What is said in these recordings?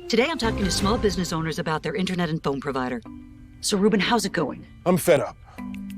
Today I'm talking to small business owners about their internet and phone provider. So Ruben, how's it going? I'm fed up.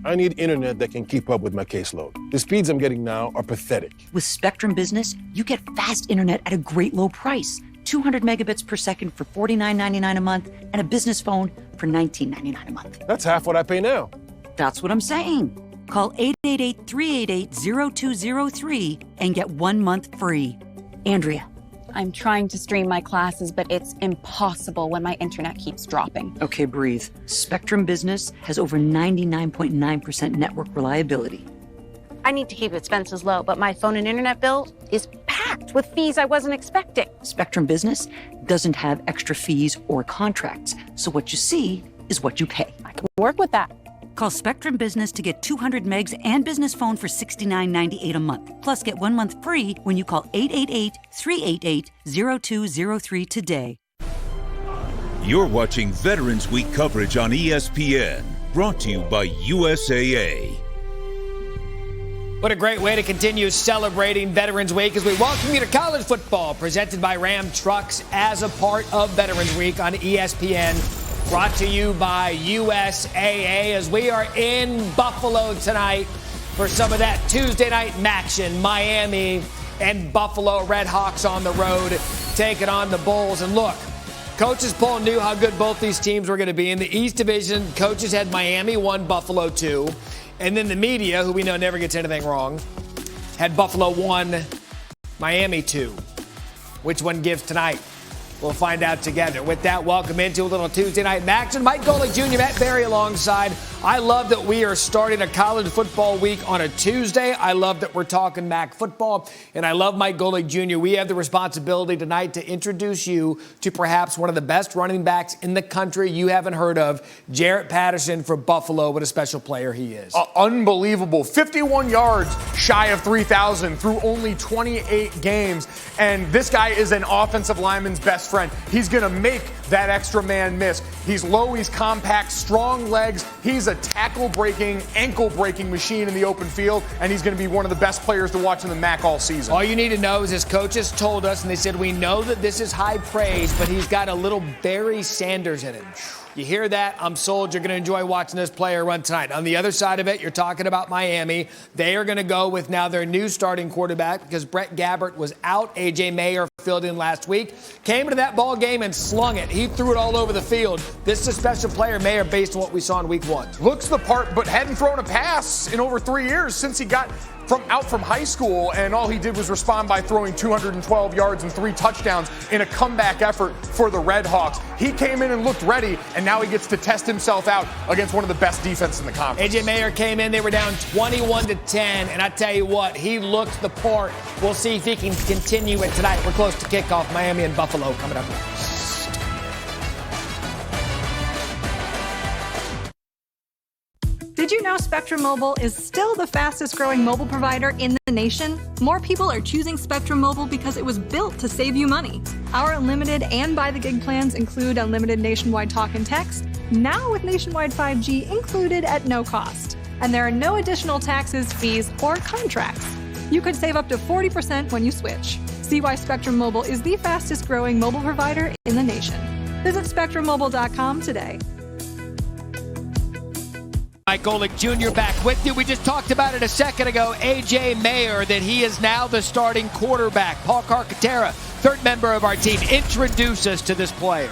I need internet that can keep up with my caseload. The speeds I'm getting now are pathetic. With Spectrum Business, you get fast internet at a great low price. 200 megabits per second for $49.99 a month and a business phone for $19.99 a month. That's half what I pay now. That's what I'm saying. Call 888-388-0203 and get 1 month free. Andrea. I'm trying to stream my classes, but it's impossible when my internet keeps dropping. Okay, breathe. Spectrum Business has over 99.9% network reliability. I need to keep expenses low, but my phone and internet bill is packed with fees I wasn't expecting. Spectrum Business doesn't have extra fees or contracts, so what you see is what you pay. I can work with that. Call Spectrum Business to get 200 megs and business phone for $69.98 a month. Plus, get 1 month free when you call 888-388-0203 today. You're watching Veterans Week coverage on ESPN, brought to you by USAA. What a great way to continue celebrating Veterans Week as we welcome you to college football, presented by Ram Trucks as a part of Veterans Week on ESPN. Brought to you by USAA as we are in Buffalo tonight for some of that Tuesday night action. Miami and Buffalo Redhawks on the road taking on the Bulls. And look, coaches poll knew how good both these teams were going to be. In the East Division, coaches had Miami 1, Buffalo 2. And then the media, who we know never gets anything wrong, had Buffalo 1, Miami 2. Which one gives tonight? We'll find out together. With that, welcome into a little Tuesday night action. Mike Golick Jr., Matt Berry alongside. I love that we are starting a college football week on a Tuesday. I love that we're talking MAC football. And I love Mike Golick Jr. We have the responsibility tonight to introduce you to perhaps one of the best running backs in the country you haven't heard of, Jarrett Patterson from Buffalo. What a special player he is. Unbelievable. 51 yards shy of 3,000 through only 28 games. And this guy is an offensive lineman's best friend. He's going to make that extra man miss. He's low, he's compact, strong legs. He's a tackle-breaking, ankle-breaking machine in the open field, and he's going to be one of the best players to watch in the MAC all season. All you need to know is his coaches told us, and they said, we know that this is high praise, but he's got a little Barry Sanders in him. You hear that? I'm sold. You're going to enjoy watching this player run tonight. On the other side of it, you're talking about Miami. They are going to go with now their new starting quarterback because Brett Gabbert was out. A.J. Mayer filled in last week. Came into that ball game and slung it. He threw it all over the field. This is a special player, Mayer, based on what we saw in week 1. Looks the part, but hadn't thrown a pass in over 3 years since he got out from high school, and all he did was respond by throwing 212 yards and 3 touchdowns in a comeback effort for the Redhawks. He came in and looked ready, and now he gets to test himself out against one of the best defenses in the conference. A.J. Mayer came in, they were down 21-10, and I tell you what, he looked the part. We'll see if he can continue it tonight. We're close to kickoff. Miami and Buffalo coming up next. Did you know Spectrum Mobile is still the fastest growing mobile provider in the nation? More people are choosing Spectrum Mobile because it was built to save you money. Our unlimited and by the gig plans include unlimited nationwide talk and text, now with nationwide 5G included at no cost. And there are no additional taxes, fees, or contracts. You could save up to 40% when you switch. See why Spectrum Mobile is the fastest growing mobile provider in the nation. Visit SpectrumMobile.com today. Mike Golick Jr. back with you. We just talked about it a second ago. A.J. Mayer, that he is now the starting quarterback. Paul Carcaterra, third member of our team. Introduce us to this player.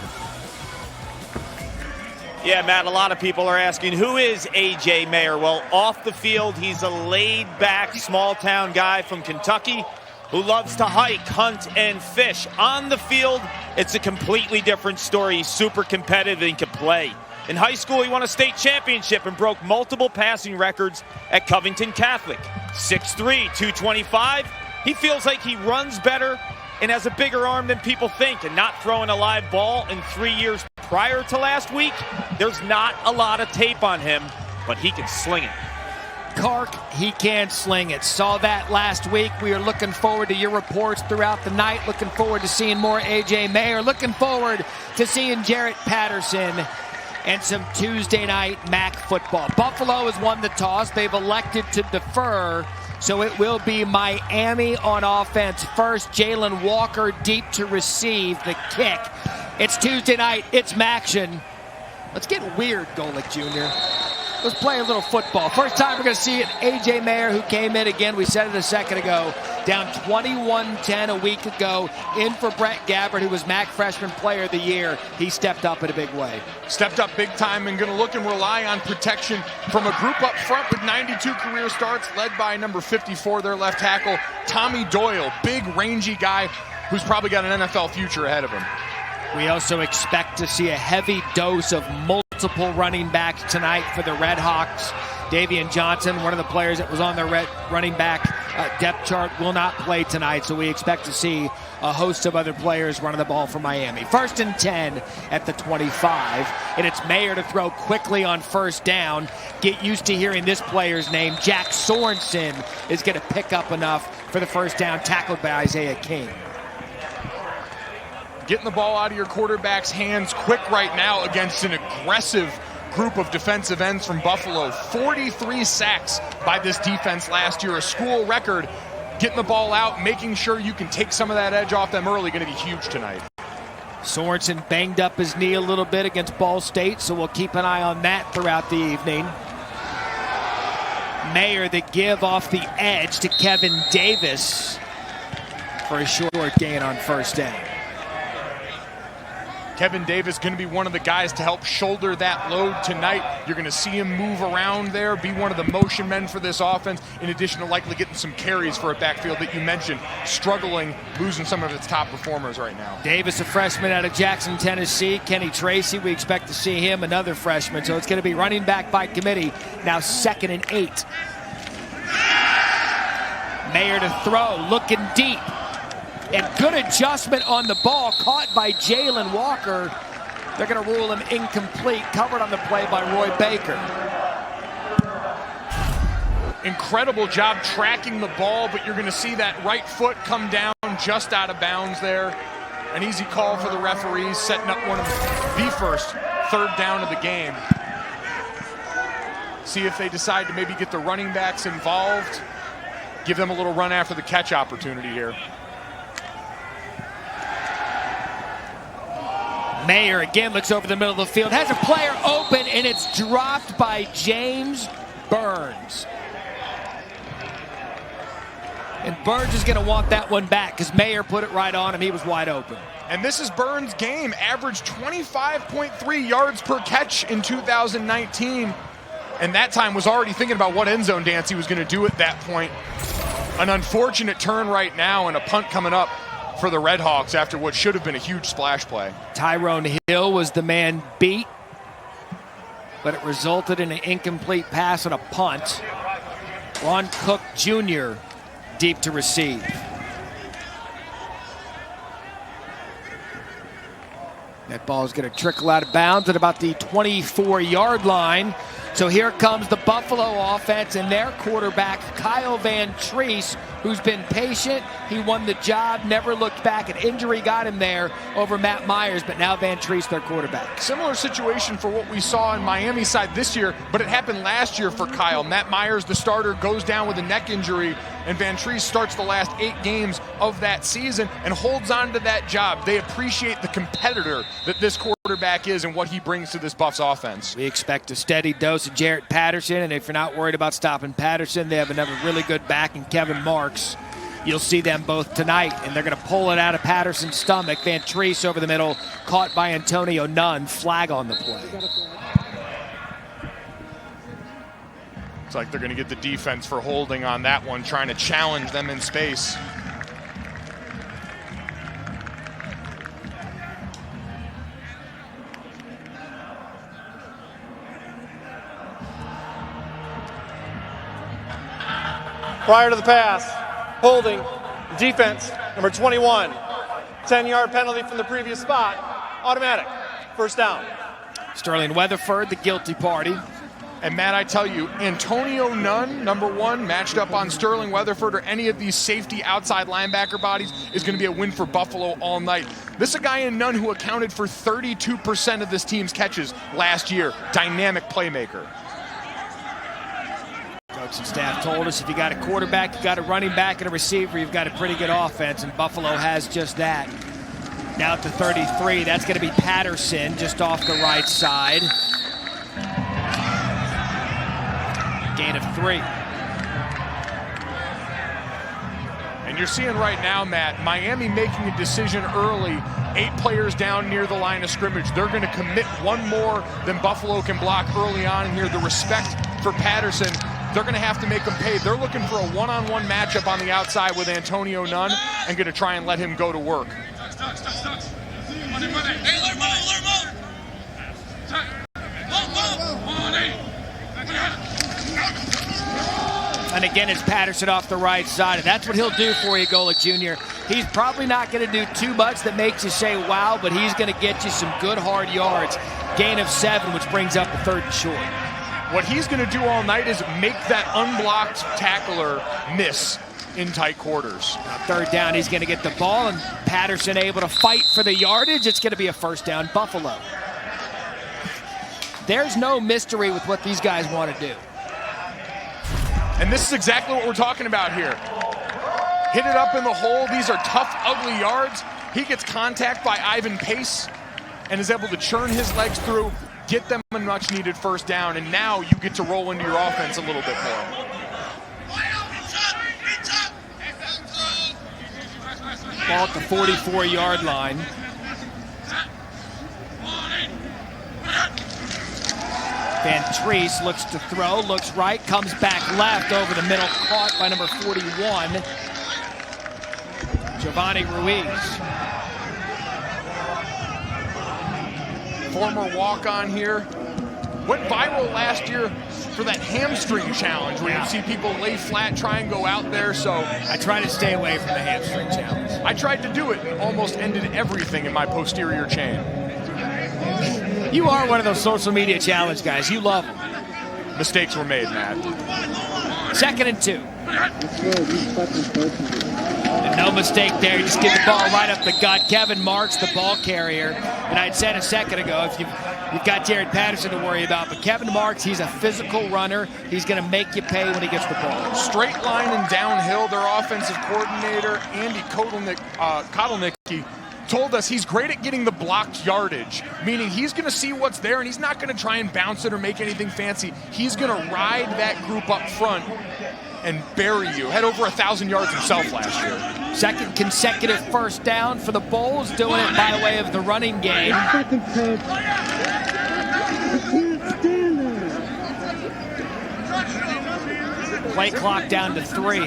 Yeah, Matt, a lot of people are asking, who is A.J. Mayer? Well, off the field, he's a laid-back, small-town guy from Kentucky who loves to hike, hunt, and fish. On the field, it's a completely different story. He's super competitive and can play. In high school, he won a state championship and broke multiple passing records at Covington Catholic. 6'3", 225. He feels like he runs better and has a bigger arm than people think, and not throwing a live ball in 3 years prior to last week. There's not a lot of tape on him, but he can sling it. Kark, he can sling it. Saw that last week. We are looking forward to your reports throughout the night. Looking forward to seeing more A.J. Mayer. Looking forward to seeing Jarrett Patterson and some Tuesday night MAC football. Buffalo has won the toss. They've elected to defer, so it will be Miami on offense first. Jalen Walker deep to receive the kick. It's Tuesday night. It's Maction. Let's get weird, Golick Jr. Let's play a little football. First time we're going to see it. A.J. Mayer, who came in again, we said it a second ago, down 21-10 a week ago, in for Brett Gabbert, who was MAC Freshman Player of the Year. He stepped up in a big way. Stepped up big time and going to look and rely on protection from a group up front with 92 career starts, led by number 54, their left tackle, Tommy Doyle. Big, rangy guy who's probably got an NFL future ahead of him. We also expect to see a heavy dose of multiple running backs tonight for the Red Hawks. Davian Johnson, one of the players that was on the running back depth chart, will not play tonight, so we expect to see a host of other players running the ball for Miami. 1st and 10 at the 25, and it's Mayer to throw quickly on first down. Get used to hearing this player's name. Jack Sorensen is going to pick up enough for the first down, tackled by Isaiah King. Getting the ball out of your quarterback's hands quick right now against an aggressive group of defensive ends from Buffalo. 43 sacks by this defense last year, a school record. Getting the ball out, making sure you can take some of that edge off them early, going to be huge tonight. Sorensen banged up his knee a little bit against Ball State, so we'll keep an eye on that throughout the evening. Mayer the give off the edge to Kevin Davis for a short gain on first down. Kevin Davis going to be one of the guys to help shoulder that load tonight. You're going to see him move around there, be one of the motion men for this offense, in addition to likely getting some carries for a backfield that you mentioned, struggling, losing some of its top performers right now. Davis, a freshman out of Jackson, Tennessee. Kenny Tracy, we expect to see him, another freshman. So it's going to be running back by committee, now 2nd and 8. Mayer to throw, looking deep. And good adjustment on the ball, caught by Jalen Walker. They're going to rule him incomplete, covered on the play by Roy Baker. Incredible job tracking the ball, but you're going to see that right foot come down just out of bounds there. An easy call for the referees, setting up one of the first 3rd down of the game. See if they decide to maybe get the running backs involved. Give them a little run after the catch opportunity here. Mayer again looks over the middle of the field, has a player open, and it's dropped by James Burns. And Burns is going to want that one back because Mayer put it right on him. He was wide open. And this is Burns' game. Averaged 25.3 yards per catch in 2019. And that time was already thinking about what end zone dance he was going to do at that point. An unfortunate turn right now and a punt coming up for the Red Hawks after what should have been a huge splash play. Tyrone Hill was the man beat, but it resulted in an incomplete pass and a punt. Ron Cook Jr. deep to receive. That ball is going to trickle out of bounds at about the 24-yard line. So here comes the Buffalo offense and their quarterback, Kyle Van Treese, who's been patient. He won the job, never looked back. An injury got him there over Matt Myers, but now Van Treese, their quarterback. Similar situation for what we saw in Miami side this year, but it happened last year for Kyle. Matt Myers, the starter, goes down with a neck injury, and Van Treese starts the last 8 games of that season and holds on to that job. They appreciate the competitor that this quarterback is and what he brings to this Buffs offense. We expect a steady dose of Jarrett Patterson, and if you're not worried about stopping Patterson, they have another really good back in Kevin Marks. You'll see them both tonight, and they're going to pull it out of Patterson's stomach. Van Treese over the middle, caught by Antonio Nunn. Flag on the play. It's like they're going to get the defense for holding on that one, trying to challenge them in space. Prior to the pass, holding, defense, number 21. 10-yard penalty from the previous spot, automatic, first down. Sterling Weatherford, the guilty party. And Matt, I tell you, Antonio Nunn, number 1, matched up on Sterling Weatherford or any of these safety outside linebacker bodies is going to be a win for Buffalo all night. This is a guy in Nunn who accounted for 32% of this team's catches last year. Dynamic playmaker. Coach and staff told us if you got a quarterback, you got a running back, and a receiver, you've got a pretty good offense, and Buffalo has just that. Now at the 33, that's going to be Patterson just off the right side. Gain of 3. And you're seeing right now, Matt, Miami making a decision early, 8 players down near the line of scrimmage. They're going to commit one more than Buffalo can block early on in here. The respect for Patterson, they're going to have to make him pay. They're looking for a one-on-one matchup on the outside with Antonio Nunn and going to try and let him go to work. And again, it's Patterson off the right side, and that's what he'll do for you, Golick Jr. He's probably not going to do too much that makes you say, wow, but he's going to get you some good hard yards. Gain of 7, which brings up the 3rd and short. What he's going to do all night is make that unblocked tackler miss in tight quarters. Now, 3rd down, he's going to get the ball, and Patterson able to fight for the yardage. It's going to be a 1st down, Buffalo. There's no mystery with what these guys want to do. And this is exactly what we're talking about here. Hit it up in the hole. These are tough, ugly yards. He gets contact by Ivan Pace and is able to churn his legs through, get them a much-needed 1st down, and now you get to roll into your offense a little bit more. Ball at the 44-yard line. Van Treese looks to throw, looks right, comes back left over the middle, caught by number 41, Giovanni Ruiz. Former walk-on here. Went viral last year for that hamstring challenge where you see people lay flat, try and go out there. So I try to stay away from the hamstring challenge. I tried to do it and almost ended everything in my posterior chain. You are one of those social media challenge guys. You love them. Mistakes were made, Matt. 2nd and 2. And no mistake there. You just get the ball right up the gut. Kevin Marks, the ball carrier. And I'd said a second ago, if you've got Jared Patterson to worry about, but Kevin Marks, he's a physical runner. He's going to make you pay when he gets the ball. Straight line and downhill. Their offensive coordinator, Andy Kotelnicki, told us he's great at getting the blocked yardage, meaning he's going to see what's there and he's not going to try and bounce it or make anything fancy. He's going to ride that group up front and bury you. Had over 1,000 yards himself last year. 2nd consecutive 1st down for the Bulls, doing it by way of the running game. Play clock down to 3.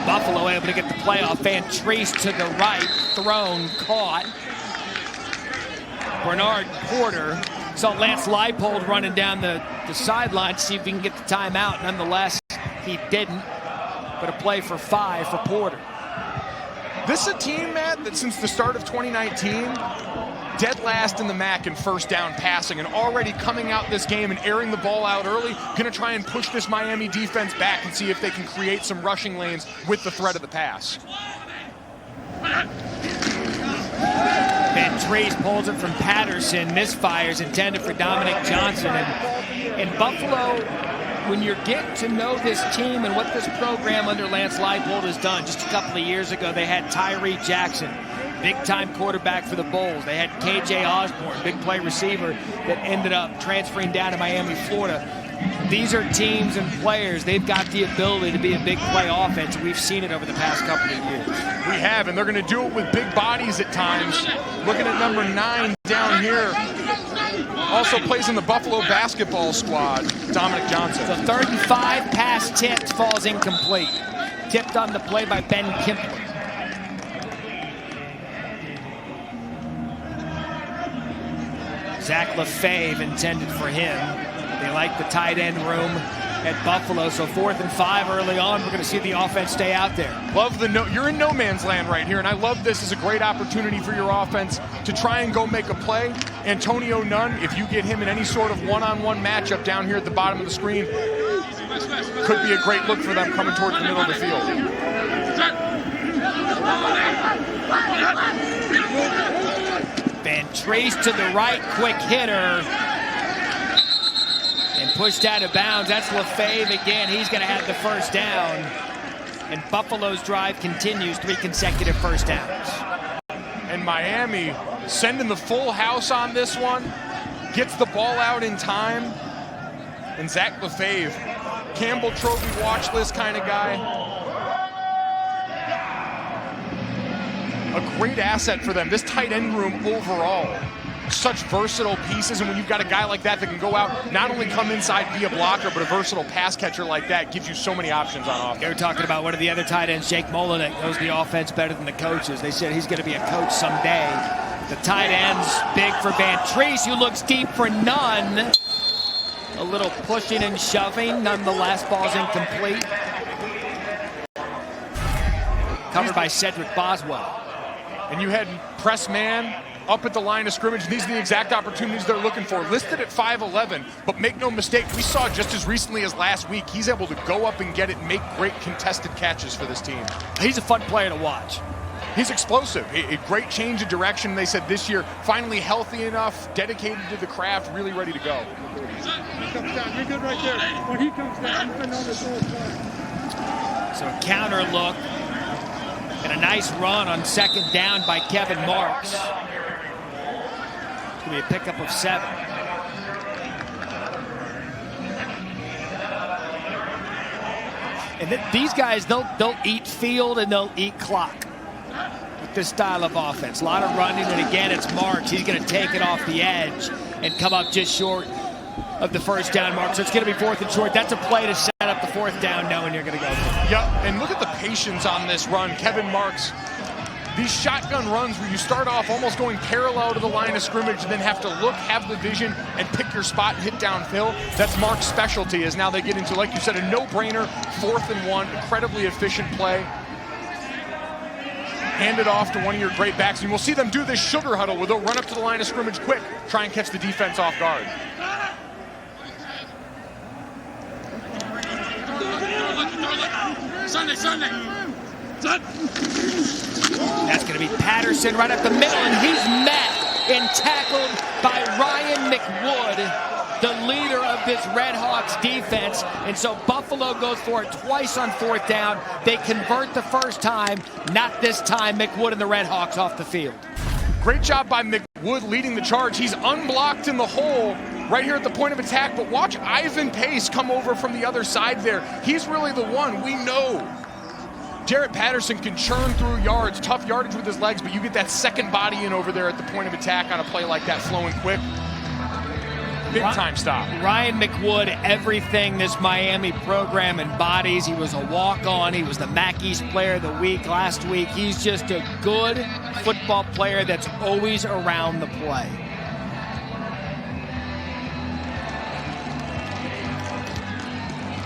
Buffalo able to get the playoff. Van Treese to the right, thrown, caught. Bernard Porter saw Lance Leipold running down the sideline to see if he can get the timeout. Nonetheless, he didn't. But a play for 5 for Porter. This is a team, Matt, that since the start of 2019, dead last in the MAC in 1st down passing, and already coming out this game and airing the ball out early, going to try and push this Miami defense back and see if they can create some rushing lanes with the threat of the pass. Van Treese pulls it from Patterson, misfires, intended for Dominic Johnson. And Buffalo, when you're getting to know this team and what this program under Lance Leipold has done, just a couple of years ago, they had Tyree Jackson, big-time quarterback for the Bulls. They had K.J. Osborne, big play receiver that ended up transferring down to Miami, Florida. These are teams and players. They've got the ability to be a big play offense. We've seen it over the past couple of years. We have, and they're going to do it with big bodies at times. Looking at number 9 down here. Also plays in the Buffalo basketball squad, Dominic Johnson. The 3rd and 5 pass tipped, falls incomplete. Tipped on the play by Ben Kimpler. Zach LaFave intended for him. They like the tight end room at Buffalo, so 4th and 5 early on. We're going to see the offense stay out there. Love you're in no man's land right here, and I love this as a great opportunity for your offense to try and go make a play. Antonio Nunn, if you get him in any sort of one-on-one matchup down here at the bottom of the screen, could be a great look for them coming towards the middle of the field. Van Treese to the right, quick hitter. And pushed out of bounds. That's LaFave again. He's going to have the 1st down. And Buffalo's drive continues, 3 consecutive first downs. And Miami sending the full house on this one, gets the ball out in time. And Zach Lefebvre, Campbell Trophy watch list kind of guy. A great asset for them. This tight end room overall, such versatile pieces, and when you've got a guy like that that can go out, not only come inside, be a blocker, but a versatile pass catcher like that gives you so many options on offense. They were talking about one of the other tight ends, Jake Mullen, that knows the offense better than the coaches. They said he's going to be a coach someday. The tight end's big for Van Treese, who looks deep for none. A little pushing and shoving, nonetheless, ball's incomplete. Covered by Cedric Boswell. And you had press man up at the line of scrimmage. These are the exact opportunities they're looking for. Listed at 5'11", but make no mistake, we saw just as recently as last week, he's able to go up and get it and make great contested catches for this team. He's a fun player to watch. He's explosive. A great change of direction. They said this year, finally healthy enough, dedicated to the craft, really ready to go. He comes down. You're good right there. When he comes down, you can know this whole time. So a counter look and a nice run on second down by Kevin Marks. It's going to be a pickup of 7. And these guys, they'll eat field and they'll eat clock with this style of offense. A lot of running, and again, it's Marks. He's going to take it off the edge and come up just short of the first down mark. So it's going to be 4th and short. That's a play to set up the 4th down, knowing you're going to go for it. Yep, and look at the patience on this run. Kevin Marks, these shotgun runs where you start off almost going parallel to the line of scrimmage and then have to look, have the vision, and pick your spot and hit downfield. That's Mark's specialty, as now they get into, like you said, a no-brainer, 4th and 1, incredibly efficient play. Hand it off to one of your great backs, and we'll see them do this sugar huddle where they'll run up to the line of scrimmage quick, try and catch the defense off guard. Sunday. That's going to be Patterson right up the middle, and he's met and tackled by Ryan McWood, the leader of this Redhawks defense. And so Buffalo goes for it twice on 4th down. They convert the first time. Not this time. McWood and the Redhawks off the field. Great job by McWood leading the charge. He's unblocked in the hole right here at the point of attack, but watch Ivan Pace come over from the other side there. He's really the one. We know Jarrett Patterson can churn through yards, tough yardage with his legs, but you get that second body in over there at the point of attack on a play like that, flowing quick. Big time stop. Ryan McWood, everything this Miami program embodies. He was a walk-on. He was the MAC East Player of the Week last week. He's just a good football player that's always around the play.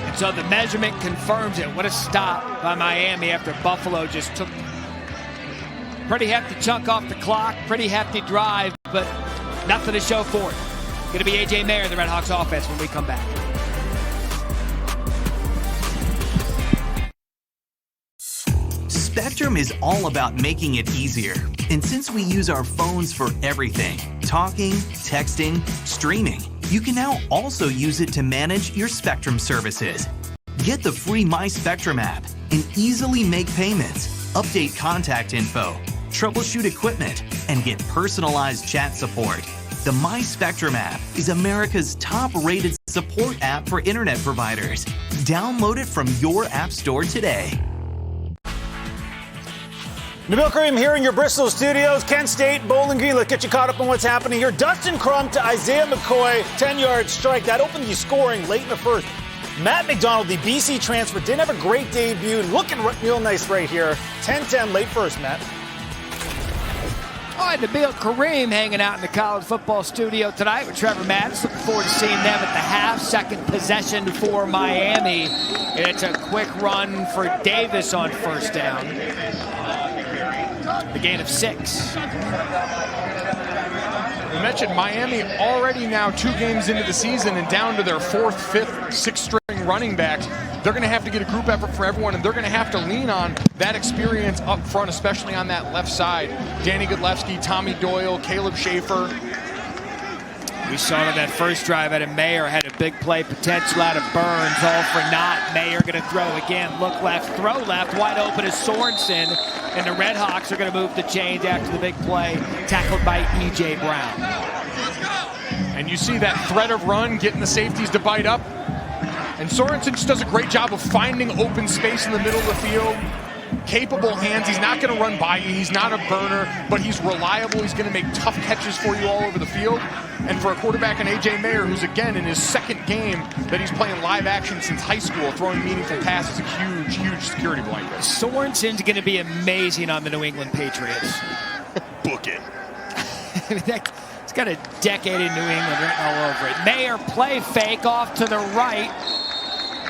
And so the measurement confirms it. What a stop by Miami after Buffalo just took pretty hefty chunk off the clock, pretty hefty drive, but nothing to show for it. Going to be A.J. Mayer, the Redhawks offense, when we come back. Spectrum is all about making it easier. And since we use our phones for everything, talking, texting, streaming, you can now also use it to manage your Spectrum services. Get the free My Spectrum app and easily make payments, update contact info, troubleshoot equipment, and get personalized chat support. The My Spectrum app is America's top-rated support app for internet providers. Download it from your app store today. Nabil Kareem here in your Bristol studios. Kent State, Bowling Green. Let's get you caught up on what's happening here. Dustin Crum to Isaiah McCoy, 10-yard strike. That opened the scoring late in the first. Matt McDonald, the BC transfer, didn't have a great debut. Looking real nice right here. 10-10 late first, Matt. All right, Nabil Kareem hanging out in the college football studio tonight with Trevor Mattis. Looking forward to seeing them at the half. Second possession for Miami. And it's a quick run for Davis on first down. The gain of 6. We mentioned Miami already now 2 games into the season and down to their 4th, 5th, 6th string running backs. They're going to have to get a group effort for everyone, and they're going to have to lean on that experience up front, especially on that left side. Danny Godlewski, Tommy Doyle, Caleb Schaefer. We saw it on that first drive out of Mayer, had a big play potential out of Burns, all for naught. Mayer going to throw again, look left, throw left, wide open is Sorensen, and the Red Hawks are going to move the chains after the big play, tackled by E.J. Brown. And you see that threat of run, getting the safeties to bite up. And Sorensen just does a great job of finding open space in the middle of the field. Capable hands. He's not going to run by you. He's not a burner, but he's reliable. He's going to make tough catches for you all over the field. And for a quarterback in A.J. Mayer, who's again in his second game that he's playing live action since high school, throwing meaningful passes, a huge, huge security blanket. Sorensen's going to be amazing on the New England Patriots. Book it. He's got a decade in New England written all over it. Mayer play fake off to the right,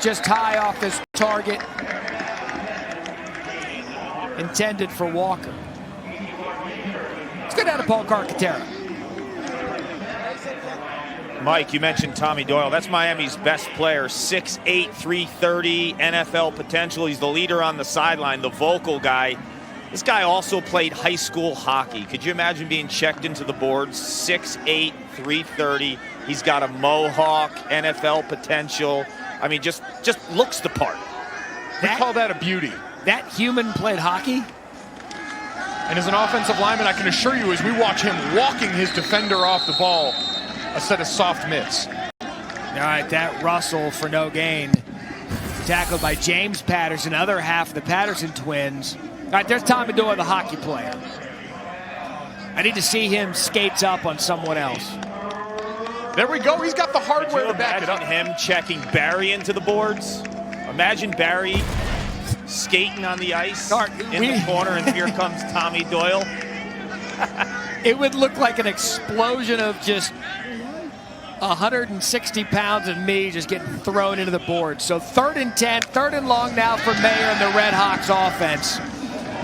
just high off his target. Intended for Walker. Let's go down to Paul Carcaterra. Mike, you mentioned Tommy Doyle. That's Miami's best player, 6'8", 330, NFL potential. He's the leader on the sideline, the vocal guy. This guy also played high school hockey. Could you imagine being checked into the boards? 6'8", 330. He's got a mohawk, NFL potential. I mean, just looks the part. We call that a beauty. That human played hockey? And as an offensive lineman, I can assure you, as we watch him walking his defender off the ball, a set of soft mitts. All right, that Russell for no gain. Tackled by James Patterson, other half of the Patterson twins. All right, there's Tommy Doyle, the hockey player. I need to see him skates up on someone else. There we go. He's got the hardware to back it up. Him checking Barry into the boards. Imagine Barry skating on the ice in the corner, and here comes Tommy Doyle. It would look like an explosion of just 160 pounds of me just getting thrown into the board. So 3rd and 10, 3rd and long now for Mayer and the Red Hawks offense.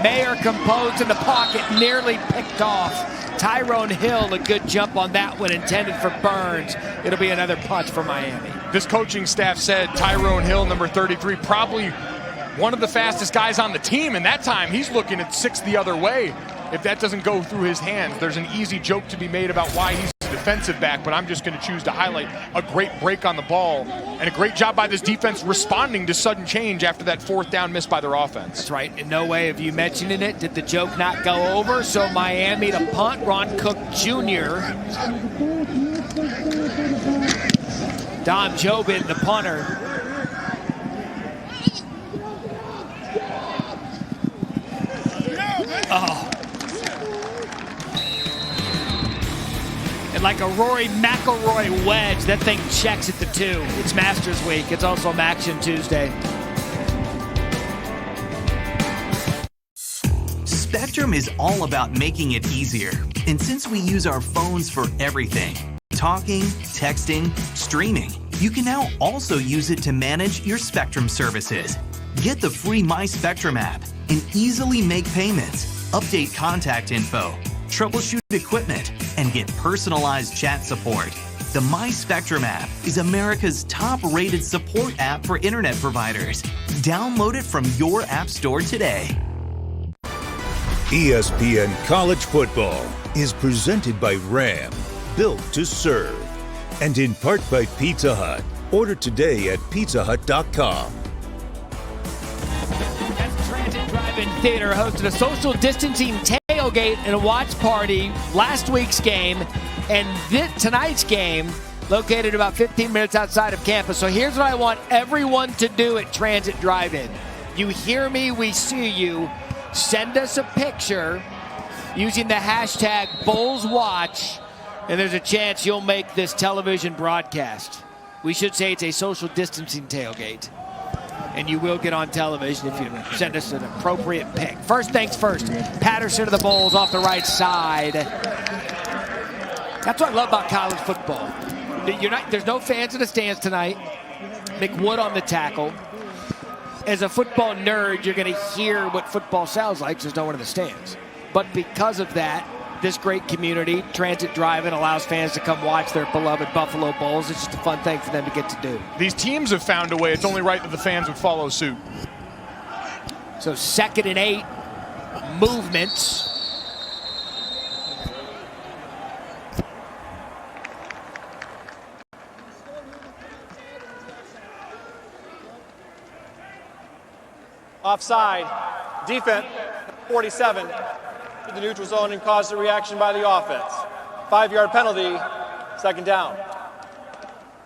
Mayer composed in the pocket, nearly picked off. Tyrone Hill, a good jump on that one, intended for Burns. It'll be another punch for Miami. This coaching staff said Tyrone Hill, number 33, probably one of the fastest guys on the team, and that time he's looking at 6 the other way. If that doesn't go through his hands, there's an easy joke to be made about why he's a defensive back, but I'm just going to choose to highlight a great break on the ball and a great job by this defense responding to sudden change after that 4th down miss by their offense. That's right. In no way of you mentioning it did the joke not go over, so Miami to punt. Ron Cook Jr. Don Jobin, the punter. Oh. And like a Rory McIlroy wedge, that thing checks at the 2. It's Masters Week. It's also Action Tuesday. Spectrum is all about making it easier. And since we use our phones for everything, talking, texting, streaming, you can now also use it to manage your Spectrum services. Get the free My Spectrum app and easily make payments, update contact info, troubleshoot equipment, and get personalized chat support. The My Spectrum app is America's top-rated support app for internet providers. Download it from your app store today. ESPN College Football is presented by Ram, built to serve, and in part by Pizza Hut. Order today at pizzahut.com. Transit Drive-In Theater hosted a social distancing tailgate and a watch party last week's game, and tonight's game located about 15 minutes outside of campus. So here's what I want everyone to do at Transit Drive-In. You hear me, we see you. Send us a picture using the hashtag BullsWatch, and there's a chance you'll make this television broadcast. We should say it's a social distancing tailgate, and you will get on television if you send us an appropriate pic. First things first, Patterson to the Bulls off the right side. That's what I love about college football. There's no fans in the stands tonight. McWood on the tackle. As a football nerd, you're going to hear what football sounds like. There's no one in the stands. But because of that, this great community, Transit Drive-In, allows fans to come watch their beloved Buffalo Bulls. It's just a fun thing for them to get to do. These teams have found a way. It's only right that the fans would follow suit. So 2nd and 8, movements. Offside. Defense, 47, to the neutral zone and caused a reaction by the offense. 5-yard penalty, second down.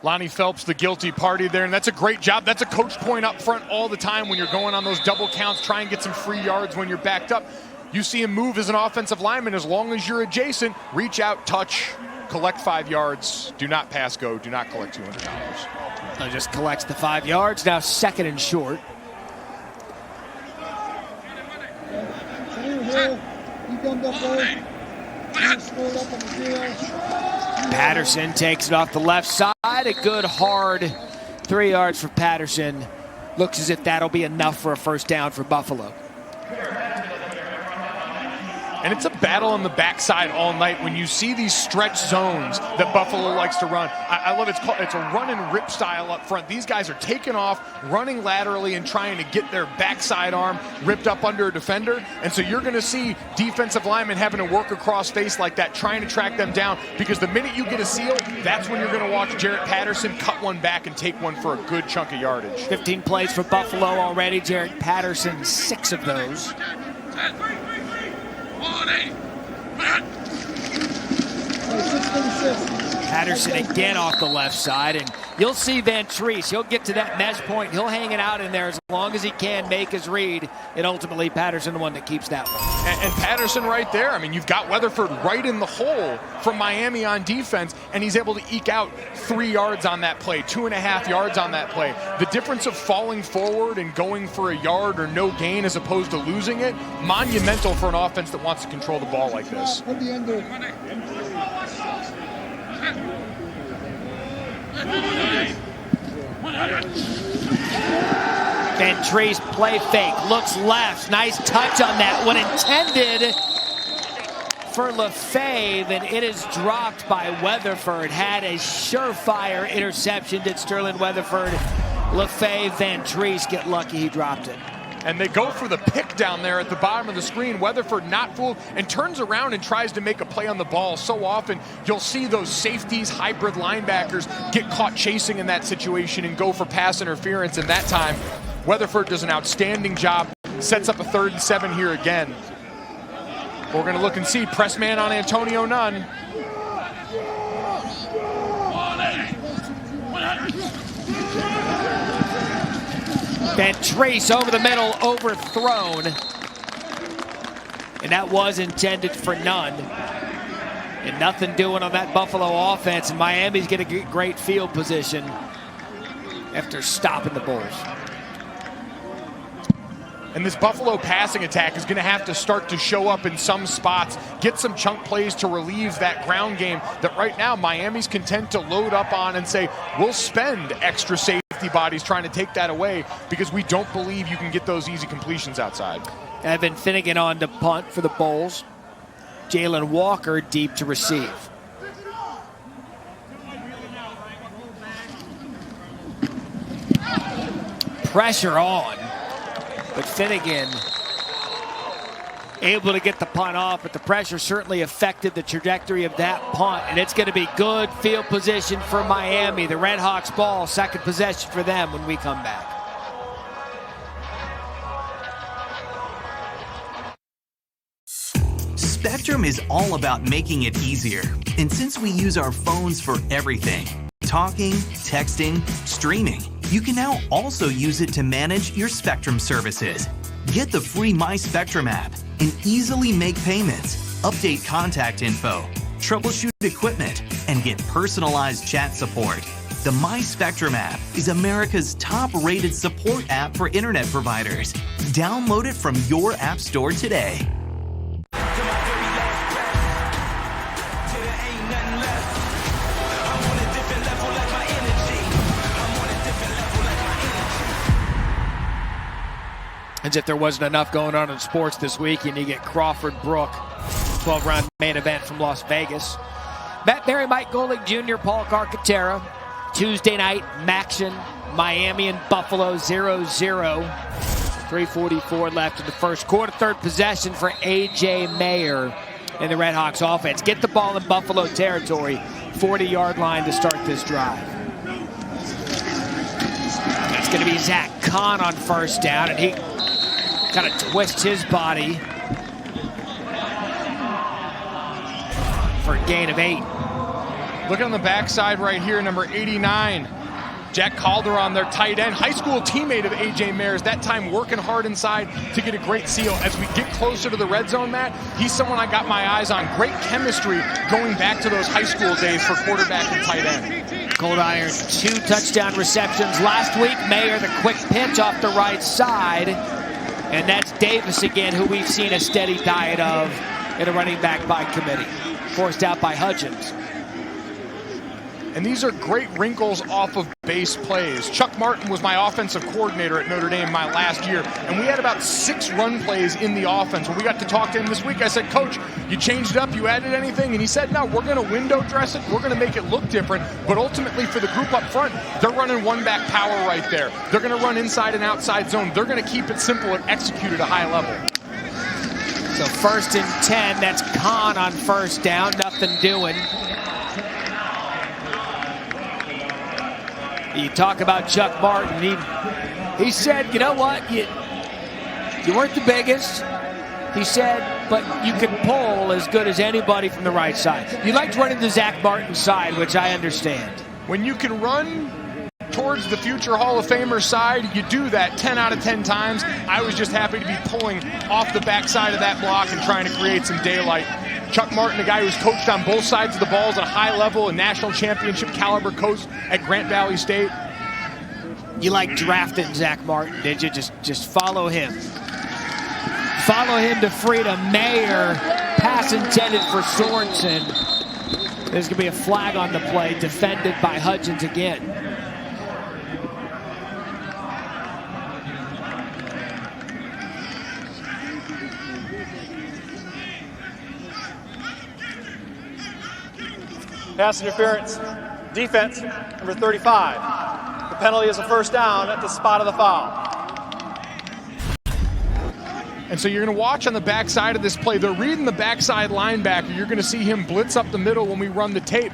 Lonnie Phelps, the guilty party there, and that's a great job. That's a coach point up front all the time when you're going on those double counts, try and get some free yards when you're backed up. You see him move as an offensive lineman. As long as you're adjacent, reach out, touch, collect 5 yards. Do not pass go. Do not collect $200. So just collects the 5 yards. Now 2nd and short. Patterson takes it off the left side. A good hard 3 yards for Patterson. Looks as if that'll be enough for a first down for Buffalo. And it's a battle on the backside all night when you see these stretch zones that Buffalo likes to run. I love it. It's a run and rip style up front. These guys are taking off, running laterally and trying to get their backside arm ripped up under a defender. And so you're going to see defensive linemen having to work across face like that, trying to track them down, because the minute you get a seal, that's when you're going to watch Jarrett Patterson cut one back and take one for a good chunk of yardage. 15 plays for Buffalo already. Jarrett Patterson, 6 of those. Patterson again off the left side, and you'll see Van Treese. He'll get to that mesh point. He'll hang it out in there as long as he can, make his read, and ultimately Patterson the one that keeps that one. And Patterson right there. I mean, you've got Weatherford right in the hole from Miami on defense, and he's able to eke out 3 yards on that play, 2.5 yards on that play. The difference of falling forward and going for a yard or no gain as opposed to losing it, monumental for an offense that wants to control the ball like this. Van Treese play fake, looks left, nice touch on that one, intended for LaFave, and it is dropped by Weatherford. Had a surefire interception. Did Sterling Weatherford, LaFave, Van Treese get lucky he dropped it. And they go for the pick down there at the bottom of the screen. Weatherford not fooled and turns around and tries to make a play on the ball. So often you'll see those safeties, hybrid linebackers get caught chasing in that situation and go for pass interference. And that time, Weatherford does an outstanding job, sets up a 3rd and 7 here again. We're going to look and see press man on Antonio Nunn. Van Treese over the middle, overthrown. And that was intended for Nunn. And nothing doing on that Buffalo offense. And Miami's going to get great field position after stopping the Bulls. And this Buffalo passing attack is going to have to start to show up in some spots, get some chunk plays to relieve that ground game that right now Miami's content to load up on and say, we'll spend extra safety bodies trying to take that away because we don't believe you can get those easy completions outside. Evan Finnegan on to punt for the Bulls. Jalen Walker deep to receive. Pressure on. But Finnegan able to get the punt off, but the pressure certainly affected the trajectory of that punt, and it's going to be good field position for Miami. The Red Hawks ball, 2nd possession for them when we come back. Spectrum is all about making it easier, and since we use our phones for everything, talking, texting, streaming, you can now also use it to manage your Spectrum services. Get the free My Spectrum app and easily make payments, update contact info, troubleshoot equipment, and get personalized chat support. The My Spectrum app is America's top-rated support app for internet providers. Download it from your app store today. As if there wasn't enough going on in sports this week, and you get Crawford Brook, 12-round main event from Las Vegas. Matt Berry, Mike Golick Jr., Paul Carcaterra. Tuesday night, Maction, Miami and Buffalo 0-0. 3:44 left in the first quarter. 3rd possession for A.J. Mayer in the Red Hawks offense. Get the ball in Buffalo territory. 40-yard line to start this drive. It's going to be Zach Kahn on first down, and he kind of twists his body for a gain of 8. Look on the backside right here, number 89. Jack Calderon, their tight end, high school teammate of A.J. Mayer's, that time working hard inside to get a great seal. As we get closer to the red zone, Matt, he's someone I got my eyes on. Great chemistry going back to those high school days for quarterback and tight end. Cold Iron, 2 touchdown receptions last week. Mayer, the quick pitch off the right side. And that's Davis again, who we've seen a steady diet of in a running back by committee. Forced out by Hudgens. And these are great wrinkles off of base plays. Chuck Martin was my offensive coordinator at Notre Dame my last year, and we had about 6 run plays in the offense. When we got to talk to him this week, I said, Coach, you changed it up, you added anything? And he said, no, we're going to window dress it, we're going to make it look different, but ultimately for the group up front, they're running one-back power right there. They're going to run inside and outside zone. They're going to keep it simple and execute at a high level. So 1st and 10, that's Kahn on first down, nothing doing. You talk about Chuck Martin. He said, you know what? You weren't the biggest. He said, but you can pull as good as anybody from the right side. You liked running the Zach Martin side, which I understand. When you can run towards the future Hall of Famer side, you do that 10 out of 10 times. I was just happy to be pulling off the backside of that block and trying to create some daylight. Chuck Martin, a guy who's coached on both sides of the balls at a high level, a national championship caliber coach at Grant Valley State. You like drafting Zach Martin, did you? Just follow him. Follow him to freedom. Mayer, pass intended for Sorensen. There's going to be a flag on the play, defended by Hudgens again. Pass interference. Defense, number 35. The penalty is a first down at the spot of the foul. And so you're going to watch on the backside of this play. They're reading the backside linebacker. You're going to see him blitz up the middle when we run the tape.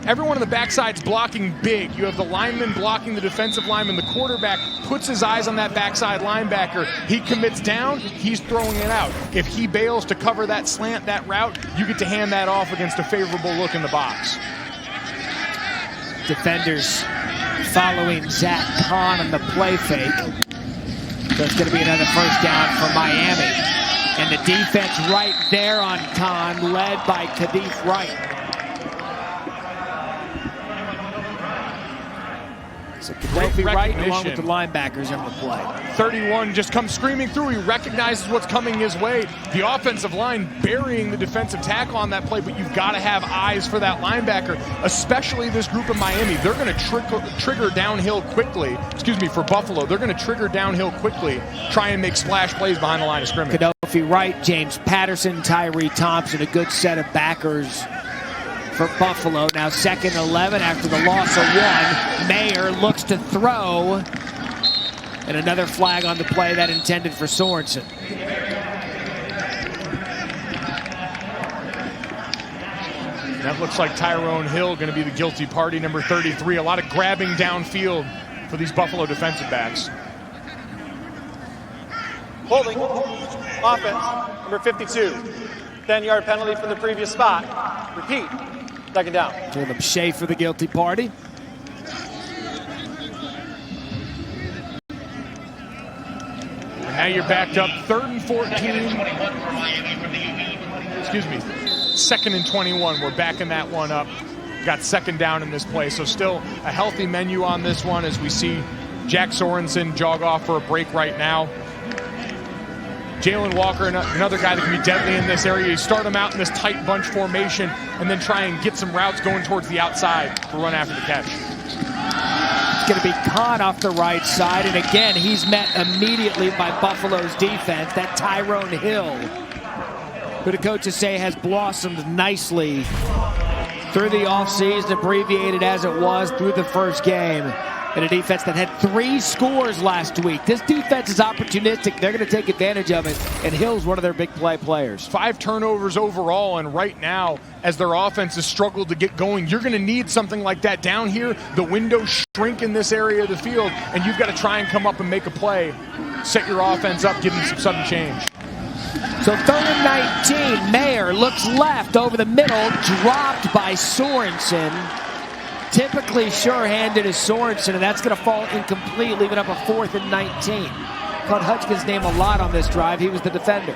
Everyone on the backside's blocking big. You have the lineman blocking the defensive lineman. The quarterback puts his eyes on that backside linebacker. He commits down, he's throwing it out. If he bails to cover that slant, that route, you get to hand that off against a favorable look in the box. Defenders following Zach Kahn on the play fake. So it's going to be another first down for Miami. And the defense right there on Kahn, led by Kadif Wright. So Kadif Wright along with the linebackers on the play. 31 just comes screaming through. He recognizes what's coming his way. The offensive line burying the defensive tackle on that play, but you've got to have eyes for that linebacker, especially this group of Miami. They're going to trigger downhill quickly. Excuse me, for Buffalo. They're going to trigger downhill quickly, try and make splash plays behind the line of scrimmage. Kadif Wright, James Patterson, Tyree Thompson, a good set of backers for Buffalo. Now 2nd and 11 after the loss of 1. Mayer looks to throw. And another flag on the play that intended for Sorensen. That looks like Tyrone Hill going to be the guilty party, number 33. A lot of grabbing downfield for these Buffalo defensive backs. Holding. Offense, number 52. 10-yard penalty from the previous spot. Repeat. 2nd down. Caleb Shea for the guilty party. And now you're backed up 3rd and 14. Excuse me. 2nd and 21. We're backing that one up. Got 2nd down in this play. So still a healthy menu on this one as we see Jack Sorensen jog off for a break right now. Jalen Walker, another guy that can be deadly in this area. You start him out in this tight bunch formation and then try and get some routes going towards the outside for run after the catch. It's going to be Kahn off the right side. And again, he's met immediately by Buffalo's defense. That Tyrone Hill, who the coaches say has blossomed nicely through the offseason, abbreviated as it was through the first game. And a defense that had 3 scores last week. This defense is opportunistic. They're going to take advantage of it. And Hill's one of their big play players. 5 turnovers overall. And right now, as their offense has struggled to get going, you're going to need something like that down here. The windows shrink in this area of the field. And you've got to try and come up and make a play set your offense up, give them some sudden change. So 3rd and 19, Mayer looks left over the middle, dropped by Sorensen. Typically sure-handed is Sorensen, and that's going to fall incomplete, leaving up a 4th and 19. Caught Hutchkins' name a lot on this drive. He was the defender.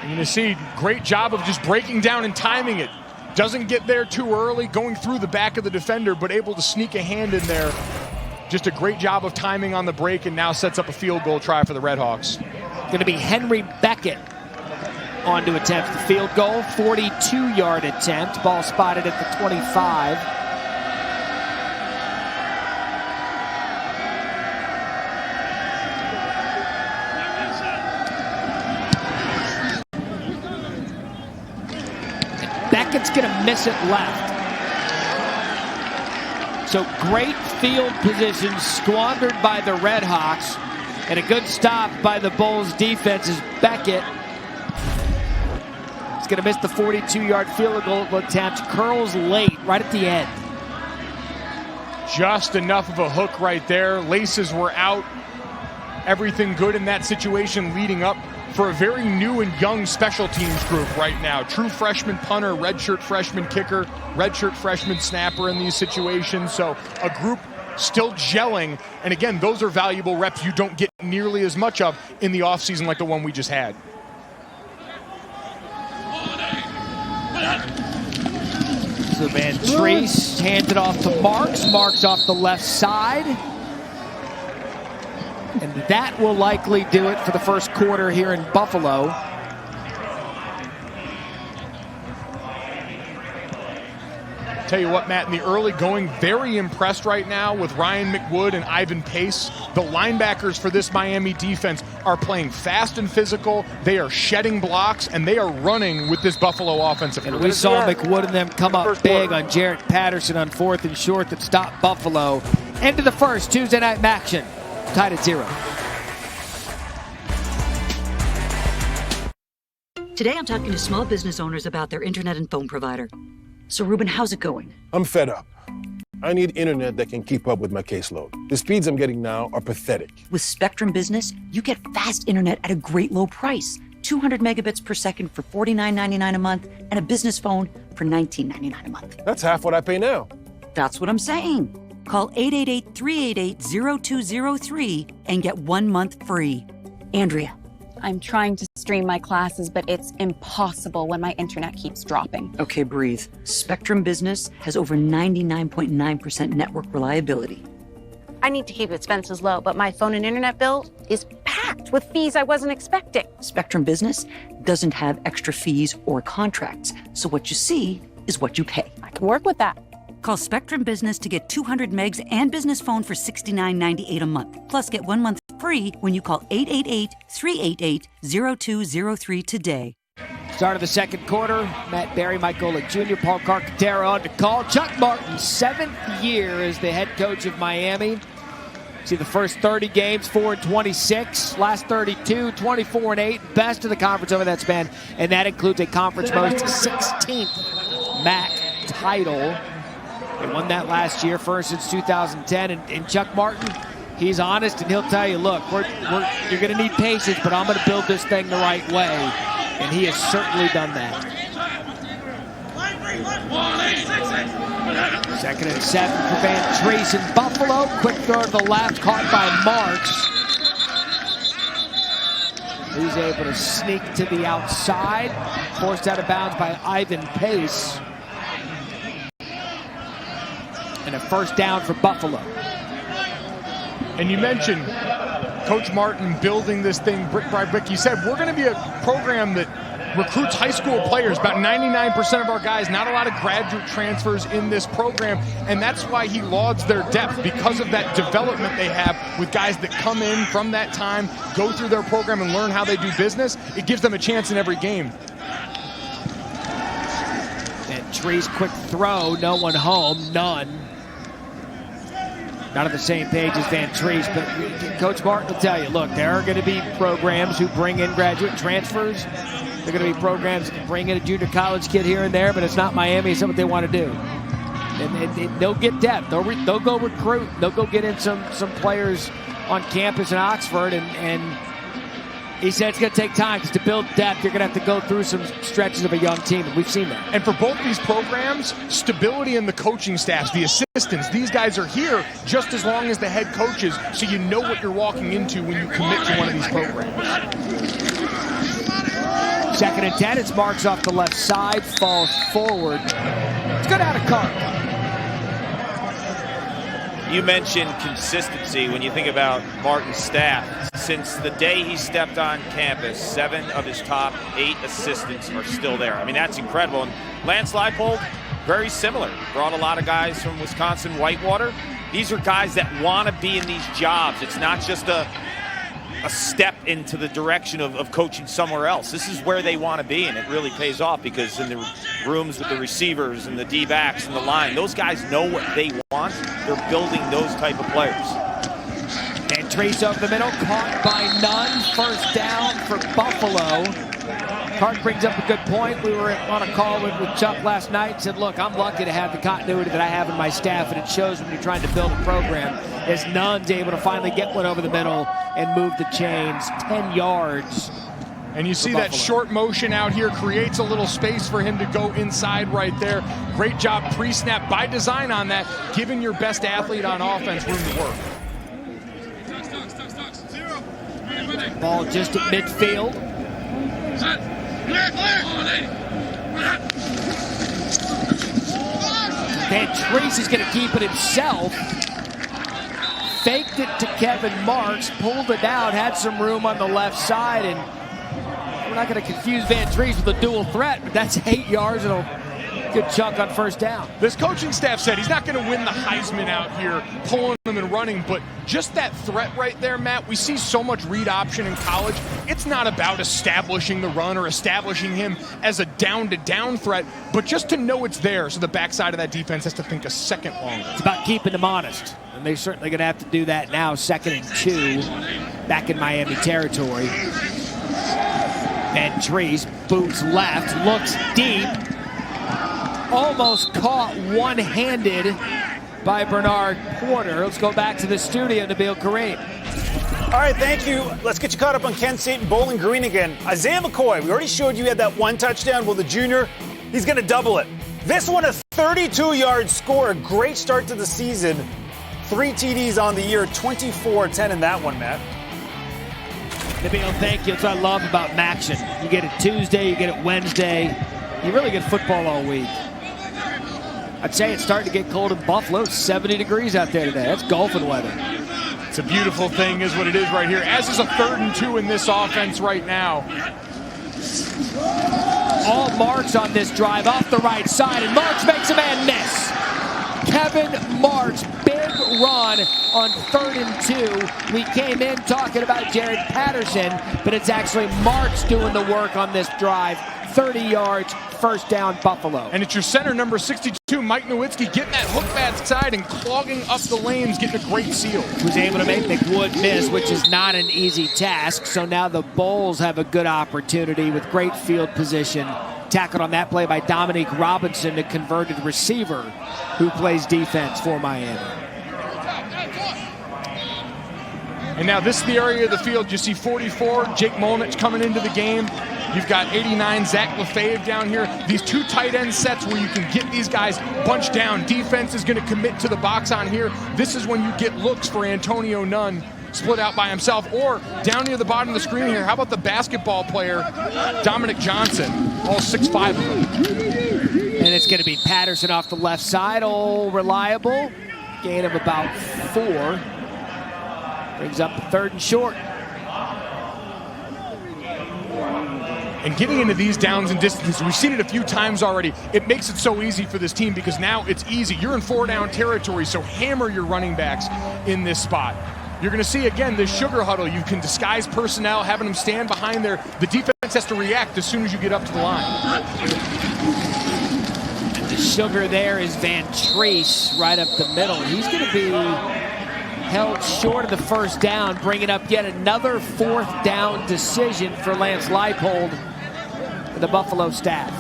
You're going to see great job of just breaking down and timing it. Doesn't get there too early, going through the back of the defender, but able to sneak a hand in there. Just a great job of timing on the break, and now sets up a field goal try for the Redhawks. Going to be Henry Beckett on to attempt the field goal. 42-yard attempt. Ball spotted at the 25. And Beckett's going to miss it left. So great field position squandered by the Redhawks. And a good stop by the Bulls defense is Beckett. He's going to miss the 42-yard field goal attempt. Curls late, right at the end. Just enough of a hook right there. Laces were out. Everything good in that situation leading up for a very new and young special teams group right now. True freshman punter, redshirt freshman kicker, redshirt freshman snapper in these situations. So a group still gelling, and again, those are valuable reps you don't get nearly as much of in the offseason like the one we just had. So Van Treese hands it off to Marks. Marks off the left side. And that will likely do it for the first quarter here in Buffalo. Tell you what, Matt, in the early going, very impressed right now with Ryan McWood and Ivan Pace. The linebackers for this Miami defense are playing fast and physical. They are shedding blocks, and they are running with this Buffalo offensive group. And we saw McWood and them come up big on Jarrett Patterson on 4th and short that stopped Buffalo. End of the first, Tuesday night action. Tied at 0. Today I'm talking to small business owners about their internet and phone provider. So Ruben, how's it going? I'm fed up. I need internet that can keep up with my caseload. The speeds I'm getting now are pathetic. With Spectrum Business, you get fast internet at a great low price. 200 megabits per second for $49.99 a month, and a business phone for $19.99 a month. That's half what I pay now. That's what I'm saying. Call 888-388-0203 and get 1 month free. Andrea. I'm trying to stream my classes, but it's impossible when my internet keeps dropping. Okay, breathe. Spectrum Business has over 99.9% network reliability. I need to keep expenses low, but my phone and internet bill is packed with fees I wasn't expecting. Spectrum Business doesn't have extra fees or contracts, so what you see is what you pay. I can work with that. Call Spectrum Business to get 200 megs and business phone for $69.98 a month. Plus, get 1 month free when you call 888-388-0203 today. Start of the second quarter. Matt Berry, Mike Golick Jr., Paul Carcaterra on to call. Chuck Martin, 7th year as the head coach of Miami. See the first 30 games, 4-26. Last 32, 24-8. Best of the conference over that span. And that includes a conference most 16th MAC title. They won that last year, first since 2010. And Chuck Martin, he's honest, and he'll tell you, look, you're going to need patience, but I'm going to build this thing the right way. And he has certainly done that. 2nd and 7 for Van Treese in Buffalo. Quick throw to the left, caught by Marks. He's able to sneak to the outside. Forced out of bounds by Ivan Pace. And a first down for Buffalo. And you mentioned Coach Martin building this thing brick by brick. He said, we're going to be a program that recruits high school players. About 99% of our guys, not a lot of graduate transfers in this program. And that's why he lauds their depth, because of that development they have with guys that come in from that time, go through their program and learn how they do business. It gives them a chance in every game. And Tree's quick throw, no one home, none. Not on the same page as Van Treese, but Coach Martin will tell you, look, there are going to be programs who bring in graduate transfers. There are going to be programs that bring in a junior college kid here and there, but it's not Miami. It's not what they want to do. And they'll get depth. They'll go recruit. They'll go get in some players on campus in Oxford, and he said it's going to take time because to build depth, you're going to have to go through some stretches of a young team, and we've seen that. And for both these programs, stability in the coaching staffs, the assistants, these guys are here just as long as the head coaches, so you know what you're walking into when you commit to one of these programs. 2nd and 10, it's Marks off the left side, falls forward. It's good out of Clark. You mentioned consistency when you think about Martin's staff. Since the day he stepped on campus, 7 of his top 8 assistants are still there. I mean, that's incredible. And Lance Leipold, very similar. Brought a lot of guys from Wisconsin Whitewater. These are guys that want to be in these jobs. It's not just a step into the direction of coaching somewhere else. This is where they want to be, and it really pays off because in the rooms with the receivers and the D-backs and the line, those guys know what they want. They're building those type of players. And Trace over the middle, caught by Nunn. First down for Buffalo. Clark brings up a good point. We were on a call with Chuck last night and said, look, I'm lucky to have the continuity that I have in my staff, and it shows when you're trying to build a program, as Nunn's able to finally get one over the middle and move the chains 10 yards. And you see that short motion out here creates a little space for him to go inside right there. Great job pre-snap by design on that, giving your best athlete on offense room to work. Ball just at midfield. Van Treese is going to keep it himself. Faked it to Kevin Marks, pulled it out, had some room on the left side, and we're not going to confuse Van Treese with a dual threat, but that's 8 yards and a good chunk on first down. This coaching staff said he's not going to win the Heisman out here, pulling them and running, but just that threat right there, Matt, we see so much read option in college. It's not about establishing the run or establishing him as a down-to-down threat, but just to know it's there so the backside of that defense has to think a second longer. It's about keeping them honest, and they're certainly going to have to do that now. 2nd and 2, back in Miami territory. Van Treese boots left, looks deep. Almost caught one-handed by Bernard Porter. Let's go back to the studio, Nabil Kareem. All right, thank you. Let's get you caught up on Kent State and Bowling Green again. Isaiah McCoy, we already showed you had that one touchdown. Well, the junior, he's going to double it. This one, a 32-yard score. A great start to the season. 3 TDs on the year, 24-10 in that one, Matt. Nabil, thank you. That's what I love about Maction. You get it Tuesday, you get it Wednesday. You really get football all week. I'd say it's starting to get cold in Buffalo. 70 degrees out there today. That's golfing weather. It's a beautiful thing is what it is right here. As is a 3rd and 2 in this offense right now. All Marks on this drive off the right side, and Marks makes a man miss. Kevin Marks, big run on 3rd and 2. We came in talking about Jared Patterson, but it's actually Marks doing the work on this drive. 30 yards, first down, Buffalo. And it's your center, number 62, Mike Nowitzki, getting that hook backside and clogging up the lanes, getting a great seal. Was able to make McWood miss, which is not an easy task. So now the Bulls have a good opportunity with great field position. Tackled on that play by Dominique Robinson, the converted receiver who plays defense for Miami. And now this is the area of the field. You see 44, Jake Molnich coming into the game. You've got 89, Zach Lefebvre down here. These 2 tight end sets where you can get these guys bunched down. Defense is going to commit to the box on here. This is when you get looks for Antonio Nunn split out by himself, or down near the bottom of the screen here, how about the basketball player, Dominic Johnson, all 6'5" of them. And it's going to be Patterson off the left side, all reliable. Gain of about 4. Brings up 3rd and short. And getting into these downs and distances, we've seen it a few times already. It makes it so easy for this team because now it's easy. You're in 4-down territory, so hammer your running backs in this spot. You're going to see, again, this sugar huddle. You can disguise personnel, having them stand behind there. The defense has to react as soon as you get up to the line. And the sugar there is Van Treese right up the middle. He's going to be held short of the first down, bringing up yet another 4th down decision for Lance Leipold and the Buffalo staff.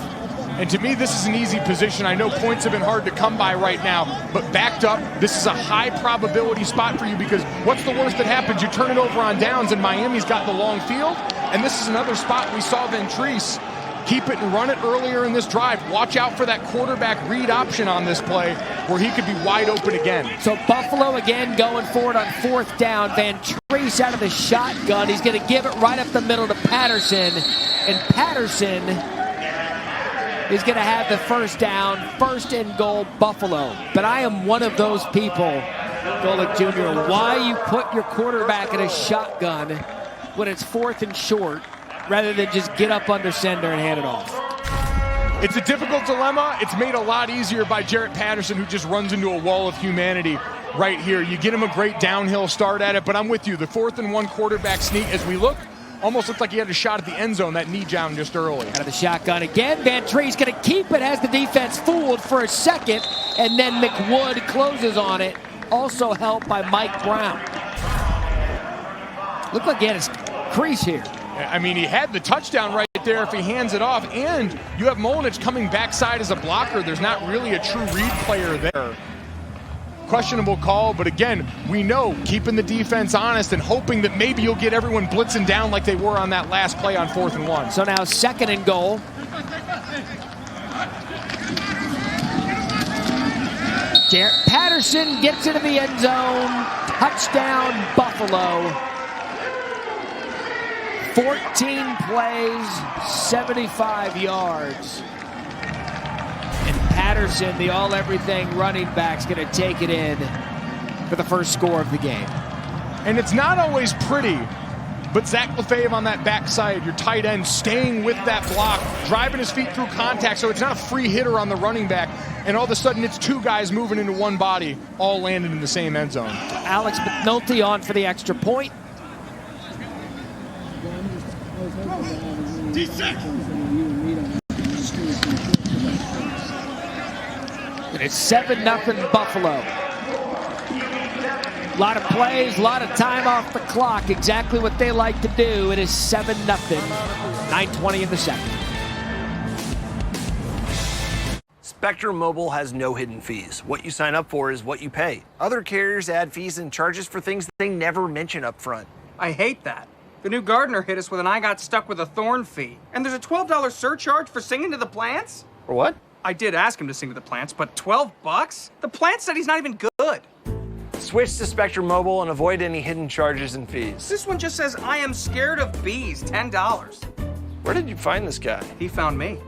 And to me, this is an easy position. I know points have been hard to come by right now, but backed up, this is a high probability spot for you because what's the worst that happens? You turn it over on downs and Miami's got the long field. And this is another spot we saw Ventrese keep it and run it earlier in this drive. Watch out for that quarterback read option on this play where he could be wide open again. So Buffalo again going forward on 4th down. Ventrese out of the shotgun. He's going to give it right up the middle to Patterson. And Patterson is going to have the first down, 1st and goal, Buffalo. But I am one of those people, Golick Jr., why you put your quarterback in a shotgun when it's 4th and short rather than just get up under center and hand it off. It's a difficult dilemma. It's made a lot easier by Jarrett Patterson, who just runs into a wall of humanity right here. You get him a great downhill start at it, but I'm with you. The 4th and 1 quarterback sneak, as we look, almost looked like he had a shot at the end zone, that knee down just early. Out of the shotgun again. Ventrese going to keep it, has the defense fooled for a second, and then McWood closes on it, also helped by Mike Brown. Looked like he had his crease here. I mean, he had the touchdown right there if he hands it off, and you have Molinich coming backside as a blocker. There's not really a true read player there. Questionable call, but again, we know keeping the defense honest and hoping that maybe you'll get everyone blitzing down like they were on that last play on 4th and 1. So now 2nd and goal. Jarrett Patterson gets into the end zone. Touchdown, Buffalo. 14 plays, 75 yards. And Patterson, the all-everything running back, is going to take it in for the first score of the game. And it's not always pretty, but Zach Lefebvre on that backside, your tight end, staying with that block, driving his feet through contact, so it's not a free hitter on the running back, and all of a sudden it's 2 guys moving into one body, all landed in the same end zone. Alex McNulty on for the extra point. And it's 7-0 Buffalo. A lot of plays, a lot of time off the clock. Exactly what they like to do. It is 7-0. 9:20 in the second. Spectrum Mobile has no hidden fees. What you sign up for is what you pay. Other carriers add fees and charges for things they never mention up front. I hate that. The new gardener hit us with an I got stuck with a thorn fee. And there's a $12 surcharge for singing to the plants? For what? I did ask him to sing to the plants, but $12? The plant said he's not even good. Switch to Spectrum Mobile and avoid any hidden charges and fees. This one just says, I am scared of bees, $10. Where did you find this guy? He found me.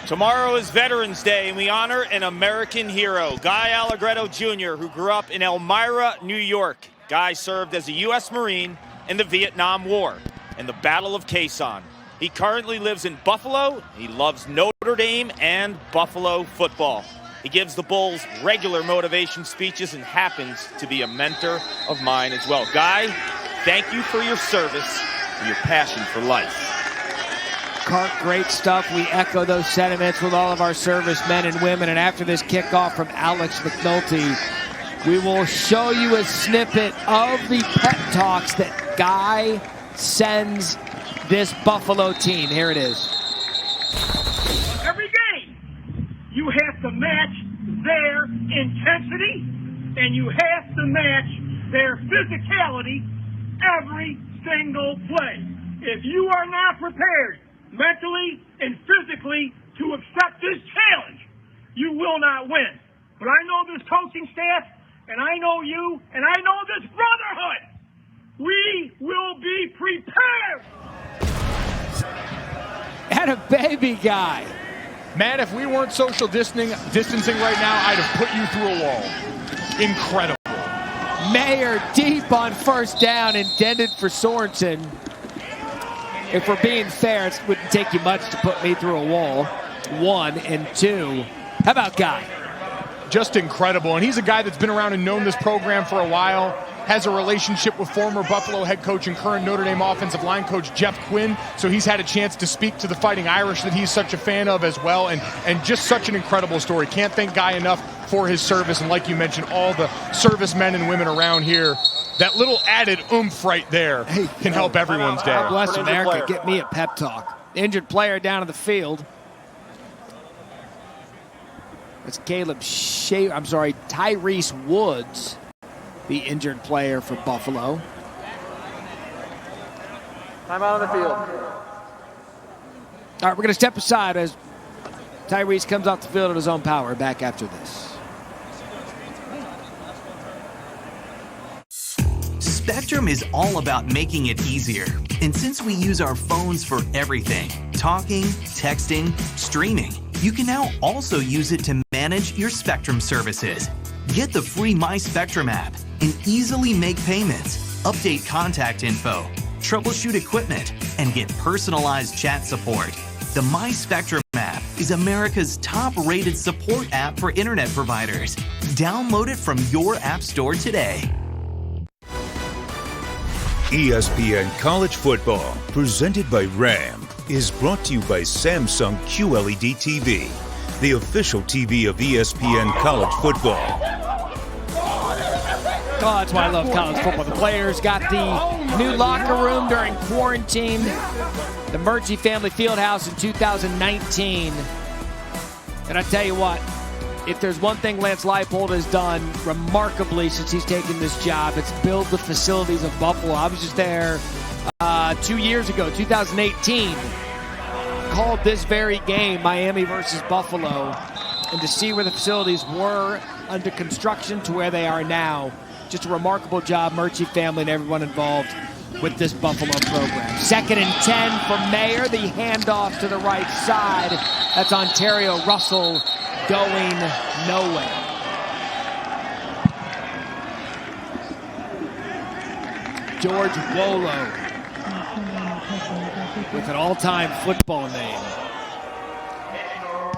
Tomorrow is Veterans Day, and we honor an American hero, Guy Allegretto Jr., who grew up in Elmira, New York. Guy served as a U.S. Marine in the Vietnam War and the Battle of Quai Son. He currently lives in Buffalo. He loves Notre Dame and Buffalo football. He gives the Bulls regular motivation speeches and happens to be a mentor of mine as well. Guy, thank you for your service and your passion for life. Clark, great stuff. We echo those sentiments with all of our servicemen and women. And after this kickoff from Alex McNulty, we will show you a snippet of the pep talks that Guy sends this Buffalo team. Here it is. Every game, you have to match their intensity and you have to match their physicality every single play. If you are not prepared mentally and physically to accept this challenge, you will not win. But I know this coaching staff, and I know you, and I know this brotherhood. We will be prepared. And a baby Guy. Matt, if we weren't social distancing right now, I'd have put you through a wall. Incredible. Mayer deep on 1st down, intended for Sorensen. If we're being fair, it wouldn't take you much to put me through a wall. 1 and 2. How about Guy? Just incredible. And he's a guy that's been around and known this program for a while. Has a relationship with former Buffalo head coach and current Notre Dame offensive line coach Jeff Quinn. So he's had a chance to speak to the Fighting Irish that he's such a fan of as well. And just such an incredible story. Can't thank Guy enough for his service. And like you mentioned, all the servicemen and women around here that little added oomph right there can help everyone's day. God bless America. Get me a pep talk. Injured player down on the field. It's Tyrese Woods, the injured player for Buffalo. Time out on the field. All right, we're going to step aside as Tyrese comes off the field at his own power. Back after this. Spectrum is all about making it easier. And since we use our phones for everything, talking, texting, streaming, you can now also use it to manage your Spectrum services. Get the free My Spectrum app and easily make payments, update contact info, troubleshoot equipment, and get personalized chat support. The My Spectrum app is America's top-rated support app for internet providers. Download it from your app store today. ESPN College Football, presented by Ram, is brought to you by Samsung QLED TV, the official TV of ESPN College Football. Oh, that's why I love college football. The players got the new locker room during quarantine, the Murchie Family Fieldhouse in 2019. And I tell you what, if there's one thing Lance Leipold has done remarkably since he's taken this job, it's build the facilities of Buffalo. I was just there 2 years ago, 2018, called this very game, Miami versus Buffalo, and to see where the facilities were under construction to where they are now, just a remarkable job, Murchie family and everyone involved with this Buffalo program. 2nd and 10 for Mayer, the handoff to the right side. That's Ontario Russell going nowhere. George Wolo with an all-time football name.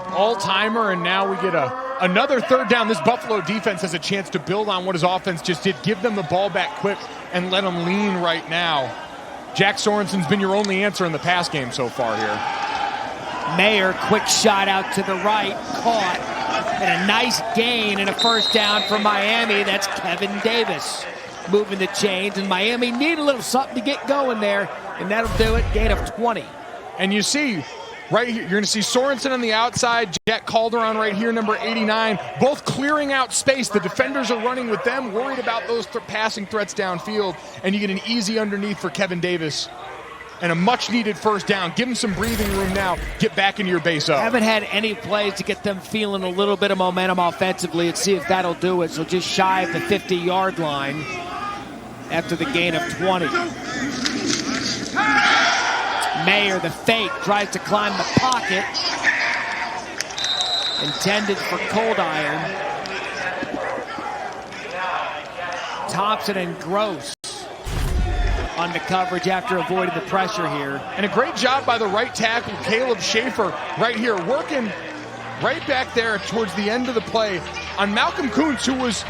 All-timer, and now we get another third down. This Buffalo defense has a chance to build on what his offense just did. Give them the ball back quick and let them lean right now. Jack Sorensen's been your only answer in the pass game so far here. Mayer, quick shot out to the right, caught, and a nice gain and a first down for Miami. That's Kevin Davis moving the chains, and Miami need a little something to get going there, and that'll do it. Gain of 20. And you see, right here, you're going to see Sorensen on the outside, Jack Calderon right here, number 89, both clearing out space. The defenders are running with them, worried about those passing threats downfield, and you get an easy underneath for Kevin Davis. And a much-needed first down. Give them some breathing room now. Get back into your base up. Haven't had any plays to get them feeling a little bit of momentum offensively. Let's see if that'll do it. So just shy of the 50-yard line after the gain of 20. Mayer, the fake, tries to climb the pocket. Intended for Cold Iron. Thompson and Gross on the coverage after avoiding the pressure here. And a great job by the right tackle, Caleb Schaefer, right here, working right back there towards the end of the play on Malcolm Kuntz, who was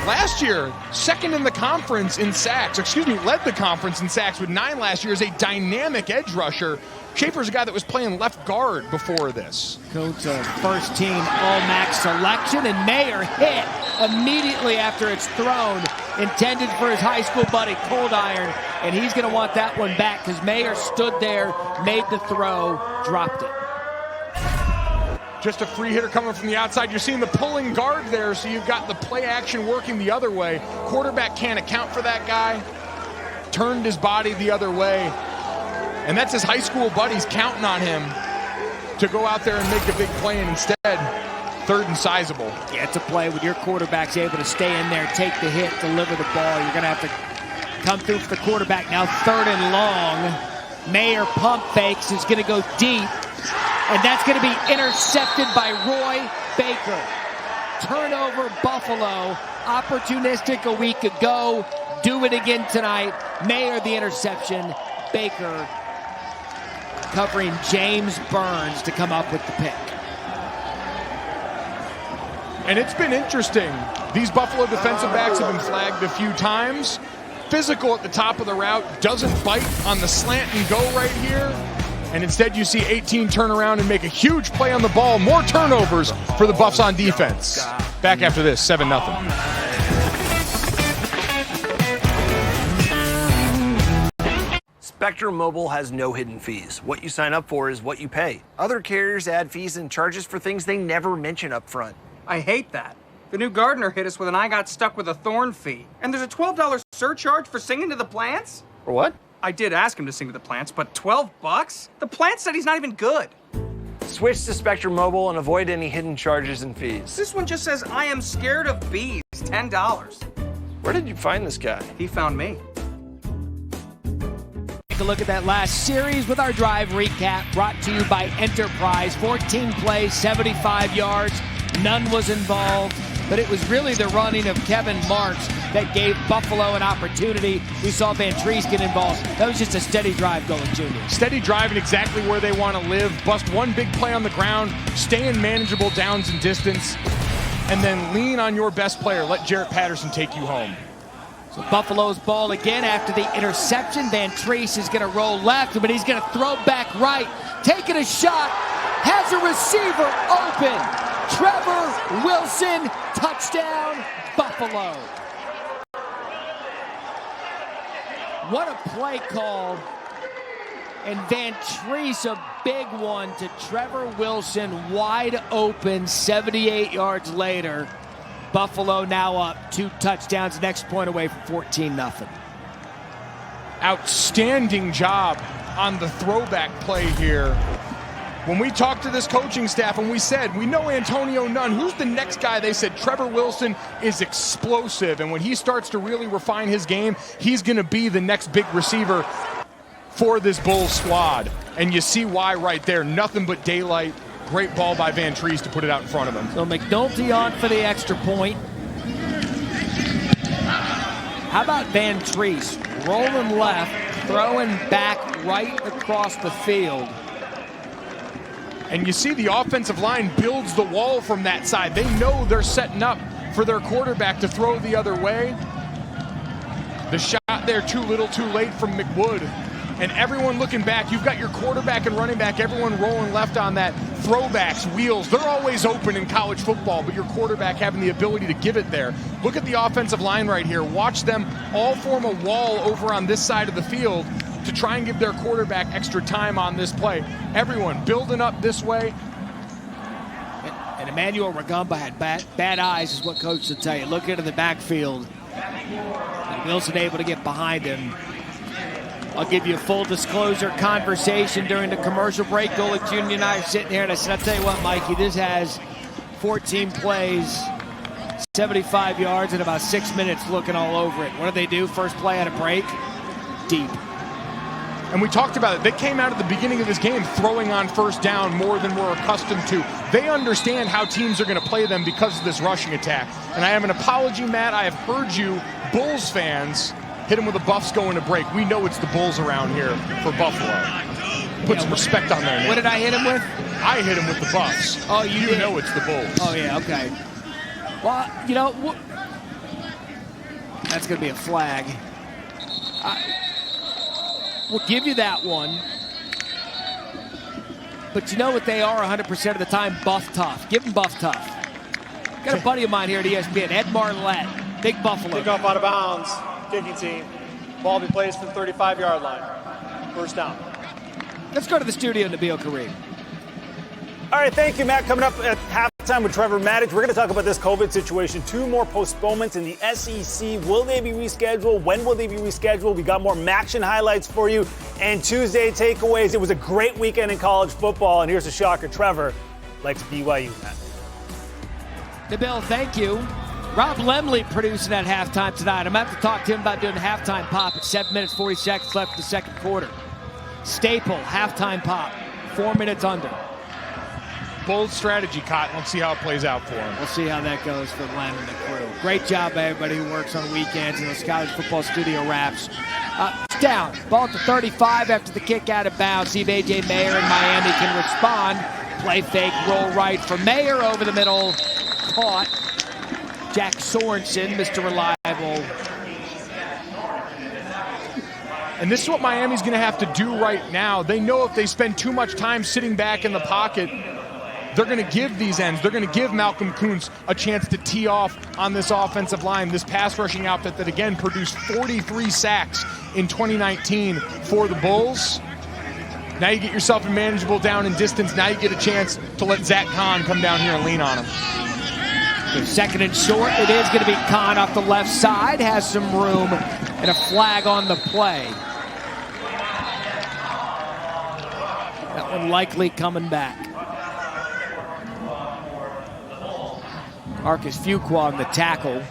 last year second in the conference in sacks, led the conference in sacks with 9 last year as a dynamic edge rusher. Schaefer's a guy that was playing left guard before this. Kuntz, first team All-MAC selection, and Mayer hit immediately after it's thrown, intended for his high school buddy Cold Iron, and he's going to want that one back because Mayer stood there, made the throw, dropped it. Just a free hitter coming from the outside. You're seeing the pulling guard there, so you've got the play action working the other way. Quarterback can't account for that guy. Turned his body the other way. And that's his high school buddies counting on him to go out there and make a big play, and instead, 3rd and sizable. Yeah, it's a play when your quarterback's able to stay in there, take the hit, deliver the ball. You're going to have to come through for the quarterback. Now 3rd and long. Mayer pump fakes, is going to go deep. And that's going to be intercepted by Roy Baker. Turnover, Buffalo. Opportunistic a week ago. Do it again tonight. Mayer the interception. Baker covering James Burns to come up with the pick. And it's been interesting. These Buffalo defensive backs have been flagged a few times. Physical at the top of the route, doesn't bite on the slant and go right here. And instead you see 18 turn around and make a huge play on the ball. More turnovers for the Buffs on defense. Back after this, 7-0. Spectrum Mobile has no hidden fees. What you sign up for is what you pay. Other carriers add fees and charges for things they never mention up front. I hate that. The new gardener hit us with an I got stuck with a thorn fee. And there's a $12 surcharge for singing to the plants? For what? I did ask him to sing to the plants, but $12? The plant said he's not even good. Switch to Spectrum Mobile and avoid any hidden charges and fees. This one just says, I am scared of bees, $10. Where did you find this guy? He found me. Take a look at that last series with our drive recap brought to you by Enterprise. 14 plays, 75 yards. None was involved, but it was really the running of Kevin Marks that gave Buffalo an opportunity. We saw Van Treese get involved. That was just a steady drive going, Junior. Steady driving exactly where they want to live. Bust one big play on the ground, stay in manageable downs and distance, and then lean on your best player. Let Jarrett Patterson take you home. So Buffalo's ball again after the interception. Van Treese is going to roll left, but he's going to throw back right. Taking a shot, has a receiver open. Trevor Wilson, touchdown, Buffalo. What a play call. And Van Treese, a big one to Trevor Wilson, wide open, 78 yards later. Buffalo now up 2 touchdowns, next point away from 14-0. Outstanding job on the throwback play here. When we talked to this coaching staff and we said, we know Antonio Nunn, who's the next guy? They said Trevor Wilson is explosive, and when he starts to really refine his game, he's going to be the next big receiver for this Bulls squad. And you see why right there. Nothing but daylight. Great ball by Van Treese to put it out in front of him. So McNulty on for the extra point. How about Van Treese rolling left, throwing back right across the field? And you see the offensive line builds the wall from that side. They know they're setting up for their quarterback to throw the other way. The shot there too little too late from McWood. And everyone looking back, you've got your quarterback and running back, everyone rolling left on that. Throwbacks, wheels, they're always open in college football, but your quarterback having the ability to give it there. Look at the offensive line right here. Watch them all form a wall over on this side of the field to try and give their quarterback extra time on this play. Everyone building up this way. And Emmanuel Ragumba had bad eyes, is what coach will tell you. Look into the backfield. And Wilson able to get behind him. I'll give you a full disclosure conversation during the commercial break. Golick Jr. and I are sitting here, and I said, I'll tell you what, Mikey, this has 14 plays, 75 yards, and about 6 minutes looking all over it. What did they do? First play out of break? Deep. And we talked about it. They came out at the beginning of this game throwing on first down more than we're accustomed to. They understand how teams are going to play them because of this rushing attack. And I have an apology, Matt. I have heard you, Bulls fans, hit him with the Buffs going to break. We know it's the Bulls around here for Buffalo. Put some respect on their name. What did I hit him with? I hit him with the Buffs. Oh, you did? know it's the Bulls. Oh, yeah, okay. Well, you know, that's going to be a flag. We'll give you that one. But you know what they are 100% of the time? Buff tough. Give them buff tough. Got a buddy of mine here at ESPN, Ed Marlette. Big Buffalo. Kickoff out of bounds. Kicking team. Ball be placed from the 35-yard line. First down. Let's go to the studio, Nabil Kareem. All right, thank you, Matt. Coming up at halftime with Trevor Maddich, we're going to talk about this COVID situation. 2 more postponements in the SEC. Will they be rescheduled? When will they be rescheduled? We got more Maction highlights for you. And Tuesday takeaways. It was a great weekend in college football. And here's a shocker. Trevor likes BYU, Matt. Nabil, thank you. Rob Lemley producing at halftime tonight. I'm going to have to talk to him about doing the halftime pop at 7 minutes, 40 seconds left in the second quarter. Staple, halftime pop, 4 minutes under. Bold strategy, Cotton. Let's see how it plays out for him. We'll see how that goes for Len and the crew. Great job by everybody who works on weekends in those college football studio wraps. Down. Ball at the 35 after the kick out of bounds. See if A.J. Mayer in Miami can respond. Play fake, roll right for Mayer over the middle. Caught. Jack Sorensen, Mr. Reliable. And this is what Miami's going to have to do right now. They know if they spend too much time sitting back in the pocket, they're going to give these ends, they're going to give Malcolm Kuntz a chance to tee off on this offensive line, this pass rushing outfit that again produced 43 sacks in 2019 for the Bulls. Now you get yourself a manageable down and distance. Now you get a chance to let Zach Kahn come down here and lean on him. So second and short, it is going to be Kahn off the left side, has some room, and a flag on the play. That one likely coming back. Marcus Fuqua on the tackle.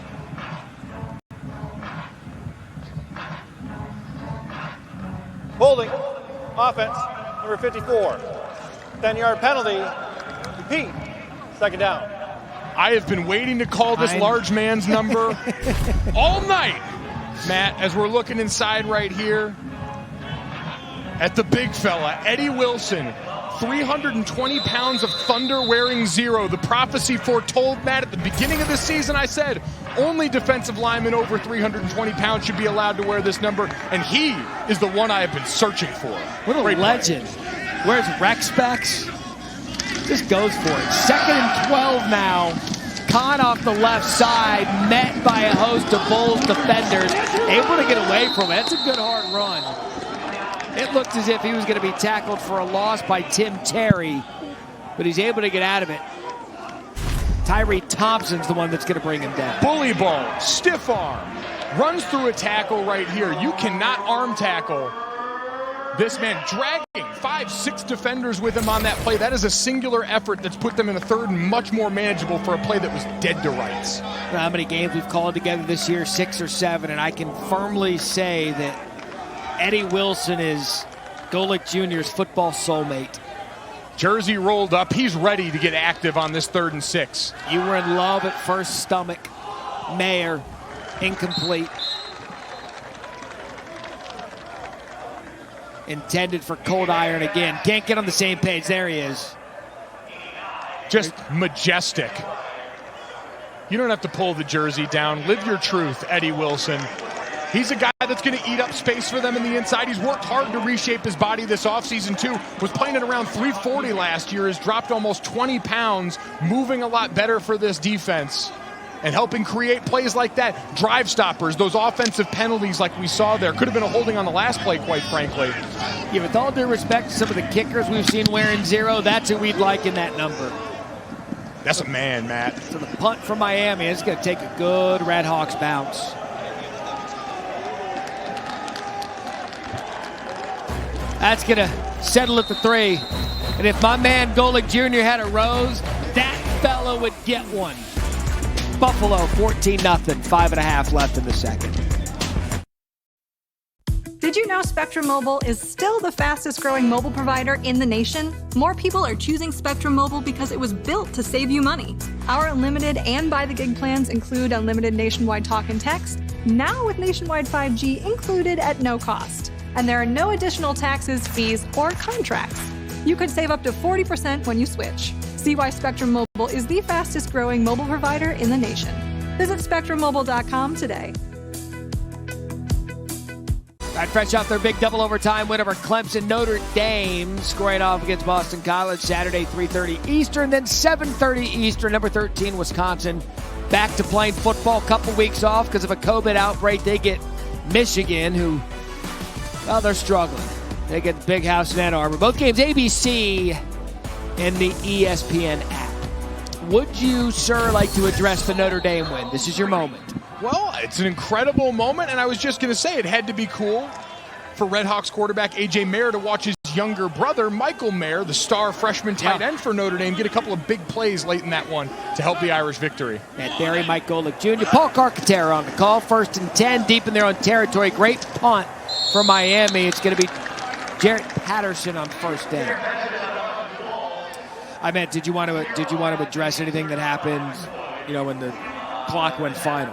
Holding, offense, number 54. 10-yard penalty, repeat, second down. I have been waiting to call this large man's number all night, Matt, as we're looking inside right here at the big fella, Eddie Wilson, 320 pounds of thunder wearing zero. The prophecy foretold, Matt, at the beginning of the season. I said only defensive linemen over 320 pounds should be allowed to wear this number, and he is the one I have been searching for. What a legend. Where's Rex Specs? Just goes for it. Second and 12 now. Kahn off the left side, met by a host of Bulls defenders, able to get away from it. That's a good hard run. It looked as if he was going to be tackled for a loss by Tim Terry, but he's able to get out of it. Tyree Thompson's the one that's going to bring him down. Bully ball, stiff arm, runs through a tackle right here. You cannot arm tackle this man, dragging 5-6 defenders with him on that play. That is a singular effort that's put them in a third and much more manageable for a play that was dead to rights. How many games we've called together this year? 6 or 7, and I can firmly say that Eddie Wilson is Golick Jr.'s football soulmate. Jersey rolled up. He's ready to get active on this 3rd and 6. You were in love at first stomach. Mayer, incomplete. Intended for Cold Iron again. Can't get on the same page. There he is. Just majestic. You don't have to pull the jersey down. Live your truth, Eddie Wilson. He's a guy that's going to eat up space for them in the inside. He's worked hard to reshape his body this offseason, too. Was playing at around 340 last year. Has dropped almost 20 pounds. Moving a lot better for this defense. And helping create plays like that. Drive stoppers, those offensive penalties like we saw there. Could have been a holding on the last play, quite frankly. Yeah, with all due respect to some of the kickers we've seen wearing 0, that's who we'd like in that number. That's a man, Matt. So the punt from Miami is going to take a good Red Hawks bounce. That's going to settle at the 3. And if my man Golick Jr. had a rose, that fella would get one. Buffalo 14-0, 5.5 left in the second. Did you know Spectrum Mobile is still the fastest growing mobile provider in the nation? More people are choosing Spectrum Mobile because it was built to save you money. Our unlimited and by the gig plans include unlimited nationwide talk and text, now with nationwide 5G included at no cost. And there are no additional taxes, fees, or contracts. You could save up to 40% when you switch. See why Spectrum Mobile is the fastest growing mobile provider in the nation. Visit SpectrumMobile.com today. Right, fresh off their big double overtime win over Clemson, Notre Dame squaring off against Boston College Saturday, 3:30 Eastern, then 7:30 Eastern. Number 13, Wisconsin, back to playing football. Couple weeks off because of a COVID outbreak. They get Michigan, who, well, they're struggling. They get the Big House in Ann Arbor. Both games ABC and the ESPN app. Would you, sir, like to address the Notre Dame win? This is your moment. Well, it's an incredible moment, and I was just going to say it had to be cool for Red Hawks quarterback A.J. Mayer to watch his younger brother, Michael Mayer, the star freshman tight end for Notre Dame, get a couple of big plays late in that one to help the Irish victory. At Barry, Mike Golick Jr., Paul Carcaterra on the call. 1st and 10, deep in their own territory. Great punt for Miami. It's going to be Jarrett Patterson on first down. I meant, did you want to address anything that happened, when the clock went final?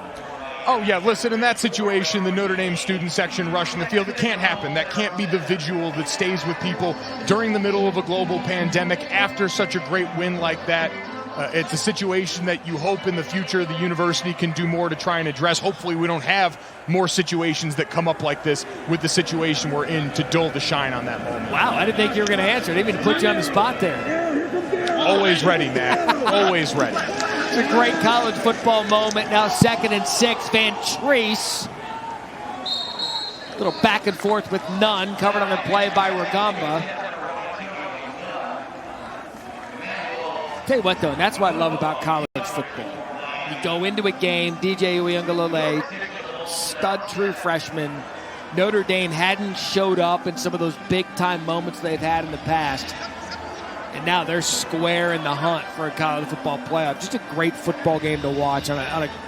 Oh, yeah, listen, in that situation, the Notre Dame student section rushing the field, it can't happen. That can't be the visual that stays with people during the middle of a global pandemic after such a great win like that. It's a situation that you hope in the future the university can do more to try and address. Hopefully we don't have more situations that come up like this with the situation we're in to dull the shine on that moment. Wow, I didn't think you were going to answer. I didn't even put you on the spot there. Always ready, Matt. Always ready. It's a great college football moment. Now 2nd and 6. Van Treese. Little back and forth with Nunn. Covered on the play by Rugamba. Tell you what, though, and that's what I love about college football. You go into a game, DJ Uiagalelei, stud true freshman. Notre Dame hadn't showed up in some of those big-time moments they've had in the past. And now they're square in the hunt for a college football playoff. Just a great football game to watch on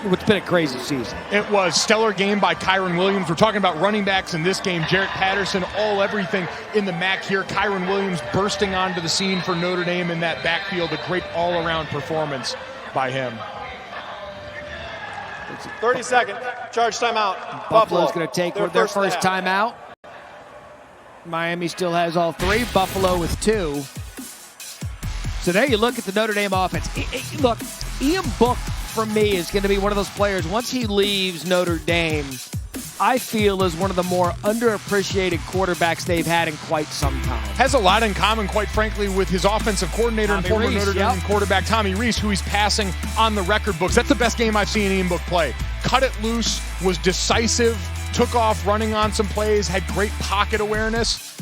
what's been a crazy season. It was stellar game by Kyron Williams. We're talking about running backs in this game. Jarrett Patterson, everything in the MAC here. Kyron Williams bursting onto the scene for Notre Dame in that backfield. A great all-around performance by him. 30-second charge timeout. Buffalo's going to take their first timeout. Miami still has all 3. Buffalo with 2. So there you look at the Notre Dame offense. Look, Ian Book, for me, is going to be one of those players, once he leaves Notre Dame, I feel is one of the more underappreciated quarterbacks they've had in quite some time. Has a lot in common, quite frankly, with his offensive coordinator and former Notre Dame quarterback Tommy Rees, who he's passing on the record books. That's the best game I've seen Ian Book play. Cut it loose, was decisive, took off running on some plays, had great pocket awareness.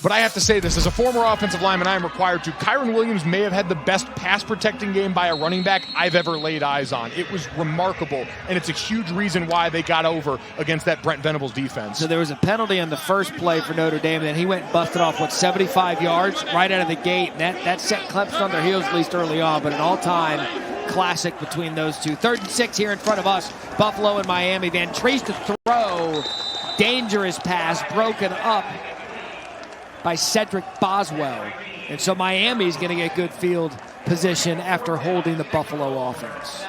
But I have to say this, as a former offensive lineman, I am required to. Kyron Williams may have had the best pass-protecting game by a running back I've ever laid eyes on. It was remarkable, and it's a huge reason why they got over against that Brent Venables defense. So there was a penalty on the first play for Notre Dame, and then he went and busted off, 75 yards right out of the gate. And that set Clemson on their heels, at least early on, but an all-time classic between those two. 3rd and 6 here in front of us, Buffalo and Miami. Van Treese to throw. Dangerous pass, broken up by Cedric Boswell. And so Miami's going to get good field position after holding the Buffalo offense.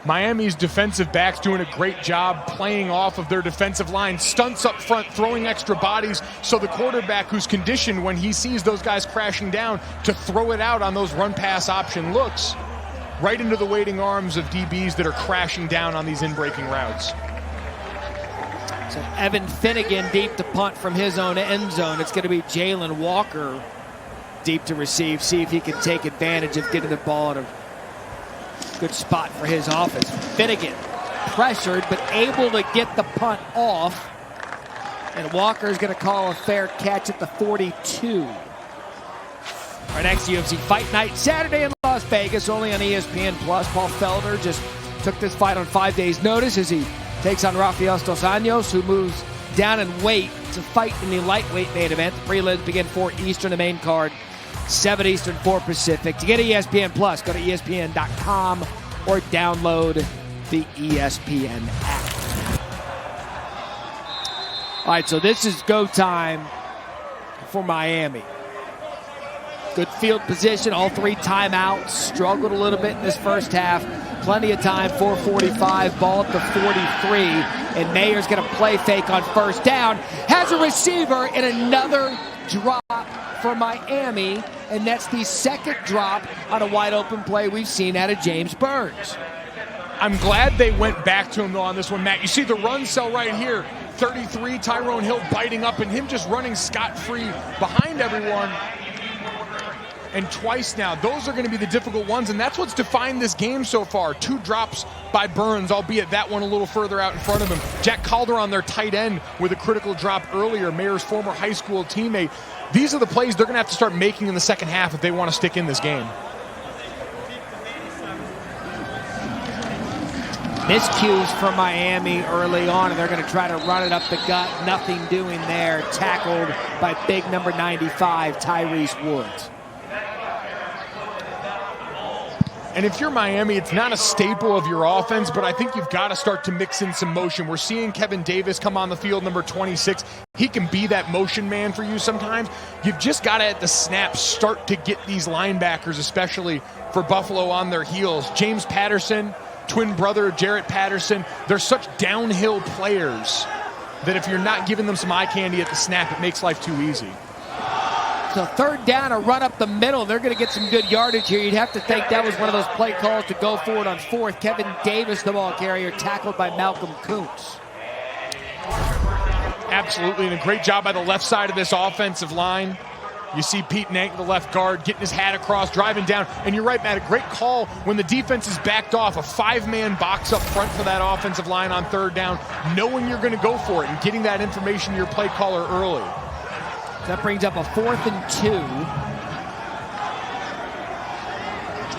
Miami's defensive backs doing a great job playing off of their defensive line. Stunts up front, throwing extra bodies, so the quarterback, who's conditioned when he sees those guys crashing down, to throw it out on those run-pass option looks right into the waiting arms of DBs that are crashing down on these in-breaking routes. So Evan Finnegan deep to punt from his own end zone. It's going to be Jalen Walker deep to receive. See if he can take advantage of getting the ball in a good spot for his offense. Finnegan pressured, but able to get the punt off. And Walker's going to call a fair catch at the 42. Our next UFC Fight Night, Saturday in Las Vegas, only on ESPN+. Paul Felder just took this fight on 5 days' notice as he takes on Rafael Dos Anjos, who moves down in weight to fight in the lightweight main event. The prelims begin 4 Eastern, the main card 7 Eastern, 4 Pacific. To get ESPN Plus, go to ESPN.com or download the ESPN app. All right, so this is go time for Miami. Good field position, all 3 timeouts. Struggled a little bit in this first half. Plenty of time, 4:45, ball at the 43. And Mayer's going to play fake on first down. Has a receiver and another drop for Miami. And that's the second drop on a wide open play we've seen out of James Burns. I'm glad they went back to him, though, on this one, Matt. You see the run cell right here. 33, Tyrone Hill biting up, and him just running scot-free behind everyone. And twice now. Those are going to be the difficult ones, and that's what's defined this game so far. 2 drops by Burns, albeit that one a little further out in front of him. Jack Calderon, their tight end, with a critical drop earlier, Mayer's former high school teammate. These are the plays they're going to have to start making in the second half if they want to stick in this game. Miscues for Miami early on, and they're going to try to run it up the gut. Nothing doing there. Tackled by big number 95, Tyrese Woods. And if you're Miami, it's not a staple of your offense, but I think you've got to start to mix in some motion. We're seeing Kevin Davis come on the field, number 26. He can be that motion man for you sometimes. You've just got to, at the snap, start to get these linebackers, especially for Buffalo, on their heels. James Patterson, twin brother Jarrett Patterson, they're such downhill players that if you're not giving them some eye candy at the snap, it makes life too easy. So third down, a run up the middle. They're going to get some good yardage here. You'd have to think that was one of those play calls to go forward on fourth. Kevin Davis, the ball carrier, tackled by Malcolm Kuntz. Absolutely, and a great job by the left side of this offensive line. You see Pete Nank, the left guard, getting his hat across, driving down. And you're right, Matt, a great call when the defense is backed off. A 5-man box up front for that offensive line on third down, knowing you're going to go for it and getting that information to your play caller early. That brings up a 4th and 2.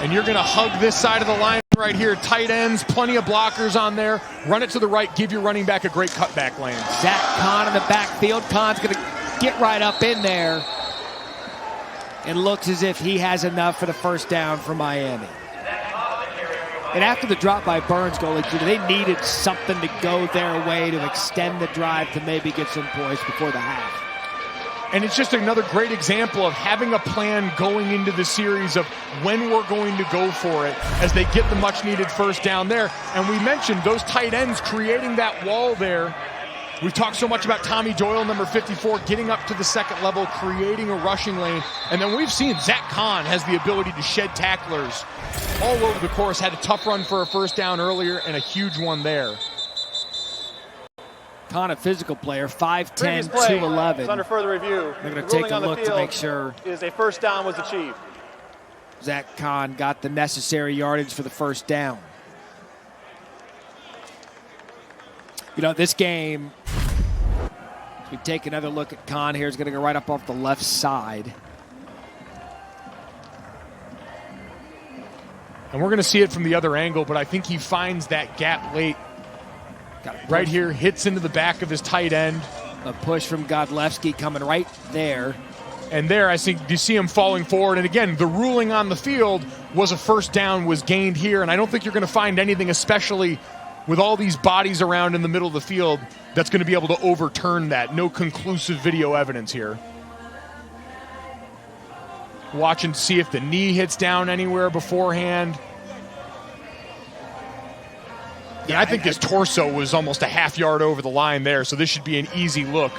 And you're going to hug this side of the line right here. Tight ends, plenty of blockers on there. Run it to the right, give your running back a great cutback lane. Zach Kahn in the backfield. Kahn's going to get right up in there. It looks as if he has enough for the first down for Miami. And after the drop by Burns goal, they needed something to go their way to extend the drive to maybe get some points before the half. And it's just another great example of having a plan going into the series of when we're going to go for it as they get the much-needed first down there. And we mentioned those tight ends creating that wall there. We've talked so much about Tommy Doyle, number 54, getting up to the second level, creating a rushing lane. And then we've seen Zach Kahn has the ability to shed tacklers all over the course. Had a tough run for a first down earlier and a huge one there. Kahn, a physical player, 5'10", 211. It's under further review. They're going to take a look to make sure is a first down was achieved. Zach Kahn got the necessary yardage for the first down. You know, this game, we take another look at Kahn here. He's going to go right up off the left side. And we're going to see it from the other angle, but I think he finds that gap late. Right here, hits into the back of his tight end. A push from Godlewski coming right there. And there, I think you see him falling forward. And again, the ruling on the field was a first down was gained here. And I don't think you're going to find anything, especially with all these bodies around in the middle of the field, that's going to be able to overturn that. No conclusive video evidence here. Watching to see if the knee hits down anywhere beforehand. Yeah, I think his torso was almost a half yard over the line there, so this should be an easy look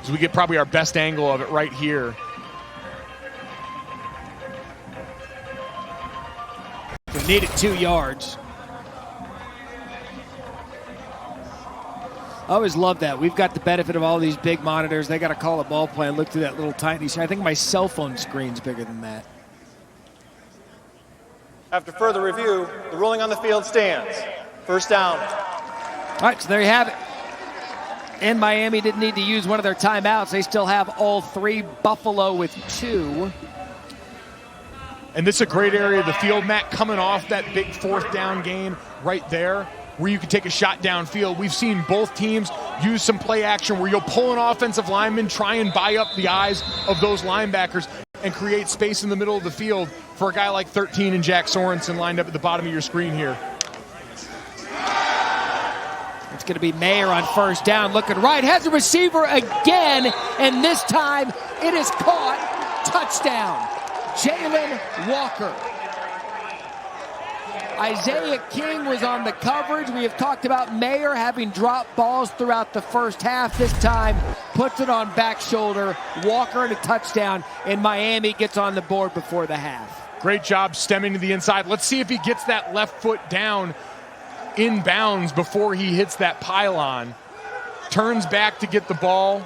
as we get probably our best angle of it right here. We needed 2 yards. I always love that. We've got the benefit of all these big monitors. They got to call a ball play and look through that little tiny screen. I think my cell phone screen's bigger than that. After further review, the ruling on the field stands. First down. All right, so there you have it. And Miami didn't need to use one of their timeouts. They still have all 3. Buffalo with 2. And this is a great area of the field, Matt, coming off that big fourth down game right there where you can take a shot downfield. We've seen both teams use some play action where you'll pull an offensive lineman, try and buy up the eyes of those linebackers and create space in the middle of the field for a guy like 13 and Jack Sorensen lined up at the bottom of your screen here. It's going to be Mayer on first down, looking right, has a receiver again, and this time it is caught. Touchdown, Jalen Walker. Isaiah King was on the coverage. We have talked about Mayer having dropped balls throughout the first half. This time puts it on back shoulder. Walker and a touchdown, and Miami gets on the board before the half. Great job stemming to the inside. Let's see if he gets that left foot down in bounds before he hits that pylon. Turns back to get the ball.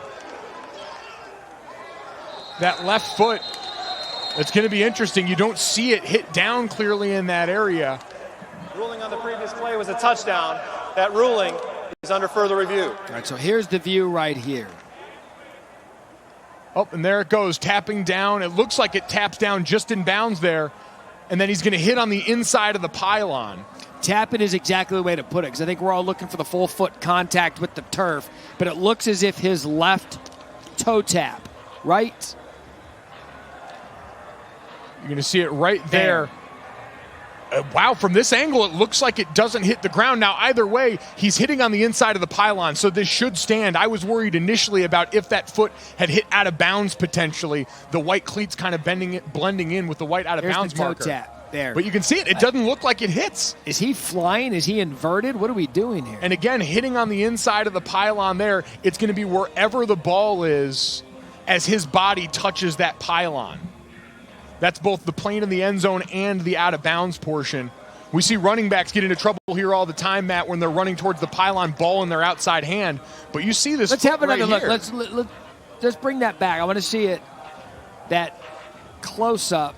That left foot, it's going to be interesting. You don't see it hit down clearly in that area. Ruling on the previous play was a touchdown. That ruling is under further review. All right, so here's the view right here. Oh, and there it goes, tapping down. It looks like it taps down just in bounds there, and then he's going to hit on the inside of the pylon. Tapping is exactly the way to put it, because I think we're all looking for the full foot contact with the turf, but it looks as if his left toe tap, right? You're going to see it right there. Wow, from this angle, it looks like it doesn't hit the ground. Now, either way, he's hitting on the inside of the pylon, so this should stand. I was worried initially about if that foot had hit out of bounds potentially. The white cleats kind of blending in with the white out of bounds marker. Tap. There. But you can see it. It doesn't look like it hits. Is he flying? Is he inverted? What are we doing here? And again, hitting on the inside of the pylon there, it's going to be wherever the ball is as his body touches that pylon. That's both the plane in the end zone and the out-of-bounds portion. We see running backs get into trouble here all the time, Matt, when they're running towards the pylon, ball in their outside hand. But you see this. Let's have another look. Here. Let's bring that back. I want to see it, that close-up.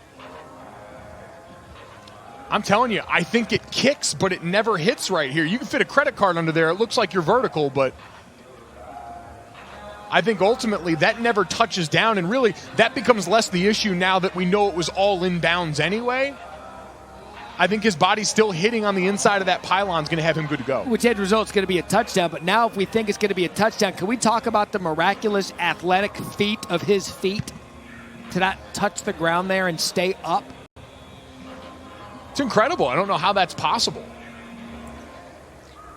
I'm telling you, I think it kicks, but it never hits right here. You can fit a credit card under there. It looks like you're vertical, but I think ultimately that never touches down, and really that becomes less the issue now that we know it was all inbounds anyway. I think his body's still hitting on the inside of that pylon is going to have him good to go. Which end result is going to be a touchdown, but now if we think it's going to be a touchdown, can we talk about the miraculous athletic feat of his feet to not touch the ground there and stay up? It's incredible. I don't know how that's possible.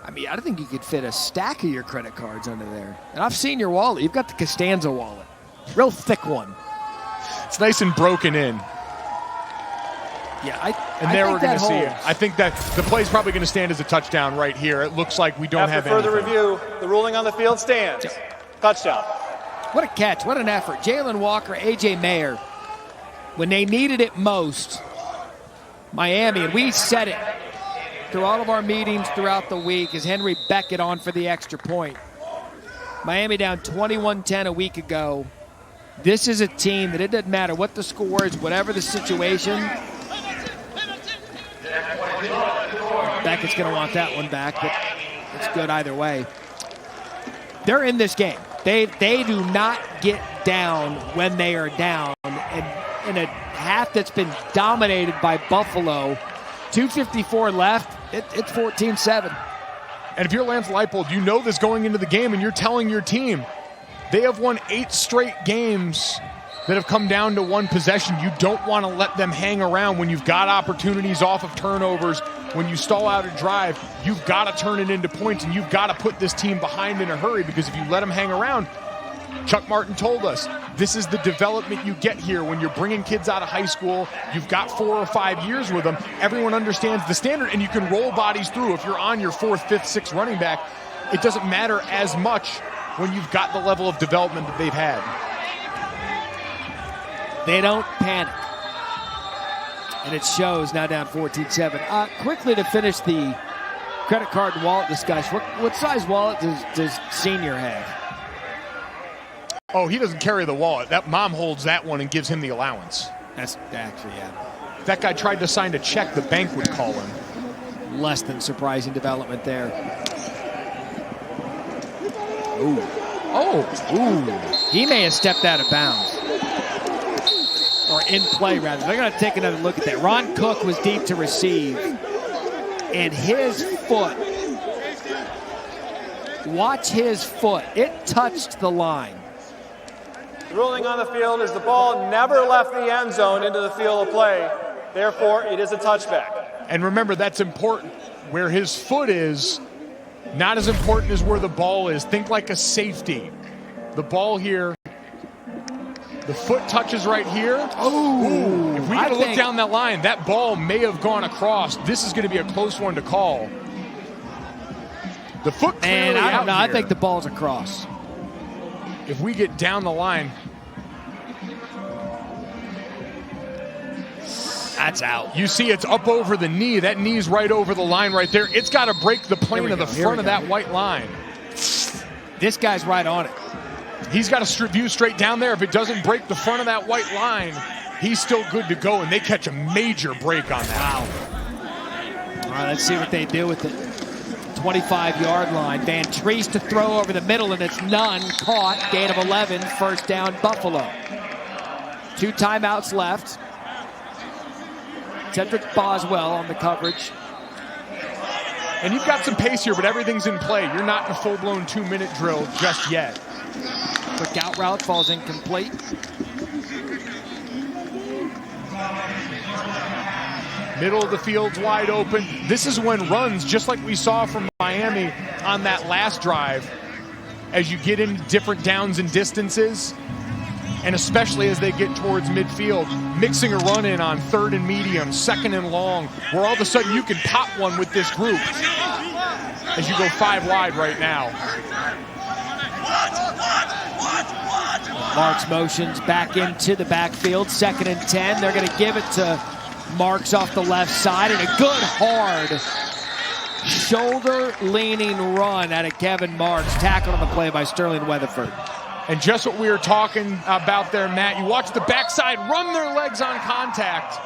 I mean, I don't think you could fit a stack of your credit cards under there. And I've seen your wallet. You've got the Costanza wallet. Real thick one. It's nice and broken in. Yeah, and there we're going to see it. I think that the play's probably going to stand as a touchdown right here. It looks like we don't have anything. After further review, the ruling on the field stands. Touchdown. What a catch. What an effort. Jalen Walker, A.J. Mayer, when they needed it most, Miami, and we said it through all of our meetings throughout the week as Henry Beckett on for the extra point. Miami down 21-10 a week ago. This is a team that it doesn't matter what the score is, whatever the situation. Beckett's going to want that one back, but it's good either way. They're in this game. They do not get down when they are down. And in a half that's been dominated by Buffalo, 2:54 left, it's 14-7. And if you're Lance Leipold, you know this going into the game, and you're telling your team, they have won 8 straight games that have come down to one possession. You don't want to let them hang around when you've got opportunities off of turnovers. When you stall out a drive, you've got to turn it into points, and you've got to put this team behind in a hurry, because if you let them hang around, Chuck Martin told us, this is the development you get here when you're bringing kids out of high school. You've got 4 or 5 years with them. Everyone understands the standard, and you can roll bodies through. If you're on your 4th, 5th, 6th running back, it doesn't matter as much when you've got the level of development that they've had. They don't panic. And it shows now down 14-7. Quickly to finish the credit card and wallet discussion, what size wallet does Senior have? Oh, he doesn't carry the wallet. That mom holds that one and gives him the allowance. That's actually, yeah. If that guy tried to sign a check, the bank would call him. Less than surprising development there. Ooh. Oh. Ooh. He may have stepped out of bounds. Or in play, rather. They're going to take another look at that. Ron Cook was deep to receive. And his foot. Watch his foot. It touched the line. The ruling on the field is the ball never left the end zone into the field of play. Therefore, it is a touchback. And remember, that's important. Where his foot is, not as important as where the ball is. Think like a safety. The ball here, the foot touches right here. Oh, if we get to look down that line, that ball may have gone across. This is going to be a close one to call. The foot clearly and I don't know. Here. I think the ball's across. If we get down the line, that's out. You see it's up over the knee. That knee's right over the line right there. It's got to break the plane of the front of that white line. This guy's right on it. He's got to view straight down there. If it doesn't break the front of that white line, he's still good to go, and they catch a major break on that. Wow. All right, let's see what they do with it. 25-yard line. Van Treese to throw over the middle, and it's none. Caught. Gain of 11. First down, Buffalo. 2 timeouts left. Cedric Boswell on the coverage. And you've got some pace here, but everything's in play. You're not in a full-blown 2-minute drill just yet. Quick out route falls incomplete. Middle of the field's wide open. This is when runs, just like we saw from Miami on that last drive, as you get into different downs and distances, and especially as they get towards midfield, mixing a run in on 3rd and medium, 2nd and long, where all of a sudden you can pop one with this group as you go 5 wide right now. Marks motions back into the backfield. 2nd and 10. They're going to give it to Marks off the left side. And a good, hard, shoulder-leaning run out of Kevin Marks. Tackled on the play by Sterling Weatherford. And just what we were talking about there, Matt. You watch the backside run their legs on contact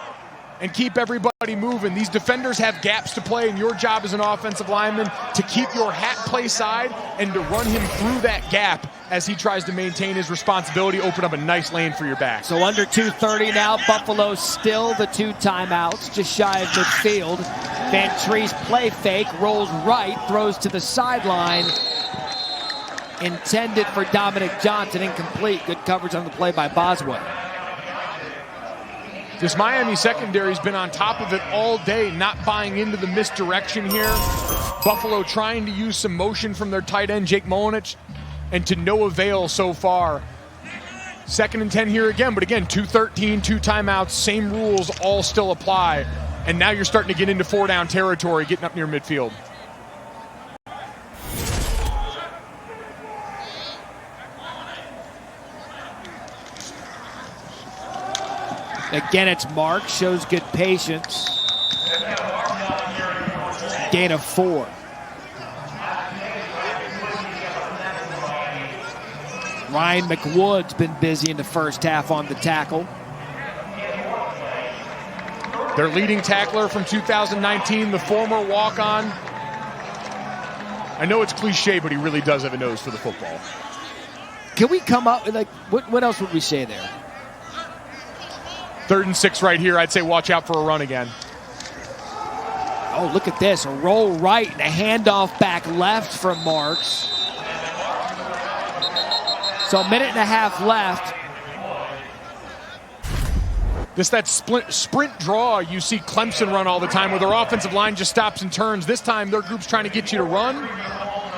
and keep everybody moving. These defenders have gaps to play, and your job as an offensive lineman to keep your hat play side and to run him through that gap as he tries to maintain his responsibility, open up a nice lane for your back. So under 2:30 now, Buffalo still the 2 timeouts, just shy of midfield. Van Treese play fake, rolls right, throws to the sideline. Intended for Dominic Johnson, incomplete. Good coverage on the play by Boswell. This Miami secondary's been on top of it all day, not buying into the misdirection here. Buffalo trying to use some motion from their tight end, Jake Molinich, and to no avail so far. 2nd and 10 here again, but again, 2:13, 2 timeouts, same rules all still apply. And now you're starting to get into 4-down territory, getting up near midfield. Again, it's Mark, shows good patience. Gain of 4. Ryan McWood's been busy in the first half on the tackle. Their leading tackler from 2019, the former walk-on. I know it's cliche, but he really does have a nose for the football. Can we come up with, like, what else would we say there? 3rd and 6 right here. I'd say watch out for a run again. Oh, look at this. A roll right and a handoff back left from Marks. So a minute and a half left. That sprint draw you see Clemson run all the time where their offensive line just stops and turns. This time their group's trying to get you to run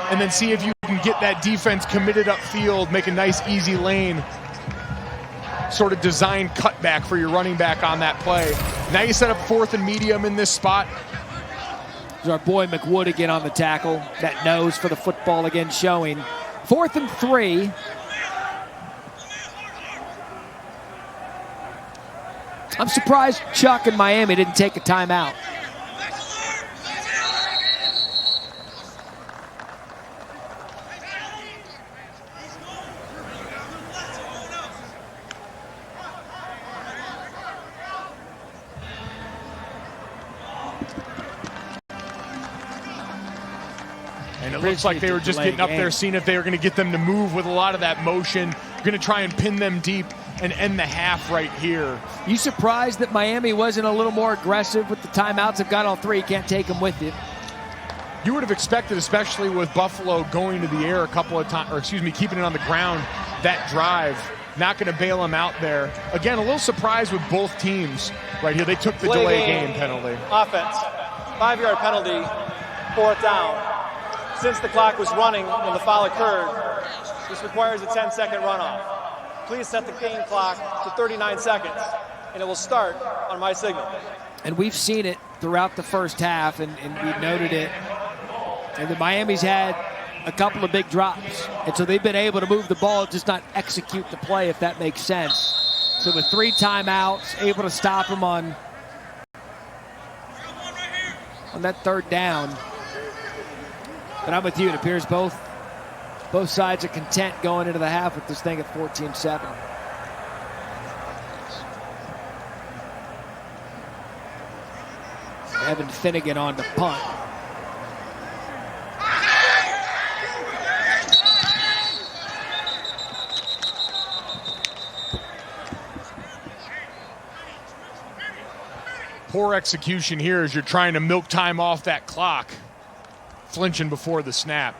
and then see if you can get that defense committed upfield, make a nice easy lane. Sort of design cutback for your running back on that play. Now you set up 4th and medium in this spot. There's our boy McWood again on the tackle. That nose for the football again showing. 4th and 3. I'm surprised Chuck and Miami didn't take a timeout. And it looks like they were just getting up there, seeing if they were going to get them to move with a lot of that motion. You're going to try and pin them deep and end the half right here. You surprised that Miami wasn't a little more aggressive with the timeouts? They've got all 3. You can't take them with you. You would have expected, especially with Buffalo going to the air a couple of times, or excuse me, keeping it on the ground, that drive. Not going to bail them out there. Again, a little surprised with both teams right here. They took the delay game penalty. Offense, 5-yard penalty, 4th down. Since the clock was running when the foul occurred, this requires a 10-second runoff. Please set the game clock to 39 seconds, and it will start on my signal. And we've seen it throughout the first half, and we noted it. And the Miami's had a couple of big drops. And so they've been able to move the ball, just not execute the play, if that makes sense. So with 3 timeouts, able to stop them on that 3rd down. But I'm with you. It appears both sides are content going into the half with this thing at 14-7. Evan Finnegan on the punt. Poor execution here as you're trying to milk time off that clock. Flinching before the snap.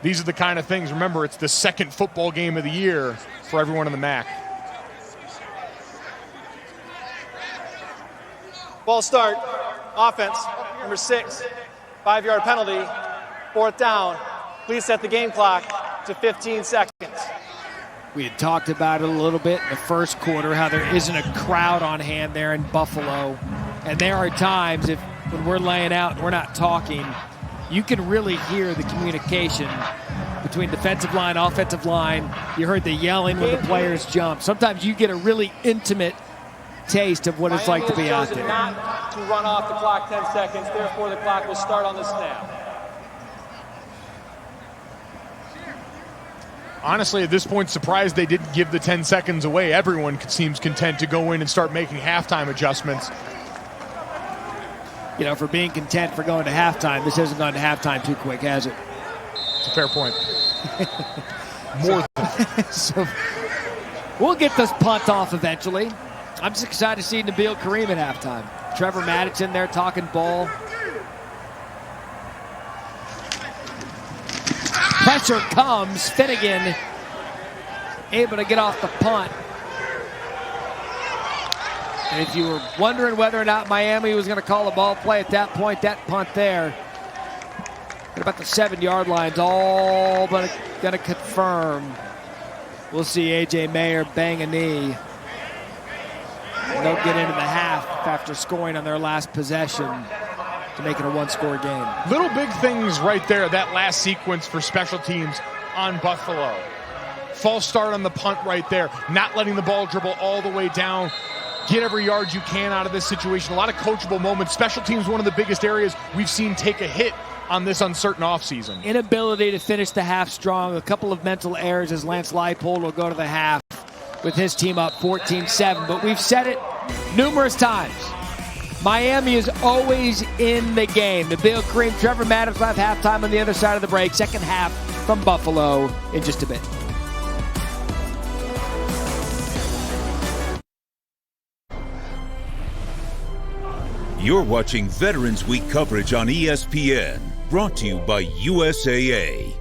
These are the kind of things, remember, it's the 2nd football game of the year for everyone in the MAC. Ball start, offense, number 6, 5-yard penalty, 4th down. Please set the game clock to 15 seconds. We had talked about it a little bit in the first quarter, how there isn't a crowd on hand there in Buffalo. And there are times when we're laying out and we're not talking, you can really hear the communication between defensive line, offensive line. You heard the yelling when the players jump. Sometimes you get a really intimate taste of what it's like to be out there. Not to run off the clock 10 seconds, therefore the clock will start on the snap. Honestly, at this point, surprised they didn't give the 10 seconds away. Everyone seems content to go in and start making halftime adjustments. You know, for being content for going to halftime, this hasn't gone to halftime too quick, has it? It's a fair point. More so we'll get this punt off eventually. I'm just excited to see Nabil Kareem at halftime. Trevor Maddox in there talking ball. Pressure comes. Finnegan able to get off the punt. And if you were wondering whether or not Miami was going to call a ball play at that point, that punt there at about the 7-yard line's all but going to confirm. We'll see A.J. Mayer bang a knee. And they'll get into the half after scoring on their last possession to make it a one-score game. Little big things right there, that last sequence for special teams on Buffalo. False start on the punt right there, not letting the ball dribble all the way down. Get every yard you can out of this situation. A lot of coachable moments. Special teams, one of the biggest areas we've seen take a hit on this uncertain offseason. Inability to finish the half strong. A couple of mental errors as Lance Leipold will go to the half with his team up 14-7. But we've said it numerous times. Miami is always in the game. Nabil Kareem, Trevor Maddox will have halftime on the other side of the break. Second half from Buffalo in just a bit. You're watching Veterans Week coverage on ESPN, brought to you by USAA.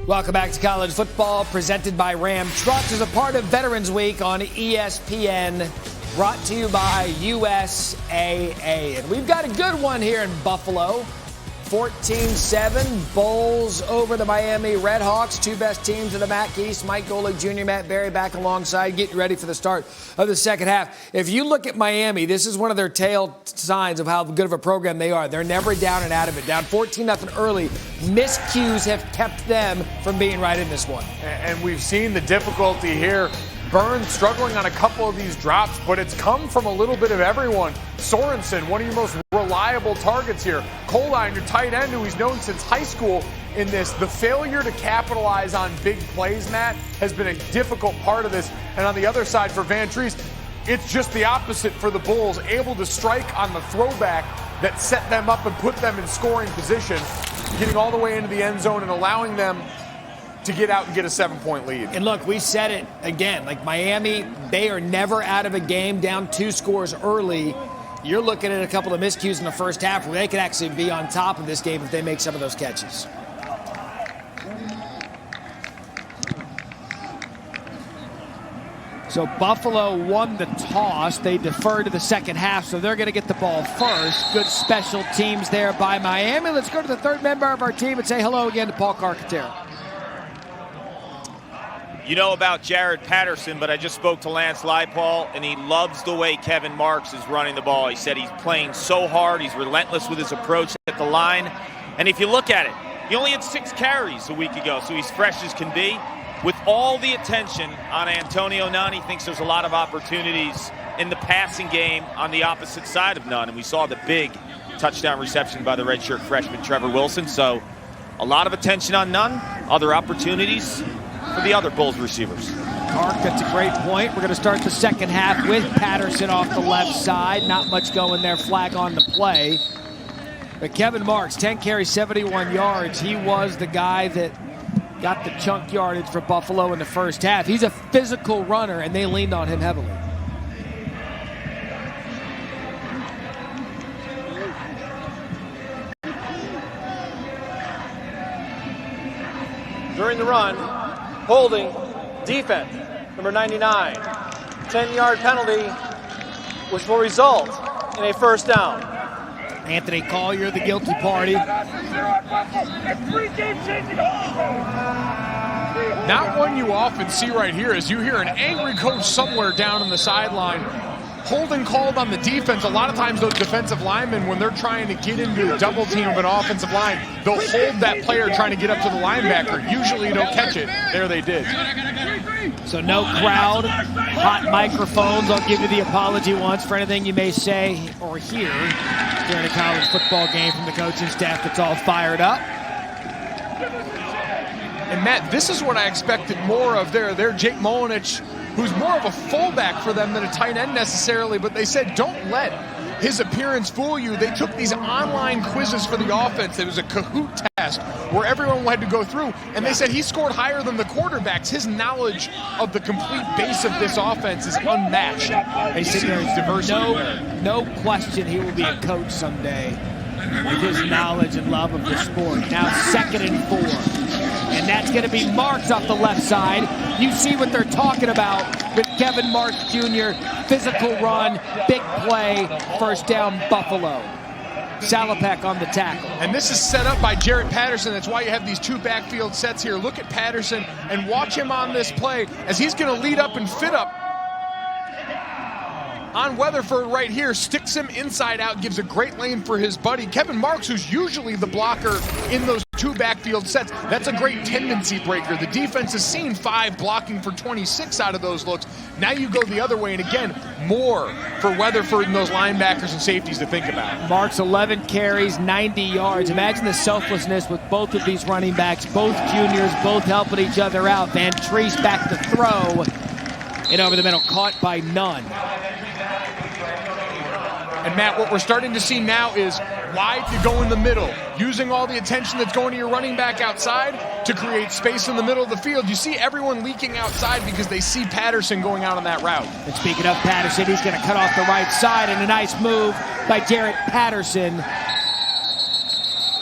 Welcome back to college football, presented by Ram Trucks as a part of Veterans Week on ESPN, brought to you by USAA. And we've got a good one here in Buffalo. 14-7, Bulls over the Miami Redhawks, two best teams in the MAC East. Mike Golick Jr., Matt Berry back alongside, getting ready for the start of the second half. If you look at Miami, this is one of their tail signs of how good of a program they are. They're never down and out of it. Down 14-0 early. Miscues have kept them from being right in this one. And we've seen the difficulty here. Burns struggling on a couple of these drops, but it's come from a little bit of everyone. Sorensen, one of your most reliable targets here. Coline, your tight end, who he's known since high school in this. The failure to capitalize on big plays, Matt, has been a difficult part of this. And on the other side for Van Treese, it's just the opposite for the Bulls, able to strike on the throwback that set them up and put them in scoring position, getting all the way into the end zone and allowing them to get out and get a 7-point lead. And look, we said it again, like Miami, they are never out of a game down 2 scores early. You're looking at a couple of miscues in the first half where they could actually be on top of this game if they make some of those catches. So Buffalo won the toss. They defer to the second half, so they're going to get the ball first. Good special teams there by Miami. Let's go to the third member of our team and say hello again to Paul Carcaterra. You know about Jared Patterson, but I just spoke to Lance Leipold, and he loves the way Kevin Marks is running the ball. He said he's playing so hard. He's relentless with his approach at the line. And if you look at it, he only had 6 carries a week ago, so he's fresh as can be. With all the attention on Antonio Nunn, he thinks there's a lot of opportunities in the passing game on the opposite side of Nunn. And we saw the big touchdown reception by the redshirt freshman Trevor Wilson. So a lot of attention on Nunn, other opportunities for the other Bulls receivers. Mark, that's a great point. We're going to start the second half with Patterson off the left side. Not much going there, flag on the play. But Kevin Marks, 10 carries, 71 yards. He was the guy that got the chunk yardage for Buffalo in the first half. He's a physical runner, and they leaned on him heavily. During the run, holding, defense, number 99. 10-yard penalty, which will result in a first down. Anthony Collier, the guilty party. Not one you often see right here, as you hear an angry coach somewhere down on the sideline holding called on the defense. A lot of times those defensive linemen, when they're trying to get into a double team of an offensive line, they'll hold that player trying to get up to the linebacker. Usually don't catch it. There they did. So no crowd, hot microphones. I'll give you the apology once for anything you may say or hear during a college football game from the coaching staff that's all fired up. And Matt, this is what I expected more of there. Jake Molinich, who's more of a fullback for them than a tight end necessarily, but they said don't let his appearance fool you. They took these online quizzes for the offense. It was a Kahoot test where everyone had to go through, and they said he scored higher than the quarterbacks. His knowledge of the complete base of this offense is unmatched. They said there's diversity. No question he will be a coach someday with his knowledge and love of the sport. Now 2nd and 4. And that's going to be Marks off the left side. You see what they're talking about with Kevin Marks Jr. Physical run, big play, first down Buffalo. Salopek on the tackle. And this is set up by Jarrett Patterson. That's why you have these two backfield sets here. Look at Patterson and watch him on this play as he's going to lead up and fit up on Weatherford right here, sticks him inside out, gives a great lane for his buddy Kevin Marks, who's usually the blocker in those two backfield sets. That's a great tendency breaker. The defense has seen 5 blocking for 26 out of those looks. Now you go the other way, and again, more for Weatherford and those linebackers and safeties to think about. Marks 11 carries, 90 yards. Imagine the selflessness with both of these running backs, both juniors, both helping each other out. Van Treese back to throw, and over the middle, caught by none. And Matt, what we're starting to see now is wide to go in the middle, using all the attention that's going to your running back outside to create space in the middle of the field. You see everyone leaking outside because they see Patterson going out on that route. And speaking of Patterson, he's going to cut off the right side, and a nice move by Jarrett Patterson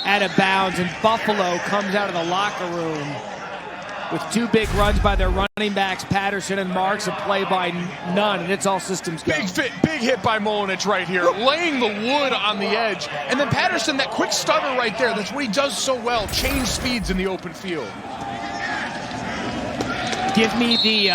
out of bounds, and Buffalo comes out of the locker room with 2 big runs by their running backs, Patterson and Marks, a play by none, and it's all systems go. Big hit by Molinich right here, laying the wood on the edge. And then Patterson, that quick stutter right there, that's what he does so well, change speeds in the open field. Give me the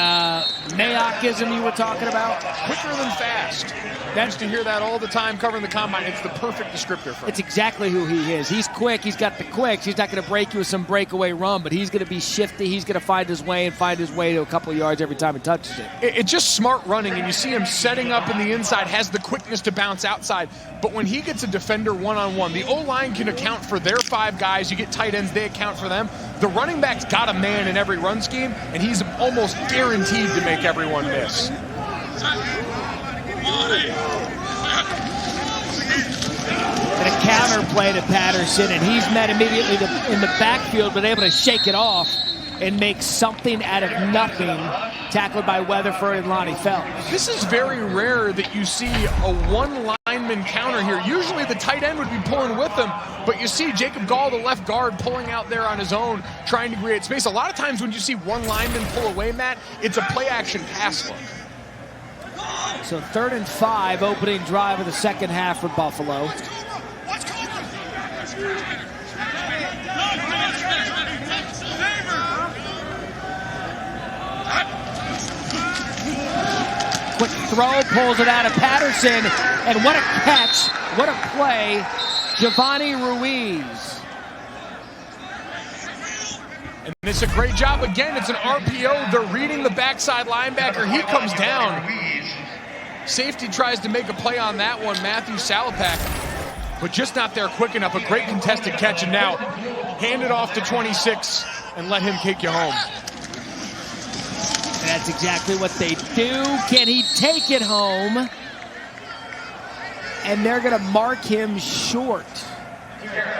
Mayockism you were talking about. Quicker than fast. I used to hear that all the time covering the combine. It's the perfect descriptor for him. It's exactly who he is. He's quick. He's got the quicks. He's not going to break you with some breakaway run, but he's going to be shifty. He's going to find his way to a couple of yards every time he touches it. It's just smart running, and you see him setting up in the inside, has the quickness to bounce outside. But when he gets a defender one-on-one, the O-line can account for their 5 guys. You get tight ends, they account for them. The running back's got a man in every run scheme, and he's almost guaranteed to make everyone miss. And a counter play to Patterson, and he's met immediately in the backfield, but able to shake it off and make something out of nothing, tackled by Weatherford and Lonnie Phelps. This is very rare that you see a one-lineman counter here. Usually the tight end would be pulling with them, but you see Jacob Gall, the left guard, pulling out there on his own, trying to create space. A lot of times when you see one lineman pull away, Matt, it's a play-action pass look. So 3rd and 5, opening drive of the second half for Buffalo. Quick throw, pulls it out of Patterson, and what a catch, what a play, Giovanni Ruiz. And it's a great job. Again, it's an RPO. They're reading the backside linebacker. He comes down. Safety tries to make a play on that one, Matthew Salopek, but just not there quick enough. A great contested catch, and now hand it off to 26 and let him take you home. And that's exactly what they do. Can he take it home? And they're going to mark him short.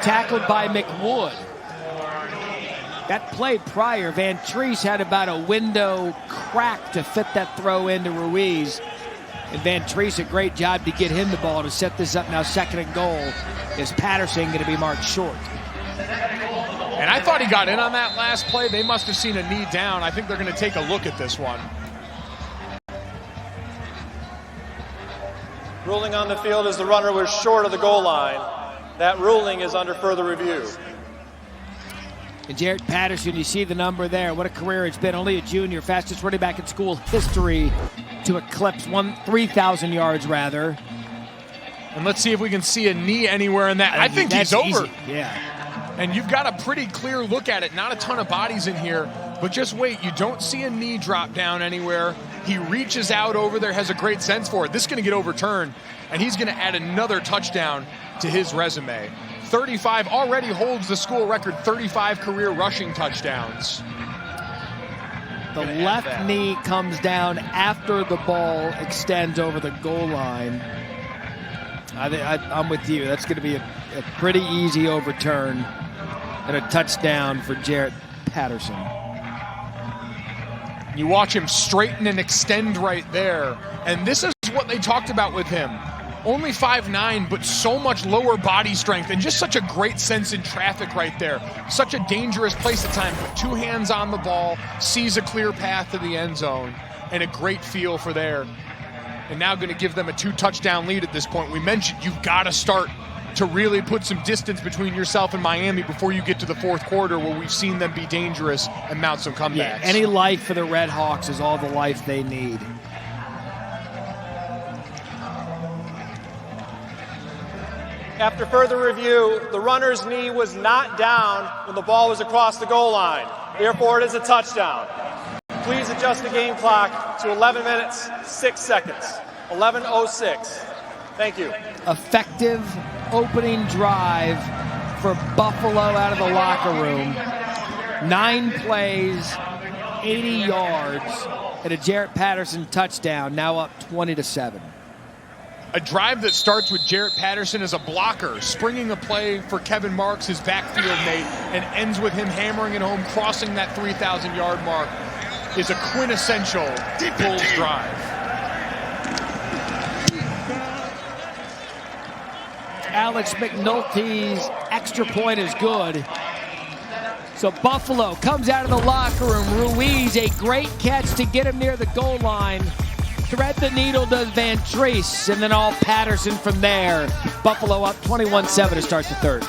Tackled by McWood. That play prior, Van Treese had about a window crack to fit that throw into Ruiz. And Van Treese, a great job to get him the ball to set this up now 2nd and goal. Is Patterson going to be marked short? And I thought he got in on that last play. They must have seen a knee down. I think they're going to take a look at this one. Ruling on the field is the runner was short of the goal line. That ruling is under further review. And Jarrett Patterson, you see the number there. What a career it's been. Only a junior, fastest running back in school history. to eclipse 3,000 yards rather. And let's see if we can see a knee anywhere in that. I think he's over. Easy. Yeah. And you've got a pretty clear look at it. Not a ton of bodies in here, but just wait. You don't see a knee drop down anywhere. He reaches out over there, has a great sense for it. This is going to get overturned, and he's going to add another touchdown to his resume. 35 already holds the school record, 35 career rushing touchdowns. The left knee comes down after the ball extends over the goal line. I'm with you. That's going to be a pretty easy overturn and a touchdown for Jarrett Patterson. You watch him straighten and extend right there. And this is what they talked about with him. Only 5'9", but so much lower body strength and just such a great sense in traffic right there. Such a dangerous place at times, but 2 hands on the ball, sees a clear path to the end zone, and a great feel for there. And now going to give them a 2-touchdown lead at this point. We mentioned you've got to start to really put some distance between yourself and Miami before you get to the fourth quarter, where we've seen them be dangerous and mount some comebacks. Yeah, any life for the Red Hawks is all the life they need. After further review, the runner's knee was not down when the ball was across the goal line. Therefore, it is a touchdown. Please adjust the game clock to 11 minutes, 6 seconds. 11:06. Thank you. Effective opening drive for Buffalo out of the locker room. 9 plays, 80 yards, and a Jarrett Patterson touchdown, now up 20-7. A drive that starts with Jarrett Patterson as a blocker, springing a play for Kevin Marks, his backfield mate, and ends with him hammering it home, crossing that 3,000-yard mark, is a quintessential Bulls drive. Alex McNulty's extra point is good. So Buffalo comes out of the locker room. Ruiz, a great catch to get him near the goal line. Thread the needle does Van Treese, and then all Patterson from there. Buffalo up 21-7 to start the third.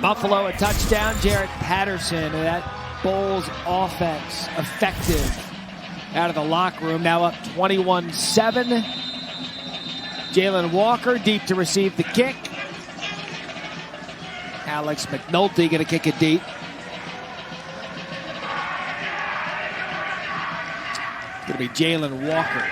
Buffalo a touchdown. Jarrett Patterson, that Bulls offense effective out of the locker room. Now up 21-7. Jalen Walker deep to receive the kick. Alex McNulty going to kick it deep. It's going to be Jalen Walker.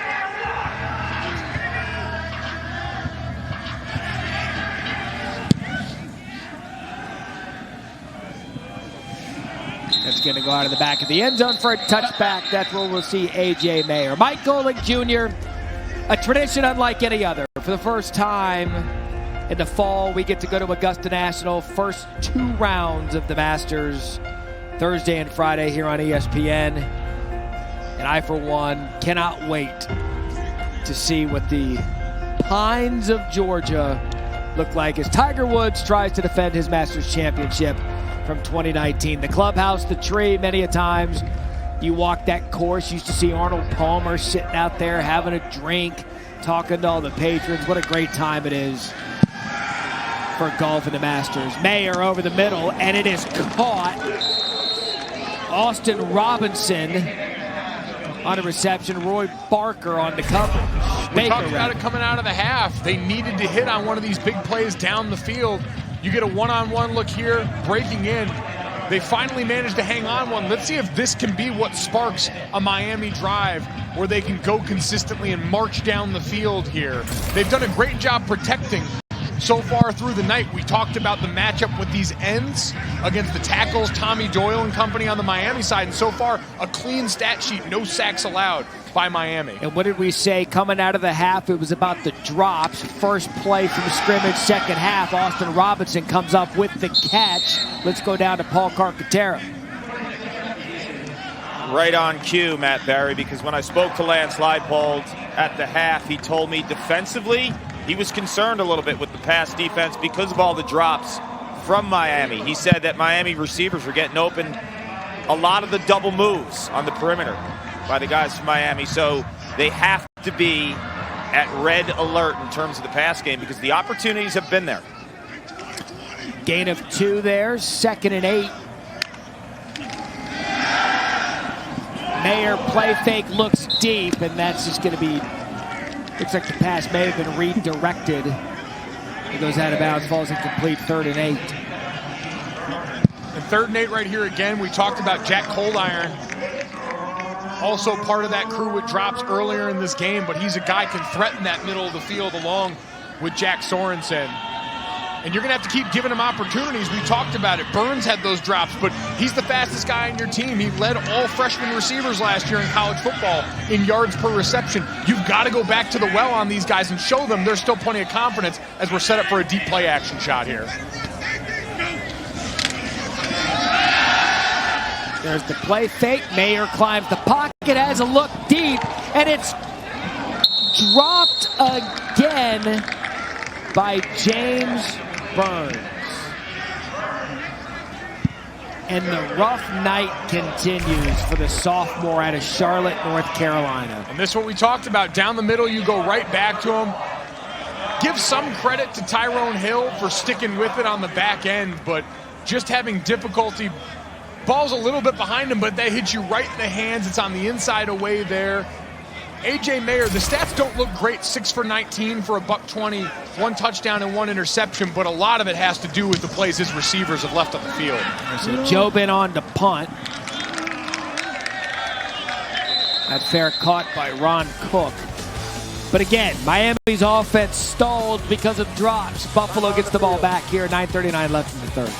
That's going to go out of the back of the end zone for a touchback. That's where we'll see A.J. Mayer. Mike Golick Jr., a tradition unlike any other. For the first time in the fall, we get to go to Augusta National. First 2 rounds of the Masters, Thursday and Friday here on ESPN. And I, for one, cannot wait to see what the Pines of Georgia look like as Tiger Woods tries to defend his Masters championship from 2019. The clubhouse, the tree, many a times you walk that course, you used to see Arnold Palmer sitting out there having a drink, talking to all the patrons. What a great time it is for golf in the Masters. Mayer over the middle, and it is caught. Austin Robinson on a reception. Roy Barker on the coverage. We talked about it coming out of the half. They needed to hit on one of these big plays down the field. You get a one-on-one look here, breaking in. They finally managed to hang on one. Let's see if this can be what sparks a Miami drive where they can go consistently and march down the field here. They've done a great job protecting so far through the night. We talked about the matchup with these ends against the tackles, Tommy Doyle and company on the Miami side. And so far, a clean stat sheet, no sacks allowed by Miami. And what did we say coming out of the half? It was about the drops. First play from scrimmage, second half. Austin Robinson comes up with the catch. Let's go down to Paul Carcaterra. Right on cue, Matt Barry, because when I spoke to Lance Leipold at the half, he told me defensively he was concerned a little bit with the pass defense because of all the drops from Miami. He said that Miami receivers were getting open a lot of the double moves on the perimeter by the guys from Miami. So they have to be at red alert in terms of the pass game because the opportunities have been there. Gain of 2 there, 2nd and 8. Mayer play fake, looks deep, and that's just going to be, looks like the pass may have been redirected. It goes out of bounds, falls incomplete, 3rd and 8. And 3rd and 8 right here again. We talked about Jack Coldiron, also part of that crew with drops earlier in this game, but he's a guy can threaten that middle of the field along with Jack Sorensen. And you're going to have to keep giving him opportunities. We talked about it. Burns had those drops, but he's the fastest guy in your team. He led all freshman receivers last year in college football in yards per reception. You've got to go back to the well on these guys and show them there's still plenty of confidence as we're set up for a deep play action shot here. There's the play fake. Mayer climbs the pocket, has a look deep, and it's dropped again by James Burns. And the rough night continues for the sophomore out of Charlotte, North Carolina. And this is what we talked about. Down the middle, you go right back to him. Give some credit to Tyrone Hill for sticking with it on the back end, but just having difficulty. Ball's a little bit behind him, but that hits you right in the hands. It's on the inside away there. A.J. Mayer, the stats don't look great. 6 for 19 for a $120, 1 touchdown and 1 interception, but a lot of it has to do with the plays his receivers have left on the field. So Jobin on to punt. That fair caught by Ron Cook. But again, Miami's offense stalled because of drops. Buffalo gets the ball back here, 9:39 left in the 3rd.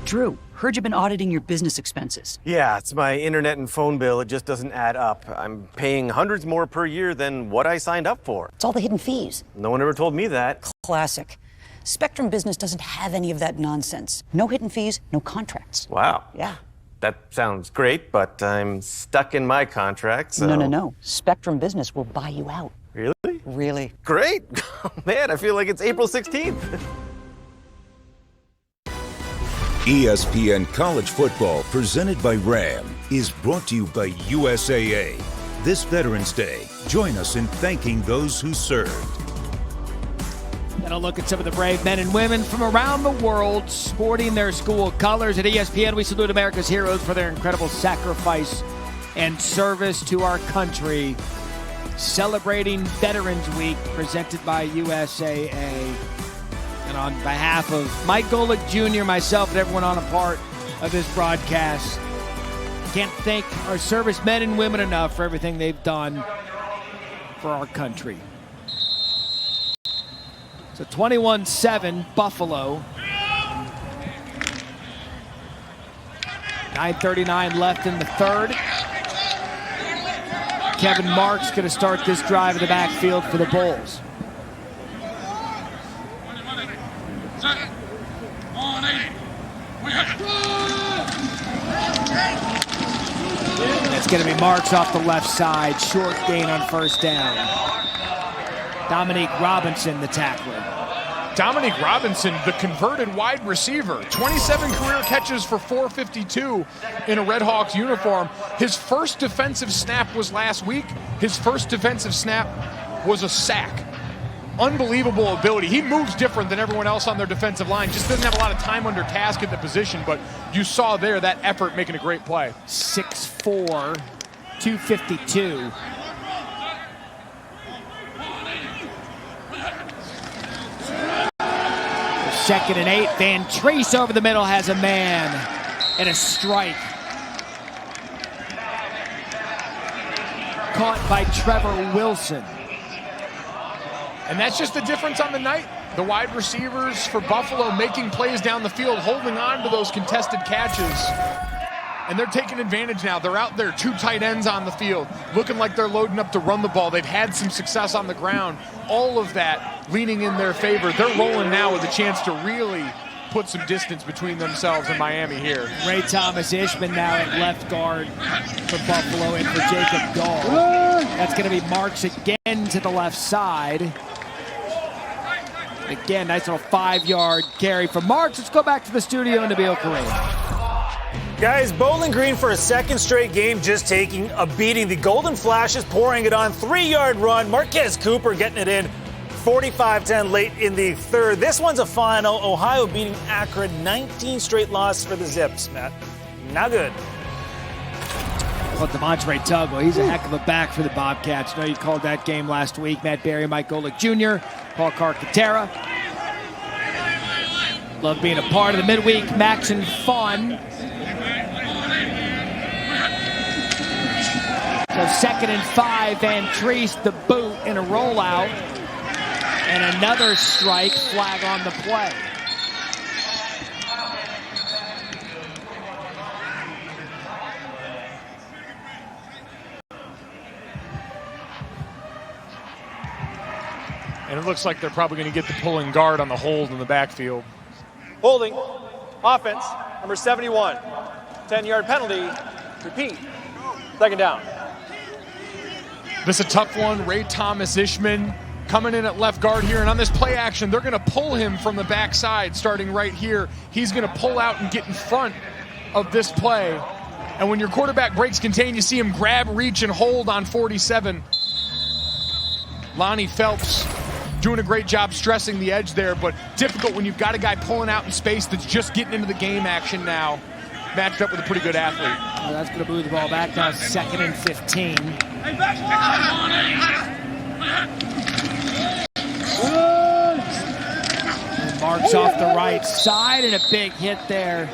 Drew, heard you've been auditing your business expenses. Yeah, it's my internet and phone bill. It just doesn't add up. I'm paying hundreds more per year than what I signed up for. It's all the hidden fees. No one ever told me that. Classic. Spectrum Business doesn't have any of that nonsense. No hidden fees, no contracts. Wow. Yeah. That sounds great, but I'm stuck in my contract, so... No. Spectrum Business will buy you out. Really? Really. Great. Man, I feel like it's April 16th. ESPN College Football, presented by Ram, is brought to you by USAA. This Veterans Day, join us in thanking those who served. And a look at some of the brave men and women from around the world sporting their school colors. At ESPN, we salute America's heroes for their incredible sacrifice and service to our country. Celebrating Veterans Week, presented by USAA. And on behalf of Mike Golick Jr., myself, and everyone on a part of this broadcast, can't thank our servicemen and women enough for everything they've done for our country. So 21-7, Buffalo. 9:39 left in the 3rd. Kevin Marks going to start this drive in the backfield for the Bulls. It's going to be Marks off the left side. Short gain on 1st down. Dominique Robinson, the tackler. Dominique Robinson, the converted wide receiver. 27 career catches for 452 in a Red Hawks uniform. His first defensive snap was last week. His first defensive snap was a sack. Unbelievable ability. He moves different than everyone else on their defensive line. Just doesn't have a lot of time under task at the position, but you saw there that effort making a great play. 6'4", 252. Second and 8. Van Treese over the middle has a man and a strike. Caught by Trevor Wilson. And that's just the difference on the night. The wide receivers for Buffalo making plays down the field, holding on to those contested catches. And they're taking advantage now. They're out there, 2 tight ends on the field, looking like they're loading up to run the ball. They've had some success on the ground. All of that leaning in their favor. They're rolling now with a chance to really put some distance between themselves and Miami here. Ray Thomas Ishman now at left guard for Buffalo and for Jacob Gall. That's going to be Marks again to the left side. Again, nice little 5-yard carry from Marks. Let's go back to the studio and Nabil Kareem. Guys, Bowling Green for a second straight game just taking a beating. The Golden Flashes pouring it on. 3-yard run. Marquez Cooper getting it in. 45-10 late in the third. This one's a final. Ohio beating Akron. 19 straight losses for the Zips, Matt. Not good. Well, Demontre Tugwell, he's a heck of a back for the Bobcats. I know you called that game last week. Matt Berry, Mike Golick Jr., Paul Carcaterra. Love being a part of the midweek Maction fun. So 2nd and 5, Van Treese, the boot in a rollout. And another strike, flag on the play. And it looks like they're probably going to get the pulling guard on the hold in the backfield. Holding, offense, number 71. 10-yard penalty, repeat, 2nd down. This is a tough one. Ray Thomas Ishman coming in at left guard here, and on this play action, they're going to pull him from the backside starting right here. He's going to pull out and get in front of this play. And when your quarterback breaks contain, you see him grab, reach, and hold on 47. Lonnie Phelps doing a great job stressing the edge there, but difficult when you've got a guy pulling out in space that's just getting into the game action now. Matched up with a pretty good athlete. Well, that's going to move the ball back now, 2nd and 15. And Marks off the right side, and a big hit there.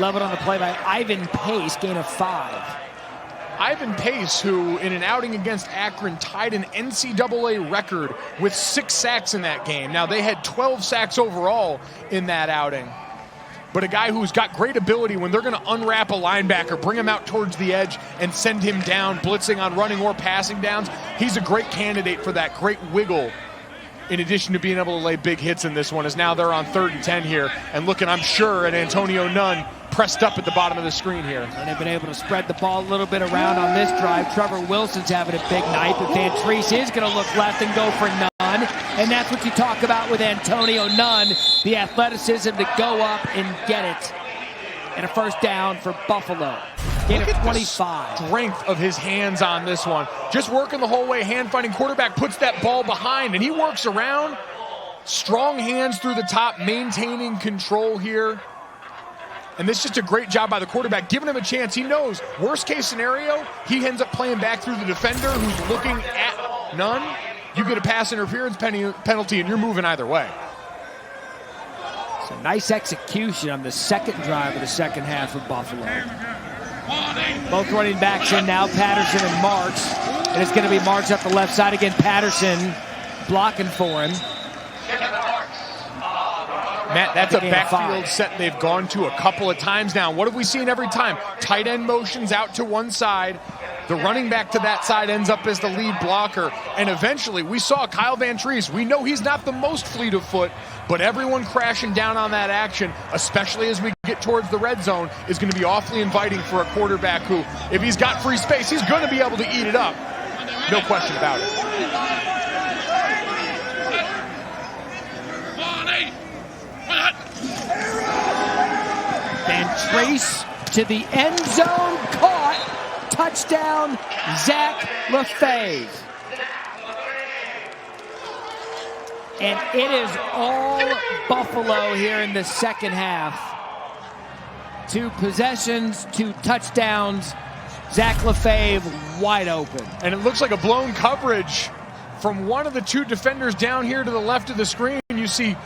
Leveled on the play by Ivan Pace, gain of 5. Ivan Pace, who in an outing against Akron tied an NCAA record with 6 sacks in that game. Now, they had 12 sacks overall in that outing. But a guy who's got great ability when they're going to unwrap a linebacker, bring him out towards the edge, and send him down, blitzing on running or passing downs. He's a great candidate for that great wiggle, in addition to being able to lay big hits in this one, as now they're on 3rd and 10 here, and looking, I'm sure, at Antonio Nunn pressed up at the bottom of the screen here. And they've been able to spread the ball a little bit around on this drive. Trevor Wilson's having a big night, but Van Treese is going to look left and go for Nunn. And that's what you talk about with Antonio Nunn, the athleticism to go up and get it. And a 1st down for Buffalo. Gain of 25. The strength of his hands on this one. Just working the whole way, hand-fighting quarterback, puts that ball behind, and he works around. Strong hands through the top, maintaining control here. And this is just a great job by the quarterback, giving him a chance. He knows, worst case scenario, he ends up playing back through the defender who's looking at Nunn. You get a pass interference penalty, and you're moving either way. So nice execution on the 2nd drive of the 2nd half of Buffalo. Both running backs in now, Patterson and Marks. And it's going to be Marks up the left side again. Patterson blocking for him. Matt, that's a backfield set they've gone to a couple of times now. What have we seen every time? Tight end motions out to one side. The running back to that side ends up as the lead blocker. And eventually, we saw Kyle Van Treese. We know he's not the most fleet of foot, but everyone crashing down on that action, especially as we get towards the red zone, is going to be awfully inviting for a quarterback who, if he's got free space, he's going to be able to eat it up. No question about it. Van Treese to the end zone, caught, touchdown, Zach LaFave. And it is all Buffalo here in the 2nd half. 2 possessions, 2 touchdowns, Zach LaFave wide open. And it looks like a blown coverage from one of the 2 defenders down here to the left of the screen. You see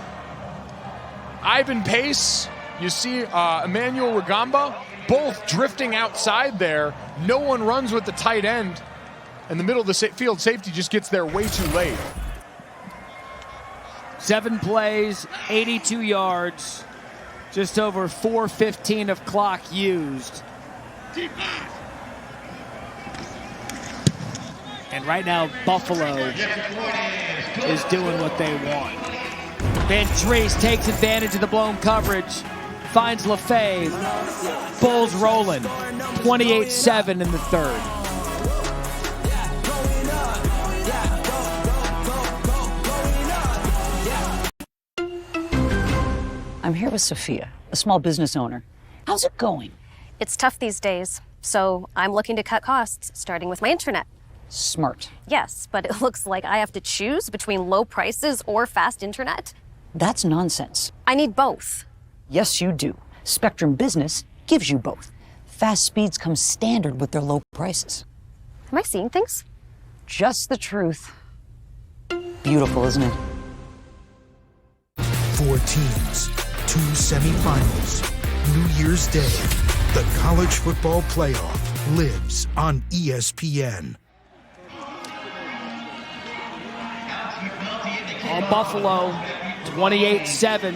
Ivan Pace, you see Emmanuel Rugamba, both drifting outside there. No one runs with the tight end. And the middle of the field safety just gets there way too late. 7 plays, 82 yards, just over 4:15 of clock used. And right now, Buffalo is doing what they want. Van Treese takes advantage of the blown coverage, finds LaFave. Bulls rolling, 28-7 in the third. I'm here with Sophia, a small business owner. How's it going? It's tough these days, so I'm looking to cut costs, starting with my internet. Smart. Yes, but it looks like I have to choose between low prices or fast internet. That's nonsense. I need both. Yes, you do. Spectrum Business gives you both. Fast speeds come standard with their low prices. Am I seeing things? Just the truth. Beautiful, isn't it? 4 teams, 2 semifinals. New Year's Day, the college football playoff lives on ESPN. All Buffalo, 28-7.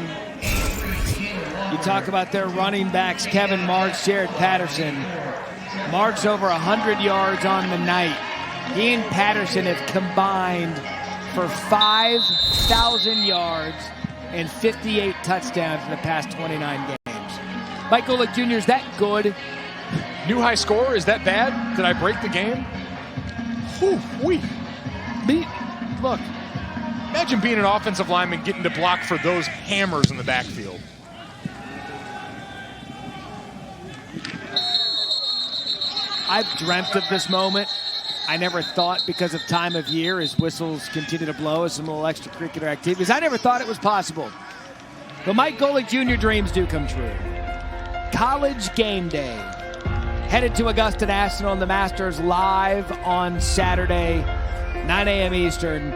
You talk about their running backs, Kevin Marks, Jared Patterson. Marks over 100 yards on the night. He and Patterson have combined for 5,000 yards and 58 touchdowns in the past 29 games. Mike Golick Jr., is that good? New high score? Is that bad? Did I break the game? Whew-wee. Look. Imagine being an offensive lineman getting to block for those hammers in the backfield. I've dreamt of this moment. I never thought, because of time of year, as whistles continue to blow, as some little extracurricular activities, I never thought it was possible. But Mike Golick Jr. dreams do come true. College game day. Headed to Augusta National and the Masters live on Saturday, 9 a.m. Eastern.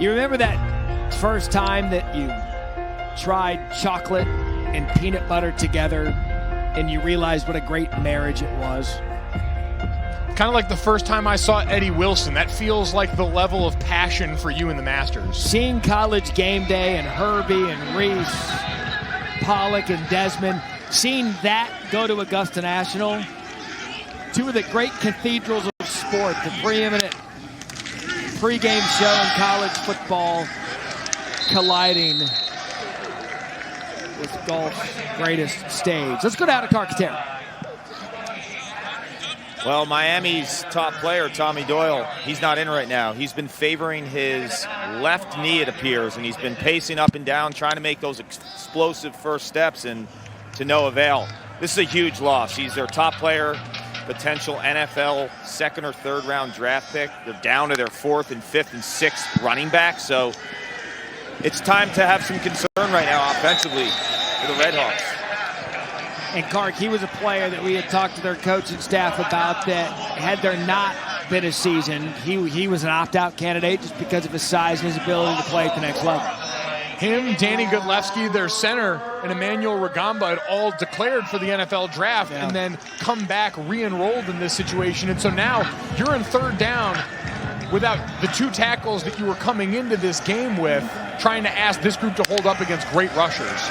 You remember that first time that you tried chocolate and peanut butter together and you realized what a great marriage it was? Kind of like the first time I saw Eddie Wilson. That feels like the level of passion for you in the Masters. Seeing College game day and Herbie and Reese, Pollock and Desmond, seeing that go to Augusta National, 2 of the great cathedrals of sport, the preeminent pregame show in college football colliding with golf's greatest stage. Let's go down to Carcaterra. Well, Miami's top player, Tommy Doyle, he's not in right now. He's been favoring his left knee, it appears, and he's been pacing up and down, trying to make those explosive first steps, and to no avail. This is a huge loss. He's their top player, potential NFL second or third round draft pick. They're down to their 4th and 5th and 6th running back, so it's time to have some concern right now offensively for the Redhawks. And Kark, he was a player that we had talked to their coaching staff about, that had there not been a season, he was an opt-out candidate just because of his size and his ability to play at the next level. Him, Danny Godlewski, their center, and Emmanuel Rugamba had all declared for the NFL draft and then come back re-enrolled in this situation. And so now you're in third down without the 2 tackles that you were coming into this game with, trying to ask this group to hold up against great rushers.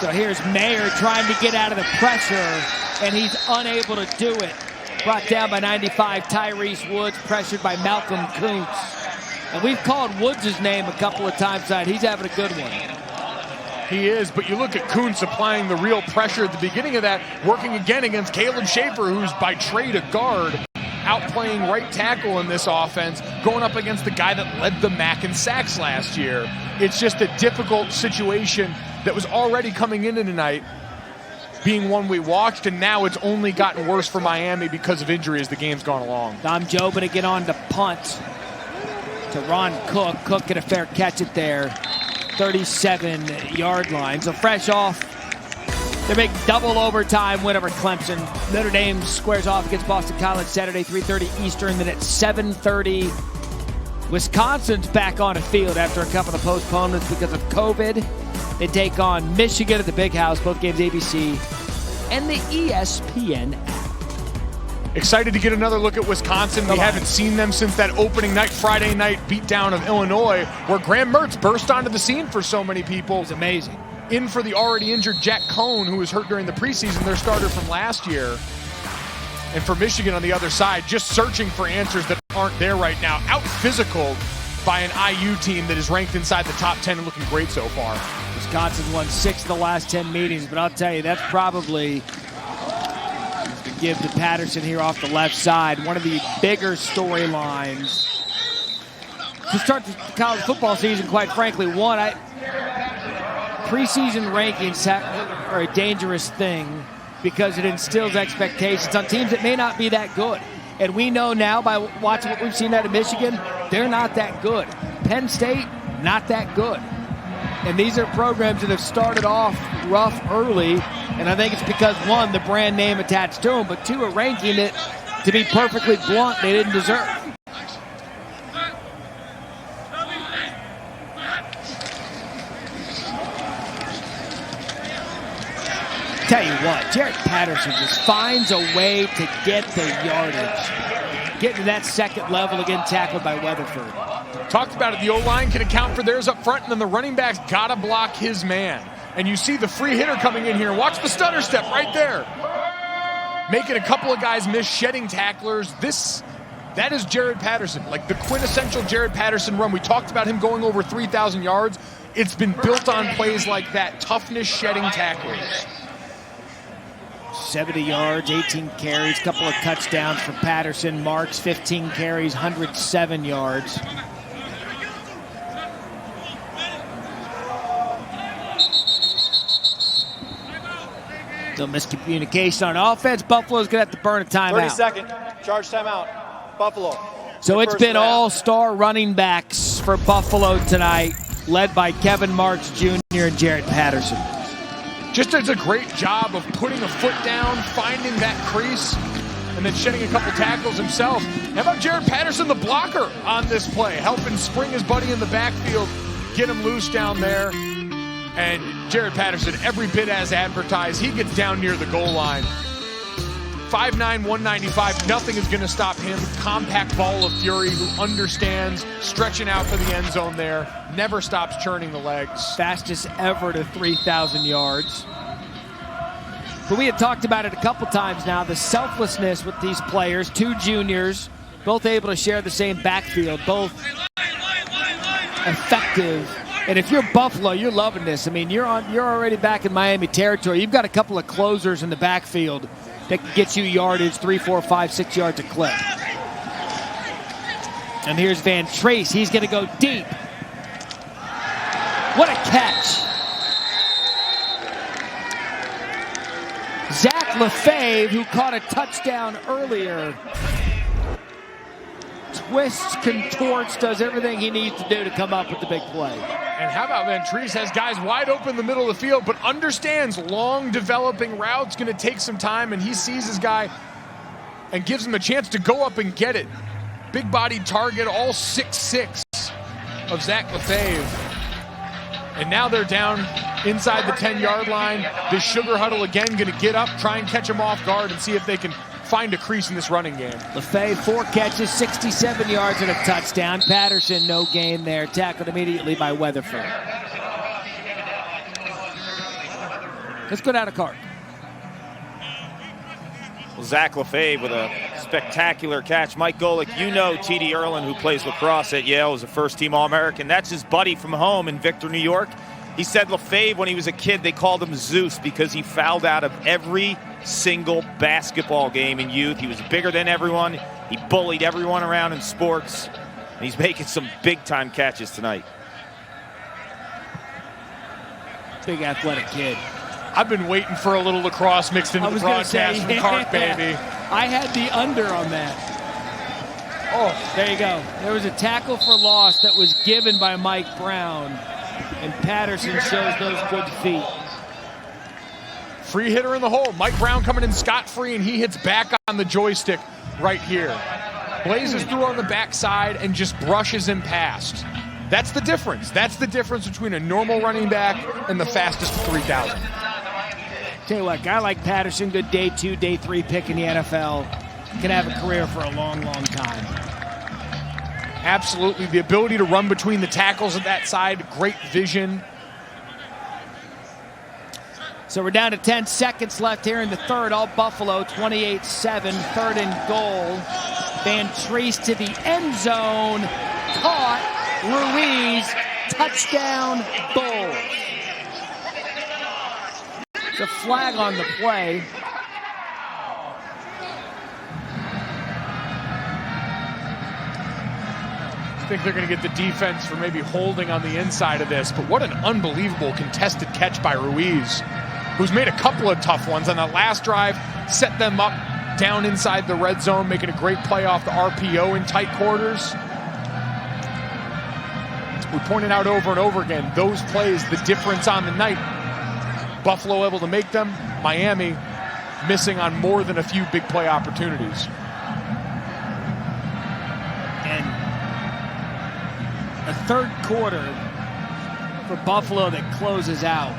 So here's Mayer trying to get out of the pressure, and he's unable to do it. Brought down by 95, Tyrese Woods, pressured by Malcolm Kuntz. And we've called Woods' name a couple of times tonight. He's having a good one. He is, but you look at Kuntz applying the real pressure at the beginning of that, working again against Caleb Schaefer, who's by trade a guard, outplaying right tackle in this offense, going up against the guy that led the MAC in sacks last year. It's just a difficult situation that was already coming into tonight, being one we watched, and now it's only gotten worse for Miami because of injury as the game's gone along. Dom Jobin to get on to punt to Ron Cook. Cook get a fair catch it there. 37-yard line. So fresh off, they make double overtime win over Clemson. Notre Dame squares off against Boston College Saturday, 3:30 Eastern. Then at 7:30, Wisconsin's back on the field after a couple of postponements because of COVID. They take on Michigan at the Big House, both games ABC, and the ESPN app. Excited to get another look at Wisconsin. We haven't seen them since that opening night, Friday night beatdown of Illinois, where Graham Mertz burst onto the scene for so many people. It was amazing. In for the already injured Jack Cohn, who was hurt during the preseason, their starter from last year. And for Michigan on the other side, just searching for answers that aren't there right now. Out-physicaled by an IU team that is ranked inside the top 10 and looking great so far. Wisconsin's won 6 of the last 10 meetings, but I'll tell you, that's probably to give to Patterson here off the left side. One of the bigger storylines to start the college football season, quite frankly. One, preseason rankings are a dangerous thing because it instills expectations on teams that may not be that good. And we know now by watching what we've seen out of Michigan, they're not that good. Penn State, not that good. And these are programs that have started off rough early, and I think it's because, one, the brand name attached to them, but two, are ranking it, to be perfectly blunt, they didn't deserve. Tell you what, Jared Patterson just finds a way to get the yardage. Get to that second level, again tackled by Weatherford. Talked about it, the O-line can account for theirs up front, and then the running back's got to block his man. And you see the free hitter coming in here. Watch the stutter step right there. Making a couple of guys miss, shedding tacklers. That is Jared Patterson, like the quintessential Jared Patterson run. We talked about him going over 3,000 yards. It's been built on plays like that, toughness, shedding tacklers. 70 yards, 18 carries, couple of touchdowns for Patterson. Marks, 15 carries, 107 yards. Still miscommunication on offense. Buffalo's going to have to burn a timeout. 30-second, charge timeout, Buffalo. So it's been all-star running backs for Buffalo tonight, led by Kevin Marks Jr. and Jared Patterson. Just does a great job of putting a foot down, finding that crease, and then shedding a couple tackles himself. How about Jared Patterson, the blocker, on this play, helping spring his buddy in the backfield, get him loose down there. And Jared Patterson, every bit as advertised, he gets down near the goal line. 5'9", 195, nothing is going to stop him. Compact ball of fury who understands stretching out for the end zone there. Never stops churning the legs. Fastest ever to 3,000 yards. But we had talked about it a couple times now, the selflessness with these players. Two juniors, both able to share the same backfield, both effective. And if you're Buffalo, you're loving this. I mean, you're already back in Miami territory. You've got a couple of closers in the backfield that can get you yardage, 3, 4, 5, 6 yards a clip. And here's Van Trace. He's going to go deep. What a catch. Zach Lefebvre, who caught a touchdown earlier, twists, contorts, does everything he needs to do to come up with the big play. And how about Van Trace has guys wide open in the middle of the field, but understands long developing routes going to take some time, and he sees his guy and gives him a chance to go up and get it. Big body target, all 6'6" of Zach Lefebvre. And now they're down inside the 10-yard line. The sugar huddle again going to get up, try and catch him off guard and see if they can find a crease in this running game. Lefebvre, 4 catches, 67 yards and a touchdown. Patterson, no gain there. Tackled immediately by Weatherford. Let's go down to Clark. Well, Zach Lefebvre with a spectacular catch. Mike Golick, you know T.D. Erlin, who plays lacrosse at Yale, is a first-team All-American. That's his buddy from home in Victor, New York. He said Lefebvre, when he was a kid, they called him Zeus because he fouled out of every single basketball game in youth. He was bigger than everyone. He bullied everyone around in sports. And he's making some big-time catches tonight. Big athletic kid. I've been waiting for a little lacrosse mixed into the broadcast from Clark, baby. I had the under on that. Oh, there you go. There was a tackle for loss that was given by Mike Brown, and Patterson shows those good feet. Free hitter in the hole. Mike Brown coming in scot-free, and he hits back on the joystick right here. Blazes through on the backside and just brushes him past. That's the difference. That's the difference between a normal running back and the fastest 3,000. Tell you what, guy like Patterson, good day 2, day 3 pick in the NFL. can have a career for a long, long time. Absolutely. The ability to run between the tackles at that side, great vision. So we're down to 10 seconds left here in the third. All Buffalo, 28-7, third and goal. Van Treese to the end zone. Caught. Ruiz. Touchdown, Bulls. It's a flag on the play. I think they're going to get the defense for maybe holding on the inside of this, but what an unbelievable contested catch by Ruiz, who's made a couple of tough ones on that last drive, set them up down inside the red zone, making a great play off the RPO in tight quarters. We pointed out over and over again, those plays, the difference on the night. Buffalo able to make them, Miami missing on more than a few big play opportunities. And a third quarter for Buffalo that closes out.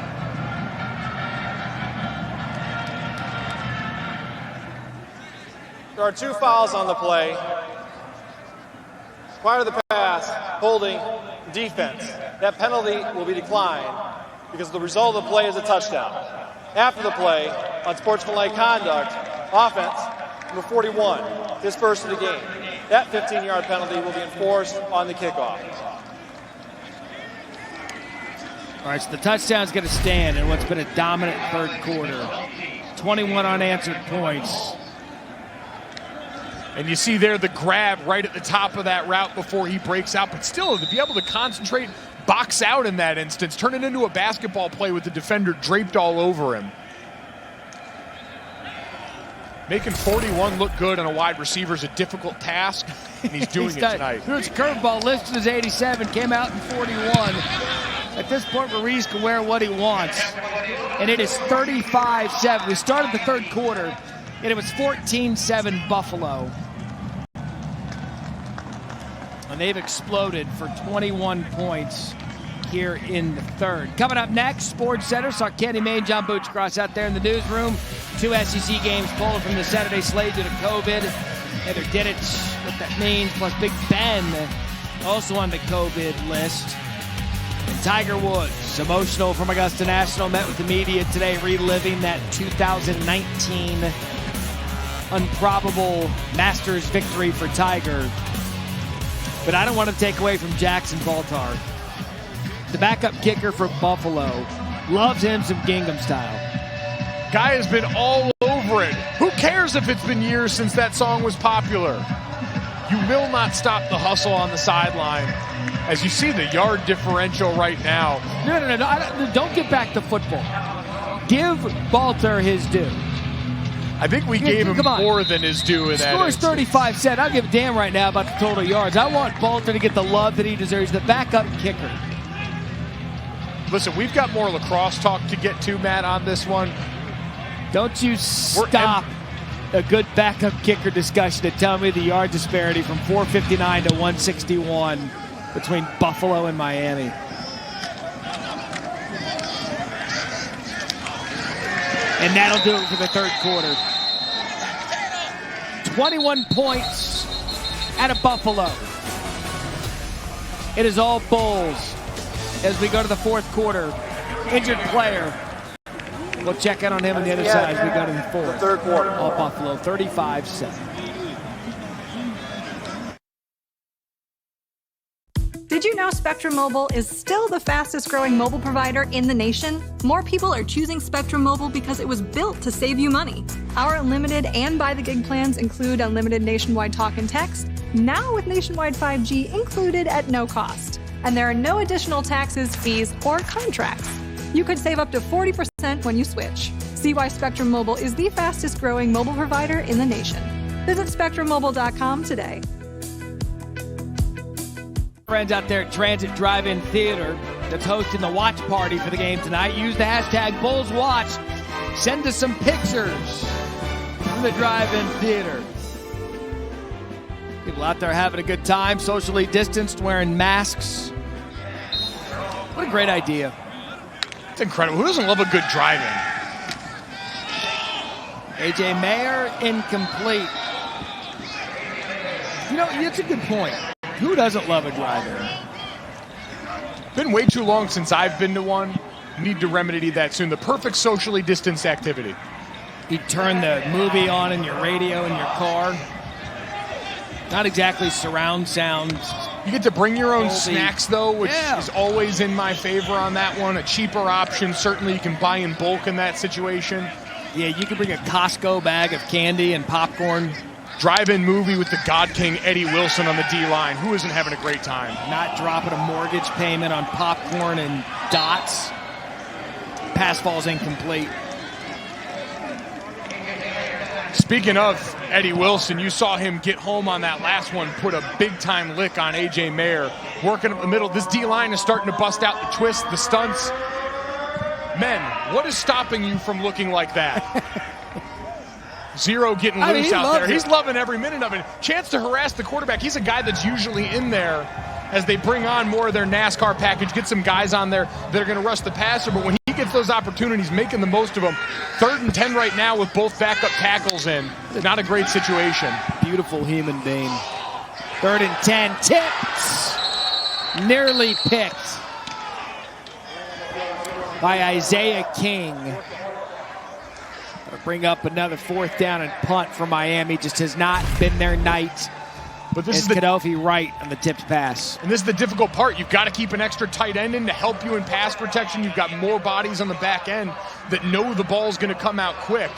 There are 2 fouls on the play. Prior to the pass, holding, defense. That penalty will be declined because the result of the play is a touchdown. After the play, unsportsmanlike conduct, offense, number 41, dispersed of the game. That 15-yard penalty will be enforced on the kickoff. All right, so the touchdown's going to stand in what's been a dominant third quarter. 21 unanswered points. And you see there the grab right at the top of that route before he breaks out. But still, to be able to concentrate, box out in that instance, turn it into a basketball play with the defender draped all over him. Making 41 look good on a wide receiver is a difficult task, and he's doing it tonight. Here's a curveball listed as 87, came out in 41. At this point, Ruiz can wear what he wants. And it is 35-7. We started the third quarter, and it was 14-7 Buffalo. And they've exploded for 21 points here in the third. Coming up next, Sports Center. Saw Kenny Mayne, John Boochcross out there in the newsroom. 2 SEC games pulled from the Saturday slate due to COVID. Heather Diddich, what that means, plus Big Ben also on the COVID list. And Tiger Woods, emotional from Augusta National, met with the media today, reliving that 2019 improbable Masters victory for Tiger. But I don't want to take away from Jackson Baltar. The backup kicker for Buffalo loves him some Gingham style. Guy has been all over it. Who cares if it's been years since that song was popular? You will not stop the hustle on the sideline. As you see the yard differential right now. No, don't get back to football. Give Baltar his due. I think we gave him more than his due in that instance. Score's 35-7. I don't give a damn right now about the total yards. I want Baltar to get the love that he deserves. The backup kicker. Listen, we've got more lacrosse talk to get to, Matt, on this one. Don't you stop a good backup kicker discussion to tell me the yard disparity from 459 to 161 between Buffalo and Miami. And that'll do it for the third quarter. 21 points out of Buffalo. It is all Bulls as we go to the fourth quarter. Injured player. We'll check in on him on the other side as we go to the fourth. The third quarter. All Buffalo, 35-7. Did you know Spectrum Mobile is still the fastest growing mobile provider in the nation? More people are choosing Spectrum Mobile because it was built to save you money. Our unlimited and by the gig plans include unlimited nationwide talk and text, now with nationwide 5G included at no cost. And there are no additional taxes, fees, or contracts. You could save up to 40% when you switch. See why Spectrum Mobile is the fastest growing mobile provider in the nation. Visit SpectrumMobile.com today. Friends out there at Transit Drive-In Theater that's hosting the watch party for the game tonight. Use the hashtag BullsWatch. Send us some pictures from the Drive-In Theater. People out there having a good time, socially distanced, wearing masks. What a great idea. It's incredible. Who doesn't love a good drive-in? A.J. Mayer, incomplete. You know, it's a good point. Who doesn't love a drive-in? Been way too long since I've been to one. Need to remedy that soon. The perfect socially distanced activity. You turn the movie on in your radio in your car. Not exactly surround sound. You get to bring your own Dolby. snacks, though, which is always in my favor on that one. A cheaper option. Certainly you can buy in bulk in that situation. Yeah, you can bring a Costco bag of candy and popcorn. Drive-in movie with the God King Eddie Wilson on the D-line. Who isn't having a great time? Not dropping a mortgage payment on popcorn and dots. Pass falls incomplete. Speaking of Eddie Wilson, you saw him get home on that last one, put a big-time lick on A.J. Mayer. Working up the middle. This D-line is starting to bust out the twists, the stunts. Men, what is stopping you from looking like that? Zero getting loose out there. He's loving every minute of it. Chance to harass the quarterback. He's a guy that's usually in there as they bring on more of their NASCAR package, get some guys on there that are going to rush the passer. But when he gets those opportunities, making the most of them. 3rd and 10 right now with both backup tackles in. Not a great situation. Beautiful human being. 3rd and 10. Tipped. Nearly picked by Isaiah King. Bring up another 4th down and punt for Miami. Just has not been their night. But this is Kadoffi right on the tipped pass. And this is the difficult part. You've got to keep an extra tight end in to help you in pass protection. You've got more bodies on the back end that know the ball's going to come out quick.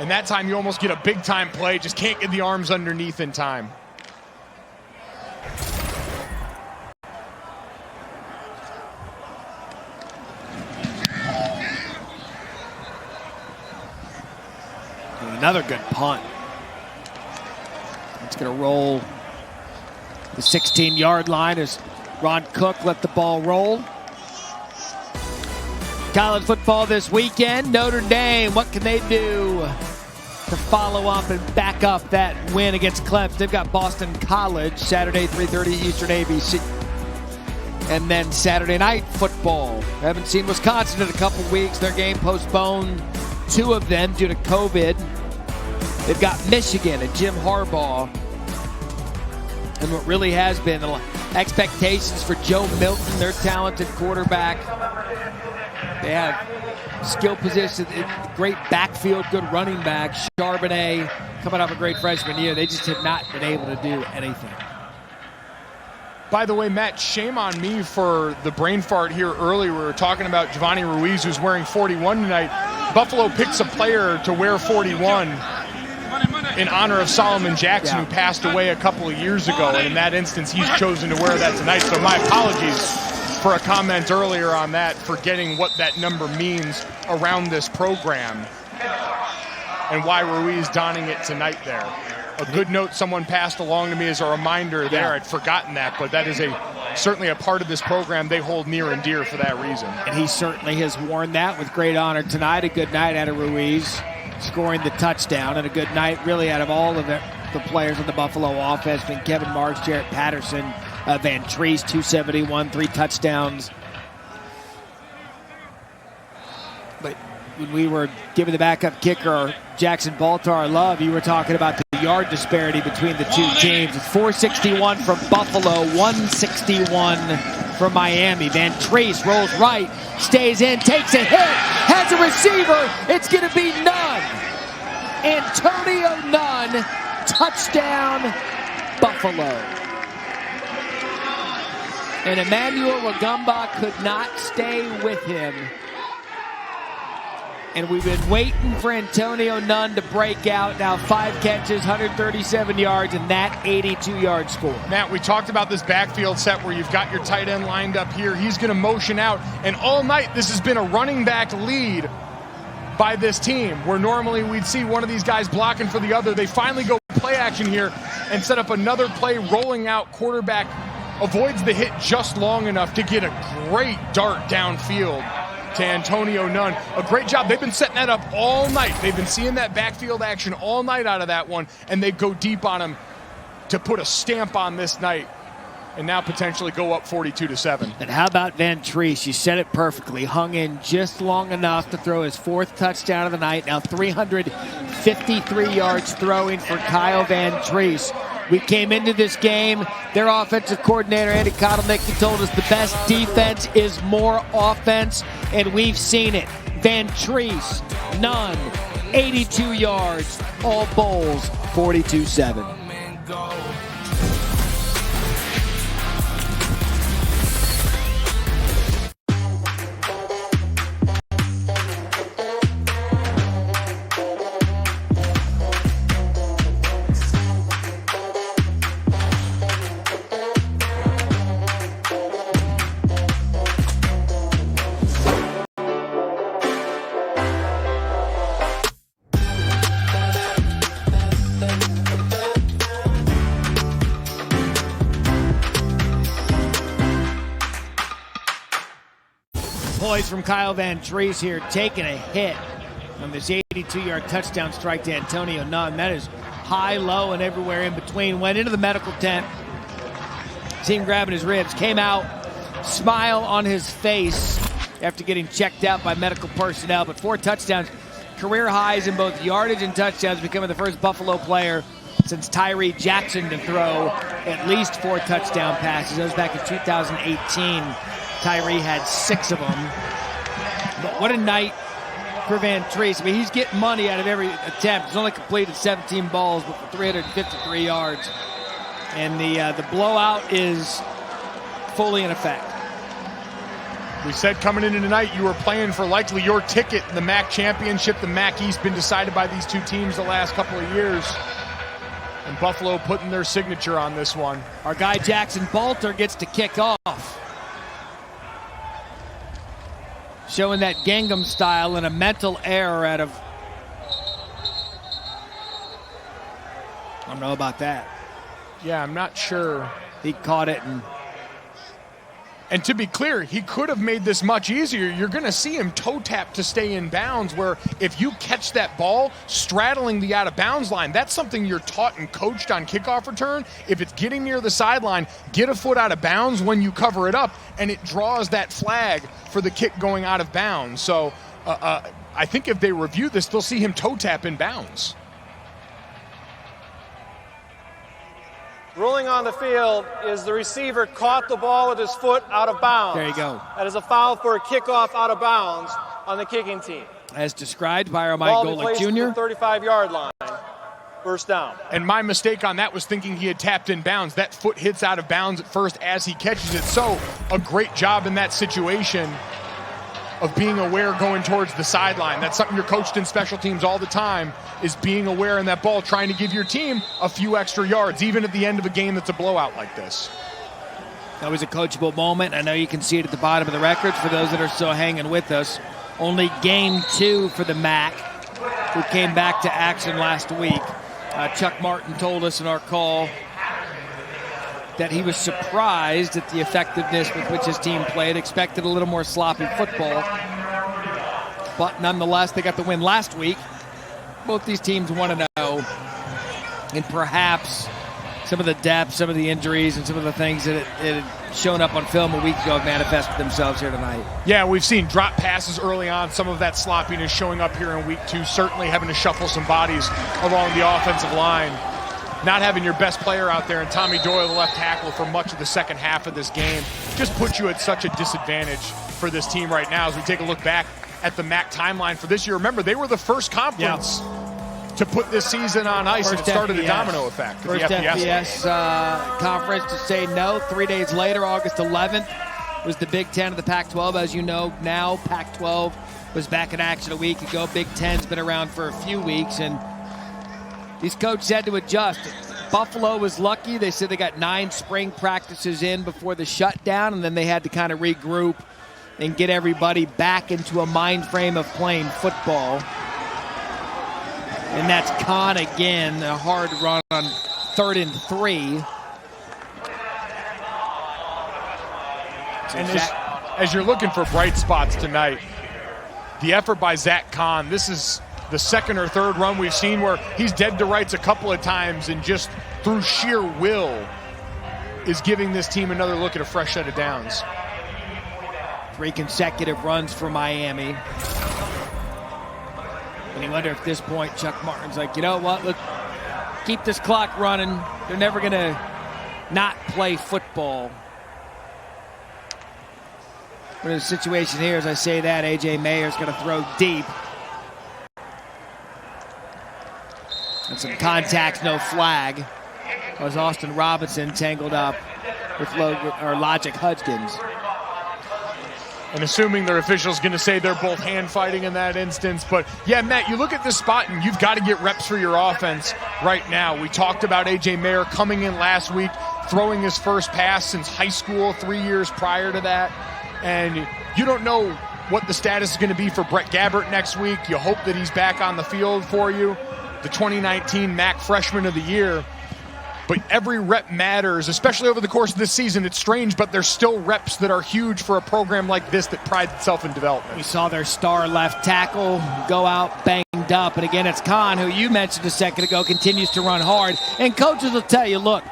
And that time you almost get a big-time play. Just can't get the arms underneath in time. Another good punt. It's going to roll the 16-yard line as Ron Cook let the ball roll. College football this weekend. Notre Dame, what can they do to follow up and back up that win against Clemson? They've got Boston College Saturday, 3:30 Eastern ABC. And then Saturday night football. Haven't seen Wisconsin in a couple weeks. Their game postponed, 2 of them due to COVID. They've got Michigan and Jim Harbaugh. And what really has been expectations for Joe Milton, their talented quarterback. They have skill position, great backfield, good running back. Charbonnet coming off a great freshman year. They just have not been able to do anything. By the way, Matt, shame on me for the brain fart here earlier. We were talking about Giovanni Ruiz, who's wearing 41 tonight. Buffalo picks a player to wear 41 in honor of Solomon Jackson, who passed away a couple of years ago. And in that instance, he's chosen to wear that tonight. So my apologies for a comment earlier on that, forgetting what that number means around this program and why Ruiz donning it tonight there. A good note someone passed along to me as a reminder there. I'd forgotten that, but that is certainly a part of this program they hold near and dear for that reason. And he certainly has worn that with great honor tonight. A good night out of Ruiz, scoring the touchdown, and a good night really out of all of the players in the Buffalo offense. Been Kevin Marks, Jarrett Patterson, Van Treese, 271, 3 touchdowns. But when we were giving the backup kicker Jackson Baltar love, you were talking about the yard disparity between the two teams. It's 461 from Buffalo, 161 from Miami. Van Treese rolls right, stays in, takes a hit, has a receiver. It's going to be Nunn. Antonio Nunn, touchdown, Buffalo. And Emmanuel Wagumba could not stay with him. And we've been waiting for Antonio Nunn to break out. Now 5 catches, 137 yards, and that 82-yard score. Matt, we talked about this backfield set where you've got your tight end lined up here. He's going to motion out. And all night, this has been a running back lead by this team, where normally we'd see one of these guys blocking for the other. They finally go play action here and set up another play, rolling out. Quarterback avoids the hit just long enough to get a great dart downfield to Antonio Nunn. A great job. They've been setting that up all night. They've been seeing that backfield action all night out of that one, and they go deep on him to put a stamp on this night and now potentially go up 42-7. And how about Van Treese? You said it perfectly. Hung in just long enough to throw his 4th touchdown of the night. Now 353 yards throwing for Kyle Van Treese. We came into this game, their offensive coordinator, Andy Kotelnicki, told us the best defense is more offense, and we've seen it. Van Treese, none, 82 yards, all bowls, 42-7. Poise from Kyle Van Treese here, taking a hit on this 82-yard touchdown strike to Antonio Nunn. That is high, low, and everywhere in between. Went into the medical tent, seen him grabbing his ribs, came out, smile on his face after getting checked out by medical personnel. But 4 touchdowns, career highs in both yardage and touchdowns, becoming the first Buffalo player since Tyree Jackson to throw at least 4 touchdown passes. That was back in 2018. Tyree had 6 of them. But what a night for Van Treese. I mean, he's getting money out of every attempt. He's only completed 17 balls, but for 353 yards. And the blowout is fully in effect. We said coming into tonight you were playing for likely your ticket in the MAC championship. The MAC East been decided by these 2 teams the last couple of years. And Buffalo putting their signature on this one. Our guy Jackson Bolter gets to kick off. Showing that Gangnam style and a mental error out of... I don't know about that. Yeah, I'm not sure. He caught it and to be clear, he could have made this much easier. You're going to see him toe tap to stay in bounds, where if you catch that ball straddling the out of bounds line, that's something you're taught and coached on kickoff return. If it's getting near the sideline, get a foot out of bounds when you cover it up, and it draws that flag for the kick going out of bounds. So I think if they review this, they'll see him toe tap in bounds. Ruling on the field is the receiver caught the ball with his foot out of bounds. There you go. That is a foul for a kickoff out of bounds on the kicking team. As described by our Mike Golick Jr. 35-yard line. First down. And my mistake on that was thinking he had tapped in bounds. That foot hits out of bounds at first as he catches it. So a great job in that situation of being aware going towards the sideline. That's something you're coached in special teams all the time, is being aware in that ball, trying to give your team a few extra yards, even at the end of a game that's a blowout like this. That was a coachable moment. I know you can see it at the bottom of the records for those that are still hanging with us. Only game 2 for the MAC, who came back to action last week. Chuck Martin told us in our call that he was surprised at the effectiveness with which his team played, expected a little more sloppy football. But nonetheless, they got the win last week. Both these teams 1-0. And perhaps some of the depth, some of the injuries, and some of the things that it had shown up on film a week ago have manifested themselves here tonight. Yeah, we've seen drop passes early on, some of that sloppiness showing up here in week 2, certainly having to shuffle some bodies along the offensive line. Not having your best player out there, and Tommy Doyle, the left tackle, for much of the second half of this game, just puts you at such a disadvantage for this team right now. As we take a look back at the MAC timeline for this year, remember, they were the first conference to put this season on ice, and it started a domino effect. First FBS conference to say no. 3 days later, August 11th, was the Big Ten of the Pac-12. As you know now, Pac-12 was back in action a week ago. Big Ten's been around for a few weeks, and these coaches had to adjust. Buffalo was lucky. They said they got 9 spring practices in before the shutdown, and then they had to kind of regroup and get everybody back into a mind frame of playing football. And that's Khan again, a hard run on 3rd and 3. And as you're looking for bright spots tonight, the effort by Zach Khan, this is the 2nd or 3rd run we've seen where he's dead to rights a couple of times, and just through sheer will is giving this team another look at a fresh set of downs. 3 consecutive runs for Miami. And you wonder if at this point Chuck Martin's like, you know what, let's keep this clock running. They're never going to not play football. But in the situation here, as I say that, A.J. Mayer's going to throw deep. And some contact, no flag. Was Austin Robinson tangled up with Logic Hudgens. And assuming their official's going to say they're both hand fighting in that instance. But, yeah, Matt, you look at this spot, and you've got to get reps for your offense right now. We talked about A.J. Mayer coming in last week, throwing his first pass since high school 3 years prior to that. And you don't know what the status is going to be for Brett Gabbert next week. You hope that he's back on the field for you, the 2019 MAC Freshman of the Year. But every rep matters, especially over the course of this season. It's strange, but there's still reps that are huge for a program like this that prides itself in development. We saw their star left tackle go out banged up. And again, it's Khan, who you mentioned a second ago, continues to run hard. And coaches will tell you, look,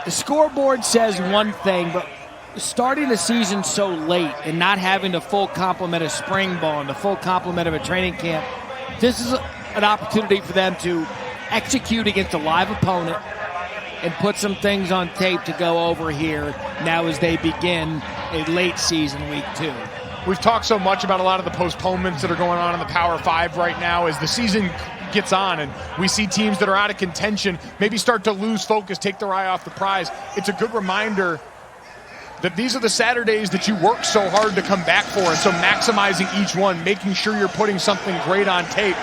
the scoreboard says one thing, but starting the season so late and not having the full complement of spring ball and the full complement of a training camp, this is an opportunity for them to execute against a live opponent and put some things on tape to go over here now as they begin a late season week 2. We've talked so much about a lot of the postponements that are going on in the Power 5 right now as the season gets on and we see teams that are out of contention maybe start to lose focus, take their eye off the prize. It's a good reminder that these are the Saturdays that you work so hard to come back for, and so maximizing each one, making sure you're putting something great on tape.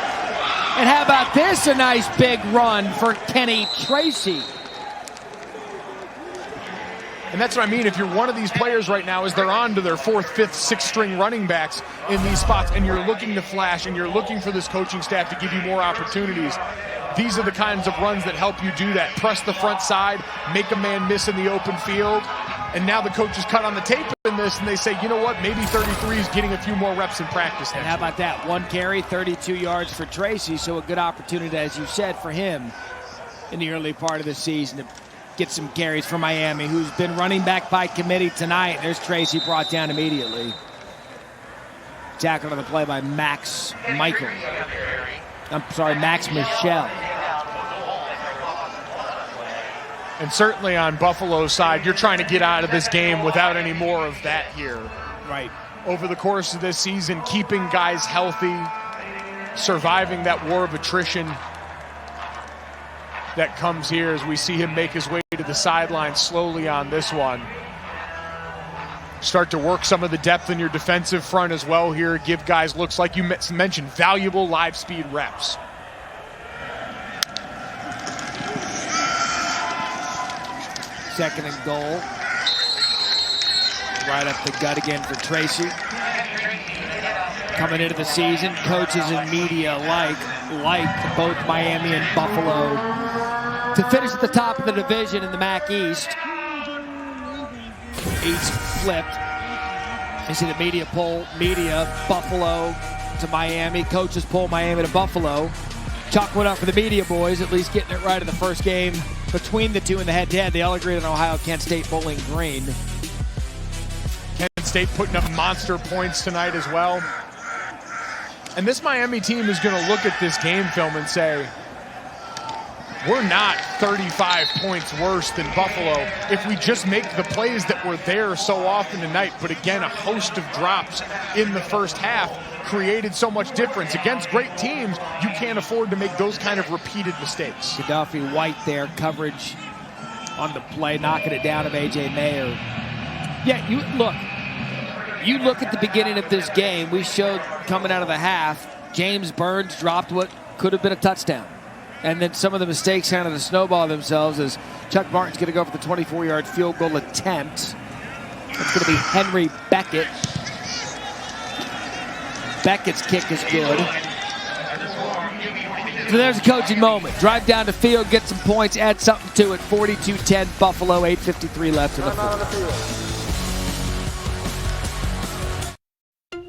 And how about this? A nice big run for Kenny Tracy. And that's what I mean. If you're one of these players right now, is they're on to their 4th, 5th, 6th string running backs in these spots, and you're looking to flash, and you're looking for this coaching staff to give you more opportunities. These are the kinds of runs that help you do that. Press the front side, make a man miss in the open field, and now the coaches cut on the tape in this, and they say, you know what, maybe 33 is getting a few more reps in practice. And how about that? 1 carry, 32 yards for Tracy, so a good opportunity, as you said, for him in the early part of the season to get some carries for Miami, who's been running back by committee tonight. There's Tracy brought down immediately. Tackled on the play by Max Michel. I'm sorry, Max Michel. And certainly on Buffalo's side, you're trying to get out of this game without any more of that here. Right. Over the course of this season, keeping guys healthy, surviving that war of attrition that comes here as we see him make his way to the sideline slowly on this one. Start to work some of the depth in your defensive front as well here. Give guys, looks like you mentioned, valuable live speed reps. Second and goal. Right up the gut again for Tracy. Coming into the season, coaches and media like both Miami and Buffalo to finish at the top of the division in the MAC East. East flipped. You see the media poll, Buffalo to Miami. Coaches poll Miami to Buffalo. Chalk went up for the media boys, at least getting it right in the first game between the two in the head-to-head. They all agreed on Ohio, Kent State, Bowling Green. Kent State putting up monster points tonight as well. And this Miami team is going to look at this game film and say, we're not 35 points worse than Buffalo if we just make the plays that were there so often tonight. But again, a host of drops in the first half created so much difference. Against great teams, you can't afford to make those kind of repeated mistakes. Gaddafi White there, coverage on the play, knocking it down of A.J. Mayer. Yeah, you look at the beginning of this game, we showed coming out of the half, James Burns dropped what could have been a touchdown. And then some of the mistakes kind of to snowball themselves as Chuck Martin's going to go for the 24-yard field goal attempt. It's going to be Henry Beckett. Beckett's kick is good. So there's a coaching moment. Drive down the field, get some points, add something to it. 42-10 Buffalo, 8:53 left in the fourth.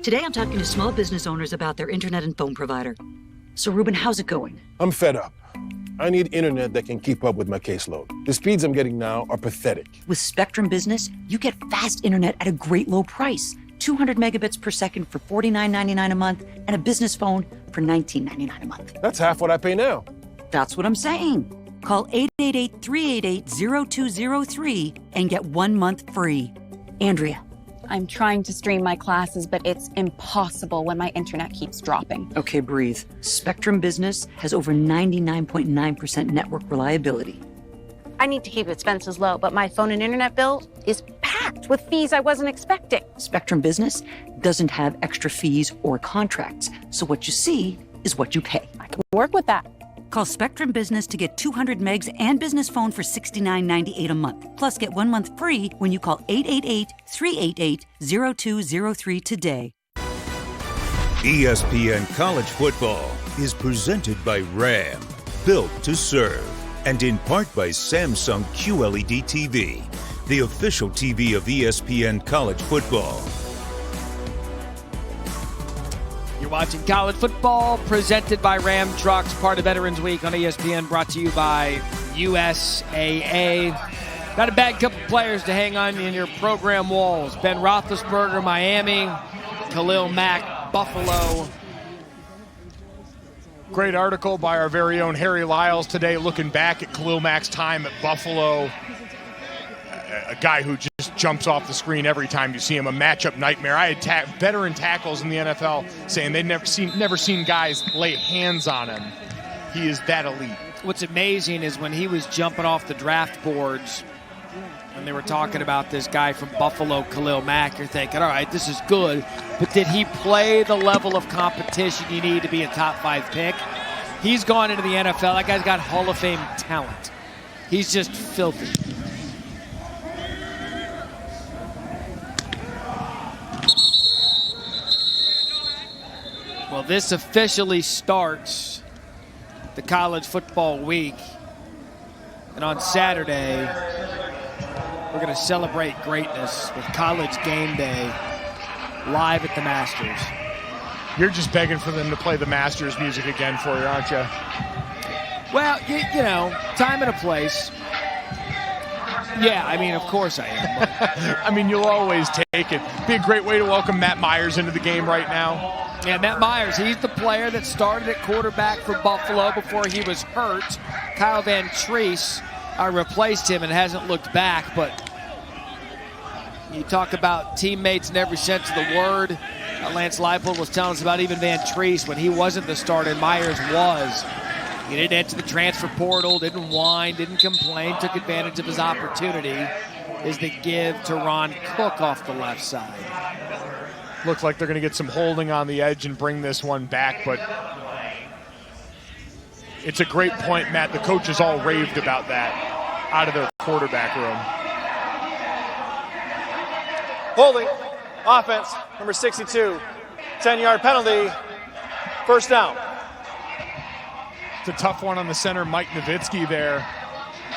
Today I'm talking to small business owners about their internet and phone provider. So Ruben, how's it going? I'm fed up. I need internet that can keep up with my caseload. The speeds I'm getting now are pathetic. With Spectrum Business, you get fast internet at a great low price. 200 megabits per second for $49.99 a month and a business phone for $19.99 a month. That's half what I pay now. That's what I'm saying. Call 888-388-0203 and get 1 month free. Andrea. I'm trying to stream my classes, but it's impossible when my internet keeps dropping. Okay, breathe. Spectrum Business has over 99.9% network reliability. I need to keep expenses low, but my phone and internet bill is packed with fees I wasn't expecting. Spectrum Business doesn't have extra fees or contracts, so what you see is what you pay. I can work with that. Call Spectrum Business to get 200 megs and business phone for $69.98 a month. Plus, get 1 month free when you call 888-388-0203 today. ESPN College Football is presented by Ram, built to serve, and in part by Samsung QLED TV, the official TV of ESPN College Football. You're watching College Football, presented by Ram Trucks, part of Veterans Week on ESPN, brought to you by USAA. Not a bad couple players to hang on in your program walls. Ben Roethlisberger, Miami. Khalil Mack, Buffalo. Great article by our very own Harry Lyles today, looking back at Khalil Mack's time at Buffalo. A guy who just jumps off the screen every time you see him, a matchup nightmare. I had veteran tackles in the NFL saying they'd never seen guys lay hands on him. He is that elite. What's amazing is when he was jumping off the draft boards and they were talking about this guy from Buffalo, Khalil Mack, you're thinking, all right, this is good, but did he play the level of competition you need to be a top 5 pick? He's gone into the NFL. That guy's got Hall of Fame talent. He's just filthy. Well, this officially starts the college football week. And on Saturday, we're going to celebrate greatness with College Game Day live at the Masters. You're just begging for them to play the Masters music again for you, aren't you? Well, you know, time and a place. Yeah, I mean, of course I am. I mean, you'll always take it. Be a great way to welcome Matt Myers into the game right now. Yeah, Matt Myers, he's the player that started at quarterback for Buffalo before he was hurt. Kyle Van Treese replaced him and hasn't looked back, but you talk about teammates in every sense of the word. Lance Leipold was telling us about even Van Treese when he wasn't the starter and Myers was. He didn't enter the transfer portal, didn't whine, didn't complain, took advantage of his opportunity. Is the give to Ron Cook off the left side. Looks like they're going to get some holding on the edge and bring this one back, but it's a great point, Matt. The coaches all raved about that out of their quarterback room. Holding, offense, number 62, 10-yard penalty, first down. It's a tough one on the center, Mike Nowitzki there,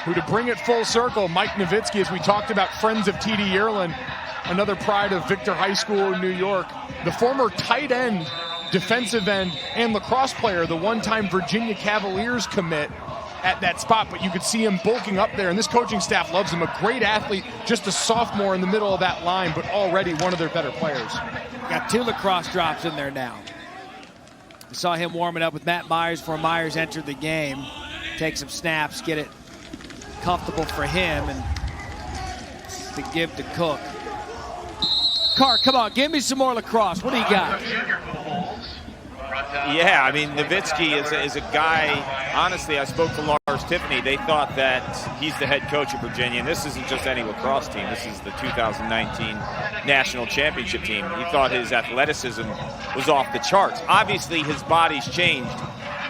who, to bring it full circle, Mike Nowitzki, as we talked about, friends of T.D. Yearlin, another pride of Victor High School in New York, the former tight end, defensive end, and lacrosse player, the one-time Virginia Cavaliers commit at that spot, but you could see him bulking up there, and this coaching staff loves him. A great athlete, just a sophomore in the middle of that line, but already one of their better players. Got 2 lacrosse drops in there now. We saw him warming up with Matt Myers before Myers entered the game. Take some snaps, get it comfortable for him, and to give to Cook. Carr, come on, give me some more lacrosse. What do you got? Yeah, I mean, Nowitzki is a guy, honestly, I spoke to Lars Tiffany. They thought that he's the head coach of Virginia, and this isn't just any lacrosse team. This is the 2019 National Championship team. He thought his athleticism was off the charts. Obviously, his body's changed.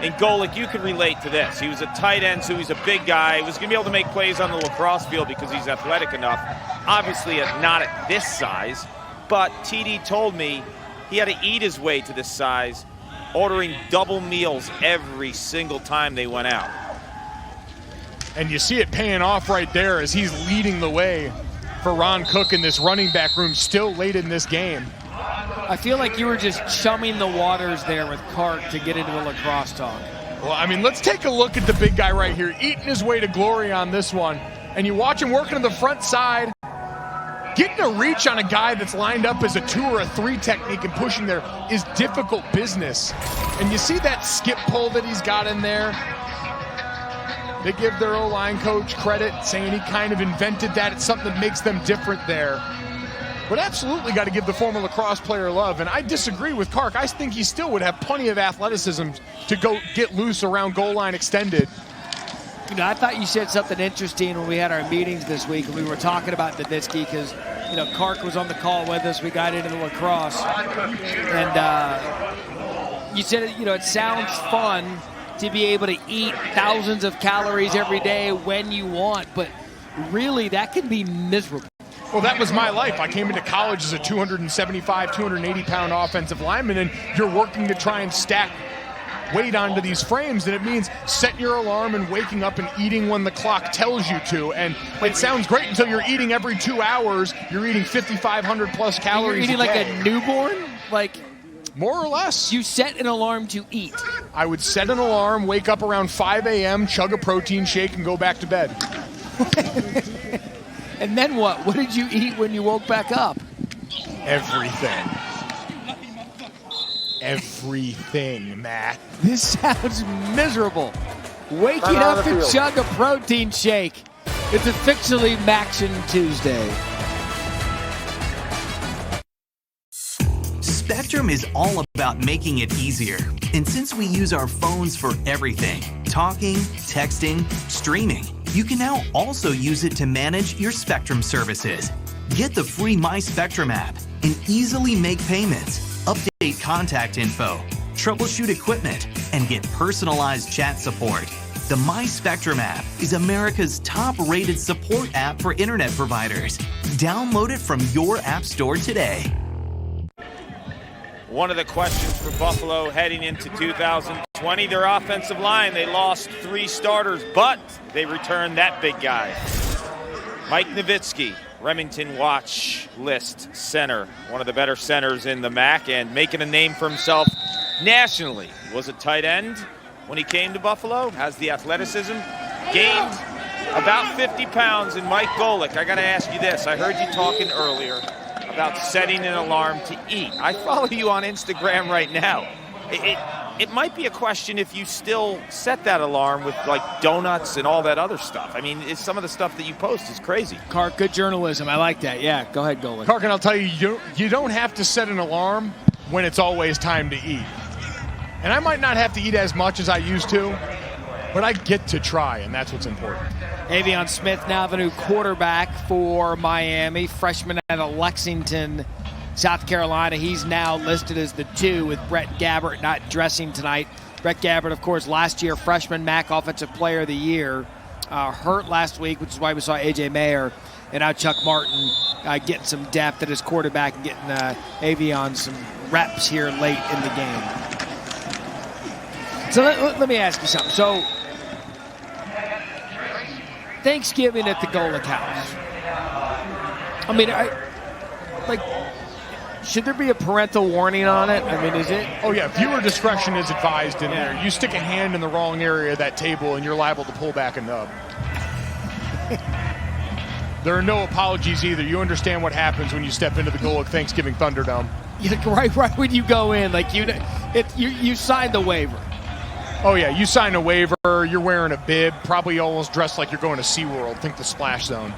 And Golick, you can relate to this. He was a tight end, so he's a big guy. He was going to be able to make plays on the lacrosse field because he's athletic enough. Obviously, not at this size, but TD told me he had to eat his way to this size, ordering double meals every single time they went out. And you see it paying off right there as he's leading the way for Ron Cook in this running back room still late in this game. I feel like you were just chumming the waters there with Cart to get into the lacrosse talk. Well, I mean, let's take a look at the big guy right here, eating his way to glory on this one. And you watch him working to the front side. Getting a reach on a guy that's lined up as a 2 or a 3 technique and pushing there is difficult business. And you see that skip pull that he's got in there? They give their O-line coach credit, saying he kind of invented that. It's something that makes them different there. But absolutely got to give the former lacrosse player love. And I disagree with Kark. I think he still would have plenty of athleticism to go get loose around goal line extended. You know, I thought you said something interesting when we had our meetings this week and we were talking about Nowitzki because, you know, Kark was on the call with us. We got into the lacrosse. And you said, you know, it sounds fun to be able to eat thousands of calories every day when you want, but really that can be miserable. Well, that was my life. I came into college as a 275, 280-pound offensive lineman, and you're working to try and stack weight onto these frames, and it means setting your alarm and waking up and eating when the clock tells you to. And it sounds great until you're eating every 2 hours. You're eating 5,500 plus calories You're eating like a newborn? Like, more or less. You set an alarm to eat. I would set an alarm, wake up around 5 a.m., chug a protein shake, and go back to bed. And then what? What did you eat when you woke back up? Everything. Everything, Matt. This sounds miserable. Waking up and chug a protein shake. It's officially Maction Tuesday. Spectrum is all about making it easier. And since we use our phones for everything, talking, texting, streaming, you can now also use it to manage your Spectrum services. Get the free My Spectrum app and easily make payments, update contact info, troubleshoot equipment, and get personalized chat support. The My Spectrum app is America's top-rated support app for internet providers. Download it from your app store today. One of the questions for Buffalo heading into 2020, their offensive line. They lost 3 starters, but they returned that big guy. Mike Nowitzki, Remington Watch List center, one of the better centers in the MAC and making a name for himself nationally. Was a tight end when he came to Buffalo, has the athleticism, gained about 50 pounds. And Mike Golick, I got to ask you this. I heard you talking earlier about setting an alarm to eat. I follow you on Instagram right now. It might be a question if you still set that alarm with like donuts and all that other stuff. I mean, some of the stuff that you post is crazy. Kark, good journalism. I like that. Yeah, go ahead, Golick. Kark, and I'll tell you, you don't have to set an alarm when it's always time to eat. And I might not have to eat as much as I used to, but I get to try, and that's what's important. Avion Smith, now the new quarterback for Miami, freshman out of Lexington, South Carolina. He's now listed as the 2 with Brett Gabbert not dressing tonight. Brett Gabbert, of course, last year, freshman MAC Offensive Player of the Year, hurt last week, which is why we saw A.J. Mayer. And now Chuck Martin getting some depth at his quarterback and getting Avion some reps here late in the game. So let me ask you something. So Thanksgiving at the Golick house. I mean, should there be a parental warning on it? I mean, is it? Oh, yeah. Viewer discretion is advised in there. You stick a hand in the wrong area of that table, and you're liable to pull back a nub. There are no apologies either. You understand what happens when you step into the Golick Thanksgiving Thunderdome. Yeah, right when you go in, like you signed the waiver. Oh, yeah, you sign a waiver, you're wearing a bib, probably almost dressed like you're going to SeaWorld. Think the Splash Zone.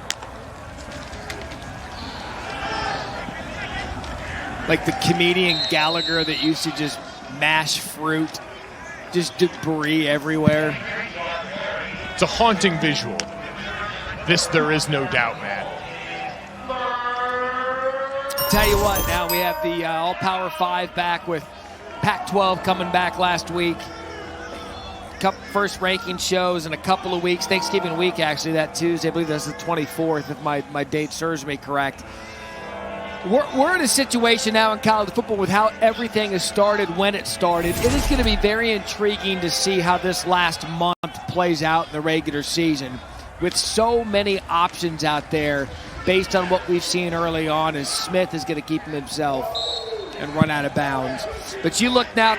Like the comedian Gallagher that used to just mash fruit, just debris everywhere. It's a haunting visual. This, there is no doubt, Matt. I'll tell you what, now we have the All-Power 5 back with Pac-12 coming back last week. First ranking shows in a couple of weeks. Thanksgiving week, actually, that Tuesday. I believe that's the 24th, if my date serves me correct. We're in a situation now in college football with how everything has started, when it started. It is going to be very intriguing to see how this last month plays out in the regular season with so many options out there based on what we've seen early on as Smith is going to keep himself and run out of bounds. But you look now,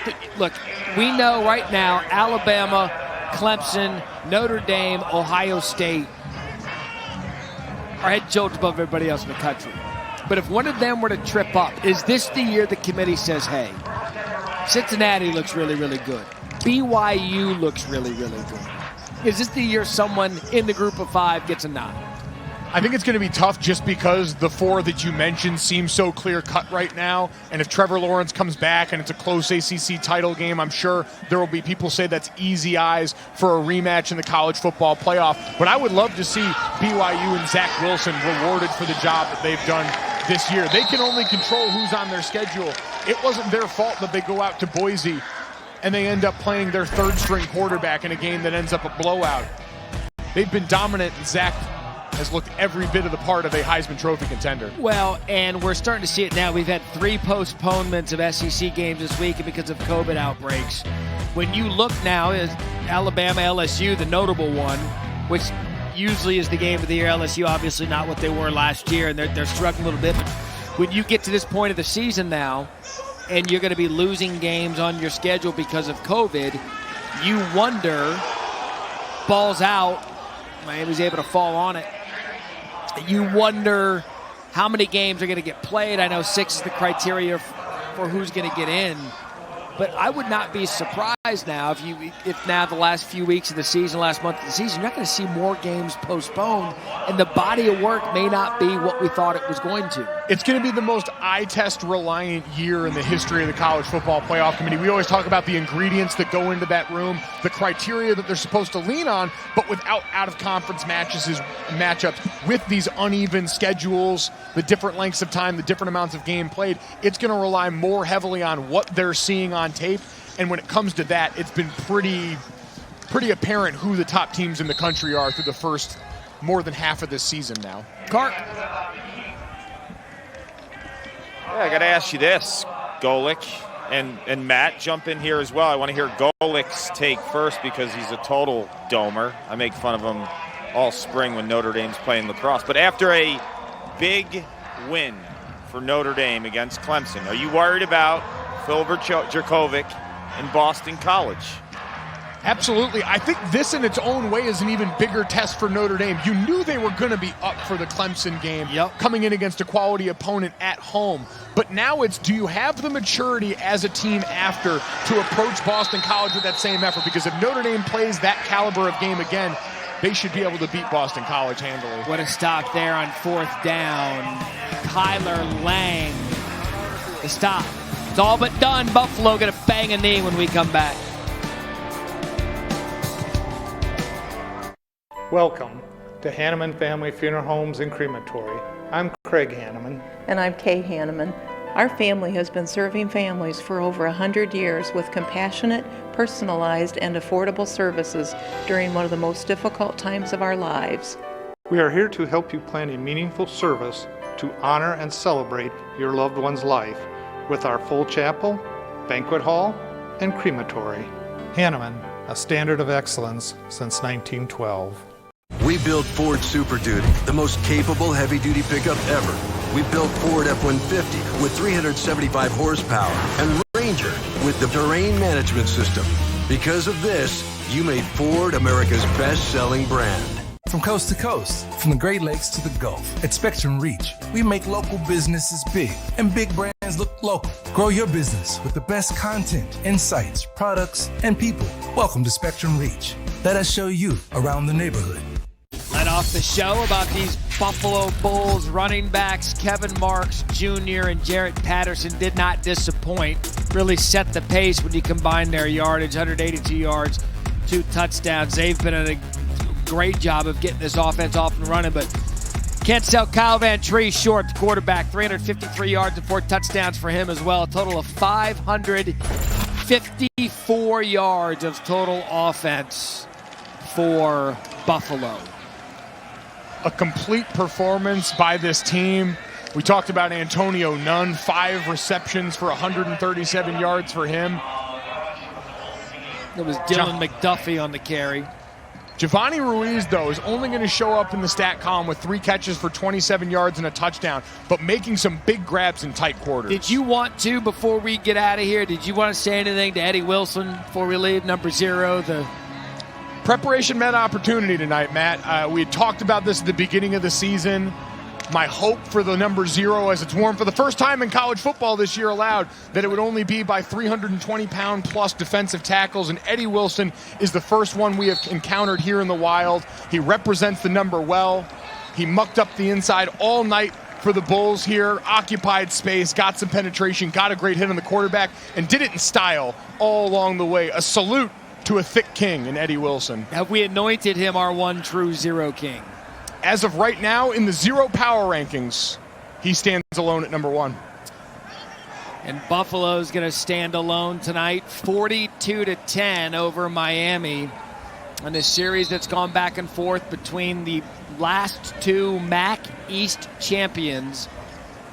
we know right now Alabama, Clemson, Notre Dame, Ohio State are head and shoulders above everybody else in the country. But if one of them were to trip up, is this the year the committee says, hey, Cincinnati looks really, really good. BYU looks really, really good. Is this the year someone in the group of 5 gets a nod? I think it's going to be tough just because the 4 that you mentioned seem so clear-cut right now. And if Trevor Lawrence comes back and it's a close ACC title game, I'm sure there will be people say that's easy eyes for a rematch in the college football playoff. But I would love to see BYU and Zach Wilson rewarded for the job that they've done this year. They can only control who's on their schedule. It wasn't their fault that they go out to Boise and they end up playing their third-string quarterback in a game that ends up a blowout. They've been dominant, and Zach has looked every bit of the part of a Heisman Trophy contender. Well, and we're starting to see it now. We've had 3 postponements of SEC games this week because of COVID outbreaks. When you look now, is Alabama, LSU, the notable one, which usually is the game of the year. LSU obviously not what they were last year, and they're struggling a little bit. But when you get to this point of the season now, and you're going to be losing games on your schedule because of COVID, you wonder, balls out, Miami's able to fall on it. You wonder how many games are going to get played. I know 6 is the criteria for who's going to get in. But I would not be surprised now if now the last few weeks of the season, last month of the season, you're not going to see more games postponed, and the body of work may not be what we thought it was going to. It's going to be the most eye test reliant year in the history of the College Football Playoff Committee. We always talk about the ingredients that go into that room, the criteria that they're supposed to lean on, but without out-of-conference matchups, with these uneven schedules, the different lengths of time, the different amounts of game played, it's going to rely more heavily on what they're seeing on tape. And when it comes to that, it's been pretty apparent who the top teams in the country are through the first more than half of this season now. Clark. Yeah, I got to ask you this, Golick and Matt, jump in here as well. I want to hear Golick's take first because he's a total domer. I make fun of him all spring when Notre Dame's playing lacrosse. But after a big win for Notre Dame against Clemson, are you worried about Phil Jurkovec in Boston College? Absolutely. I think this in its own way is an even bigger test for Notre Dame. You knew they were going to be up for the Clemson game, coming in against a quality opponent at home. But now it's, do you have the maturity as a team after to approach Boston College with that same effort? Because if Notre Dame plays that caliber of game again, they should be able to beat Boston College handily. What a stop there on 4th down. Kyler Lang. The stop. It's all but done. Buffalo going to bang a knee when we come back. Welcome to Hanneman Family Funeral Homes and Crematory. I'm Craig Hanneman. And I'm Kay Hanneman. Our family has been serving families for over 100 years with compassionate, personalized, and affordable services during one of the most difficult times of our lives. We are here to help you plan a meaningful service to honor and celebrate your loved one's life with our full chapel, banquet hall, and crematory. Hanneman, a standard of excellence since 1912. We built Ford Super Duty, the most capable heavy-duty pickup ever. We built Ford F-150 with 375 horsepower and Ranger with the terrain management system. Because of this, you made Ford America's best-selling brand. From coast to coast, from the Great Lakes to the Gulf, at Spectrum Reach, we make local businesses big and big brands look local. Grow your business with the best content, insights, products, and people. Welcome to Spectrum Reach. Let us show you around the neighborhood. Let off the show about these Buffalo Bulls running backs. Kevin Marks Jr. and Jarrett Patterson did not disappoint. Really set the pace when you combine their yardage, 182 yards, 2 touchdowns. They've been a great job of getting this offense off and running, but can't sell Kyle Van Tree short, the quarterback. 353 yards and 4 touchdowns for him as well. A total of 554 yards of total offense for Buffalo. A complete performance by this team. We talked about Antonio Nunn, 5 receptions for 137 yards for him. It was Dylan McDuffie on the carry. Giovanni Ruiz, though, is only going to show up in the stat column with 3 catches for 27 yards and a touchdown, but making some big grabs in tight quarters. Did you want to, before we get out of here, did you want to say anything to Eddie Wilson before we leave, number 0, the preparation met opportunity tonight, Matt. We had talked about this at the beginning of the season. My hope for the number 0 as it's worn for the first time in college football this year allowed that it would only be by 320-pound plus defensive tackles, and Eddie Wilson is the first one we have encountered here in the wild. He represents the number well. He mucked up the inside all night for the Bulls here, occupied space, got some penetration, got a great hit on the quarterback, and did it in style all along the way. A salute to a thick king in Eddie Wilson. Have we anointed him our one true 0 king? As of right now, in the 0 power rankings, he stands alone at number 1. And Buffalo's going to stand alone tonight, 42-10 over Miami, in a series that's gone back and forth between the last 2 MAC East champions.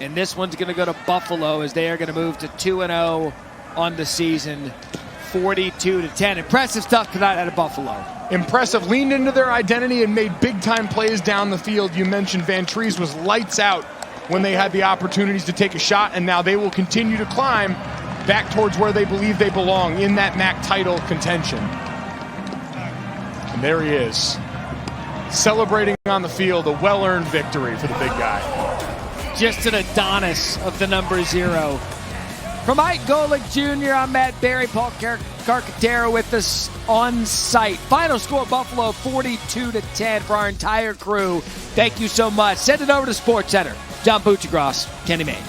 And this one's going to go to Buffalo as they are going to move to 2-0 on the season, 42-10. Impressive stuff tonight out of Buffalo. Impressive. Leaned into their identity and made big-time plays down the field. You mentioned Van Treese was lights out when they had the opportunities to take a shot, and now they will continue to climb back towards where they believe they belong, in that MAC title contention. And there he is, celebrating on the field, a well-earned victory for the big guy. Just an Adonis of the number 0. From Mike Golick Jr., I'm Matt Berry. Paul Carcaterra with us on site. Final score, Buffalo 42-10 for our entire crew. Thank you so much. Send it over to SportsCenter. John Buccigross, Kenny Mayne.